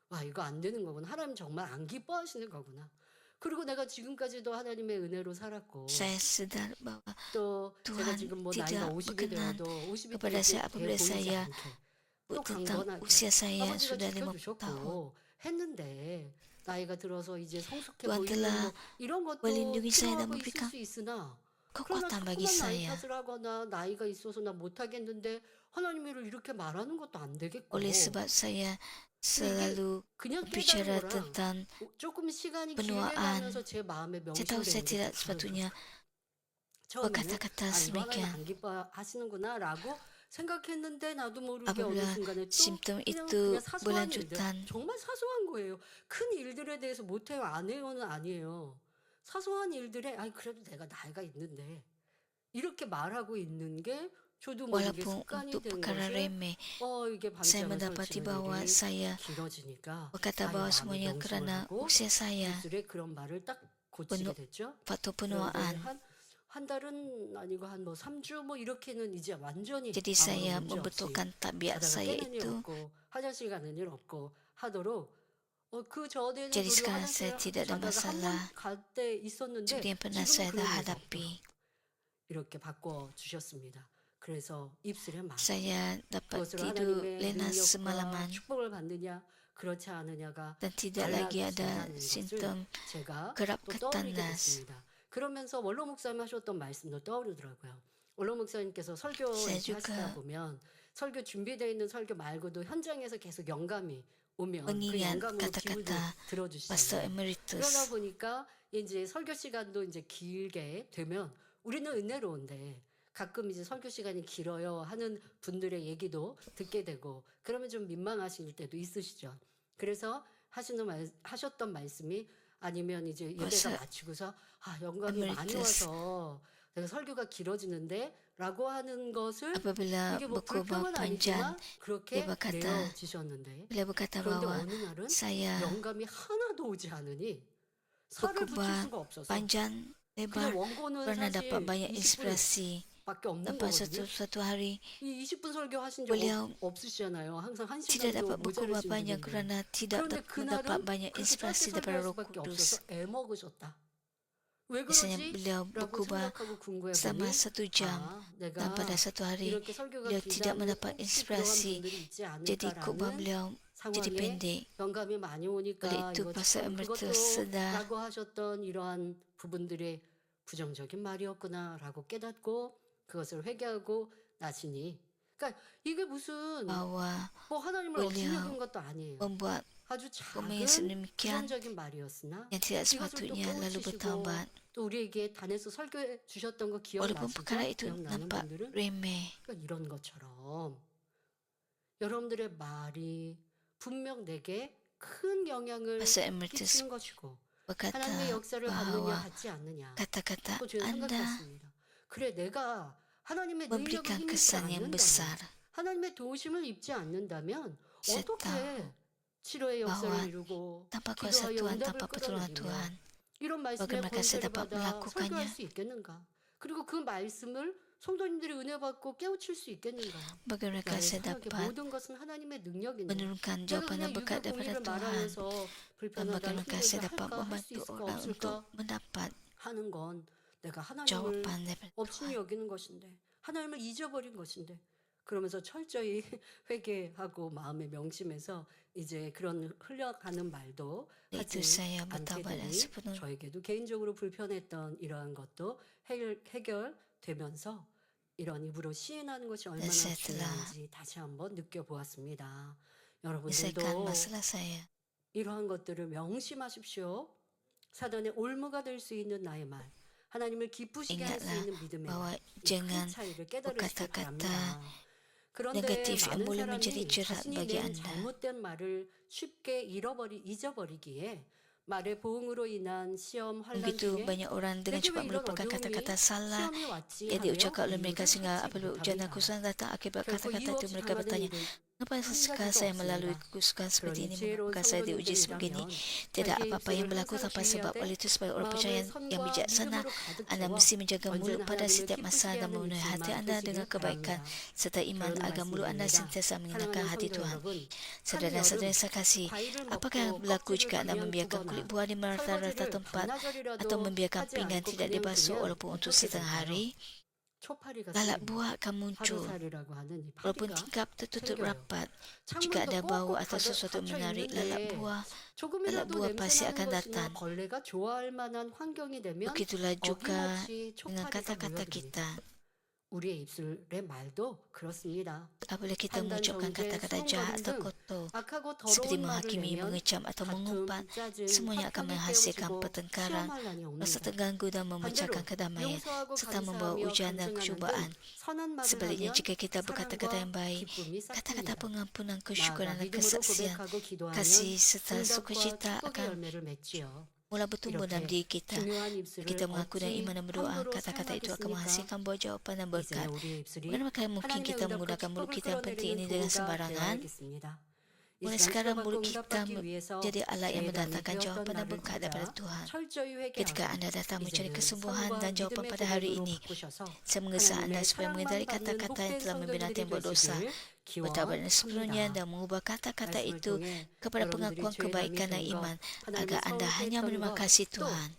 와, 이거 안 되는 거구나. 하나님 정말 안 기뻐하시는 거구나. 그리고 내가 지금까지도 하나님의 은혜로 살았고 saya sedar bahwa 또 제가 Tuhan 지금 뭐 나이가 tidak 50이 berkenan 되어도 50이 kepada saya 돼 apabila 보이지 saya 않게 sebut 또 tentang 강건하게 usia saya yang 아버지가 sudah 50 tahun. 지켜주셨고 했는데 나이가 들어서 이제 성숙해 Tuhan 보이고 telah 뭐 이런 것도 melindungi saya dan 필요하고 있을 memberikan 수 있으나 그러나 kekuatan bagi 자꾸만 나이 saya. 탓을 하거나 나이가 있어서 나 못하겠는데 하나님을 이렇게 말하는 것도 안 되겠고 Oleh sebab saya 근데 이게 selalu 그냥 깨달은 berbicara 거랑 tentang 조금 시간이 길게 penuaan. 가면서 제 마음에 Saya tahu saya 명심되는 게 tidak 또 다른 sepatutnya 거죠. 처음에는 berkata-kata 이거 하나님 sedemikian. 안 기뻐하시는구나 라고 생각했는데 나도 모르게 어느 Apabila 순간에 또 simptom 그냥 itu 사소한 일들 berlanjutan, 정말 사소한 거예요. 큰 일들에 대해서 못해요 안 해요는 아니에요. 사소한 일들에 그래도 내가 나이가 있는데 이렇게 말하고 있는 게 저도 모르게 walaupun 습관이 untuk 된 perkara 것이 remeh, 이게 saya 밤잠을 mendapati 설치는 bahwa 일이 saya 길어지니까 berkata 나의 bahwa 마음에 semuanya 명심을 kerana 하고 usia saya, 입술에 그런 말을 딱 고치게 penuh 됐죠. faktor 그런데 penuaan. 한 달은 아니고 한 뭐 3주 뭐 이렇게는 이제 완전히 Jadi 아무런 saya 문제 없이 membetulkan tabiat 자다가 saya 깨는 일 itu. 없고 화장실 가는 일 없고 하도록 그 전에는 Jadi 그리고 sekarang 화장실 saya tidak ada 자다가 한 masalah 번 갈 때 있었는데 seperti yang pernah 지금은 saya 그런 일이 hadapi. 없도록 이렇게 바꿔 주셨습니다. 그래서 입술에 말 Saya dapat 그것으로 tidur 하나님의 lena 능력과 semalaman 축복을 받느냐 그렇지 않느냐가 dan tidak lagi ada 달라진다는 것을 simptom 제가 kerap 또 떠올리게 ketanas. 됐습니다. 그러면서 원로 목사님 하셨던 말씀도 떠오르더라고요. 원로 목사님께서 설교 Saya 이렇게 하시다 juga 보면 설교 준비되어 있는 설교 말고도 현장에서 계속 영감이 오면 그 mengingat 영감으로 기울도 kata-kata Pastor 들어주시잖아요. 그러다 Emeritus. 보니까 이제 설교 시간도 이제 길게 되면 우리는 은혜로운데 가끔 이제 설교 시간이 길어요 하는 분들의 얘기도 듣게 되고 그러면 좀 민망하실 때도 있으시죠. 그래서 하셨던 말씀이 아니면 이제 예배가 Pastor 마치고서 영감이 많이 Emeritus, 와서 내가 설교가 길어지는데 라고 하는 것을 apabila 이게 뭐 berkhutbah 불평은 panjang, 아니지만 dia 그렇게 berkata, 내어지셨는데 beliau berkata 그런데 bahwa 어느 날은 saya 영감이 하나도 오지 않으니 살을 붙일 berkhutbah 수가 없어서 panjang, 그냥 lebar, 원고는 karena dapat 사실 banyak 20분 inspirasi. 밖에 없는 Lepas 거거든요. satu hari, 이 20분 설교 하신 적 beliau 없으시잖아요. 항상 한 tidak 시간도 dapat berkhutbah 모자르신 panjang 분인데. kerana tidak 그런데 mendapat 그날은 banyak 그렇게 짧게 inspirasi daripada 설교할 Roh 수밖에 Kudus. 없어서 애먹으셨다. 왜 Biasanya 그러지? beliau 라고 berkhutbah 생각하고 궁금해 selama 보니 1 jam dan 내가 pada satu hari 이렇게 설교가 beliau tidak 길다면 mendapat 혹시 그러한 inspirasi, 분들이 있지 jadi khutbah 않을까라는 beliau jadi 상황에 pendek. 영감이 많이 오니까 Oleh itu 이거 Pastor 참 Emeritus 그것도 sedar 라고 하셨던 이러한 부분들의 부정적인 말이었구나라고 깨닫고 그것을 회개하고 나시니 그러니까 이게 무슨 bahwa 뭐 하나님을 beliau 업신여긴 것도 아니에요. membuat 아주 komen yang 작은 sedemikian 부정적인 말이었으나 yang tidak 이것을 또 sepatutnya lalu 깨우치시고 bertaubat. 또 우리에게 단에서 설교해 주셨던 거 Walaupun perkara 기억나시죠? itu 기억나는 nampak 분들은 remeh, 그러니까 이런 것처럼 여러분들의 말이 분명 내게 큰 영향을 Pastor Emeritus 끼치는 것이고 berkata 하나님의 역사를 받느냐 bahwa 받지 않느냐 kata-kata 또 저는 Anda 생각했습니다. 그래 내가 하나님의 능력을 memberikan 힘입지 kesan yang 않는다면 besar. 하나님의 도우심을 입지 않는다면 Saya tahu 어떻게 치료의 역사를 bahwa 이루고 tanpa kuasa 기도하여 Tuhan, 응답을 tanpa pertolongan 끌어내리며 Tuhan, 이런 말씀에 bagaimana saya 권세를 dapat 받아 설교할 melakukannya? 수 있겠는가? 그리고 그 말씀을 성도님들이 은혜 받고 깨우칠 수 있겠는가? Bagaimana 나의 saya 사역의 dapat 모든 것은 하나님의 능력인데 menurunkan 내가 jawapan dan 그냥 berkat 유교 daripada 공의를 Tuhan, 말하면서 dan 불편하다 bagaimana saya 힘들다 dapat 할까 할 수 membantu 있을까 orang untuk 없을까 mendapat 하는 건 내가 하나님을 jawapan daripada 업신이 Tuhan. 여기는 것인데 하나님을 잊어버린 것인데 그러면서 철저히 회개하고 마음에 명심해서 이제 그런 흘려가는 말도 Itu 하지 saya 않게 bertaubat dan 되니 sepenuhnya 저에게도 개인적으로 불편했던 이러한 것도 해결되면서 이런 입으로 시인하는 것이 얼마나 saya telah 중요한지 다시 한번 느껴보았습니다. menyelesaikan 여러분들도 masalah saya. 이러한 것들을 명심하십시오. 사단의 올무가 될 수 있는 나의 말. 하나님을 기쁘시게 할 수 Ingatlah 있는 믿음에 bahwa 이 큰 jangan 차이를 깨달으시기 berkata-kata 바랍니다. 그런데 negatif yang 많은 boleh menjadi 사람이 jerat 자신이 bagi 낸 anda. 잘못된 말을 쉽게 잊어버리기에 말의 보응으로 인한 시험 환란 Begitu 중에 banyak orang dengan 내게 왜 cepat 이런 melupakan 어려움이 kata-kata salah 시험이 왔지 yang 하며 diucapkan oleh mereka 이유를 sehingga 찾지 apabila ujian dan 못합니다. kesusahan datang akibat 결코 kata-kata 이유 itu 없이 mereka 당하는 bertanya, 일을 kenapa sekarang 포기할 saya 수가 melalui 없습니다. kesusahan seperti 그러니 ini, 지혜로운 mengapa saya diuji seperti ini? 성도님들이라면 Tidak 자기의 apa-apa yang 입술을 berlaku 항상 tanpa sebab. 주의하되 Oleh itu sebagai orang 마음을 percaya yang 선과 bijaksana, 믿음으로 가득 anda 채워 mesti menjaga mulut 언제나 pada 하나님을 setiap masa 기쁘시게 dan 하는 memenuhi hati 입술만 anda dengan 되시길 kebaikan 바랍니다. serta iman 결론 agar mulut anda 말씀드립니다. sentiasa menyenangkan 사랑하는 hati 성도 Tuhan. 여러분, Saudara-saudara yang saya kasih, 과일을 apakah yang 먹고 berlaku 껍질을 jika anda 그냥 membiarkan 두거나 kulit buah di rata-rata 설거지를 tempat 반나절이라도 atau membiarkan 하지 pinggan 않고 tidak 그냥 dibasuh 두면 walaupun untuk 어떻게 setengah 될까요? hari? 초파리가 Lalat 생깁니다. buah akan muncul 하루살이라고 하는 이 walaupun 파리가 tingkap tertutup 생겨요. rapat. Jika ada 창문도 bau 꼭꼭 atau sesuatu 닫혀 menarik lalat 있는데 buah 조금이라도 buah pasti 냄새나는 akan 것이나 datang. 벌레가 좋아할 만한 환경이 되면 Begitulah juga 어김없이 dengan 초파리가 kata-kata 모여듭니다. kita. 우리의 입술의 말도 그렇습니다. Apabila kita 판단 mengucapkan 정죄, kata-kata jahat 수렁거림 atau 등 kotor, 악하고 seperti 더러운 말을 menghakimi, 내면 mengecam atau 다툼, mengumpat, 짜증, semuanya akan 화평이 menghasilkan 깨어지고 pertengkaran, 시험할 난이 rasa 옵니다. terganggu dan 반대로 memecahkan kedamaian, 용서하고 serta membawa 감사하며 ujian dan 간증하는 등 kecubaan. 선한 말을 Sebaliknya, 하면 jika kita berkata-kata yang 사랑과 baik, 기쁨이 kata-kata 싹트니다. pengampunan, 나아가 kesyukuran dan 믿음으로 kesaksian, 고백하고 기도하면 kasih serta 응답과 sukacita 축복의 akan 열매를 맺지요. mula bertumbuh dalam 이렇게 diri kita. 중요한 입술을 Kita mengaku dengan iman 어찌 dan berdoa, 함부로 kata-kata itu akan 사용하겠습니까? menghasilkan buah jawapan dan 이제 berkat. 우리의 입술이 Bagaimana mungkin 하나님의 kita 응답과 menggunakan mulut 축복을 kita yang penting ini 끌어내리는 dengan 도구가 sembarangan? 되어야겠습니다. 이 Mulai 시간 sekarang 치료받고 mulut kita 응답받기 위해서 jadi alat yang 죄가 mendatangkan 되었던 jawapan dan 나를 berkat daripada 찾아 Tuhan. 철저히 Ketika 회개하고 anda datang mencari 이제는 kesembuhan 선과 dan jawapan 믿음의 pada hari 고백으로 ini, 바꾸셔서 saya mengesah anda 하나님의 supaya 사랑만 menghindari 받는 kata-kata yang 복된 telah membina 성도들이 tembok dosa, 되시길 bertaubat dan sepenuhnya 기원합니다. dan mengubah kata-kata 말씀을 itu 통해 kepada 여러분들이 pengakuan 죄에 kebaikan dan 담긴 것, iman 하나님을 agar anda hanya 서운케 menerima 했던 kasih 것, 또 Tuhan.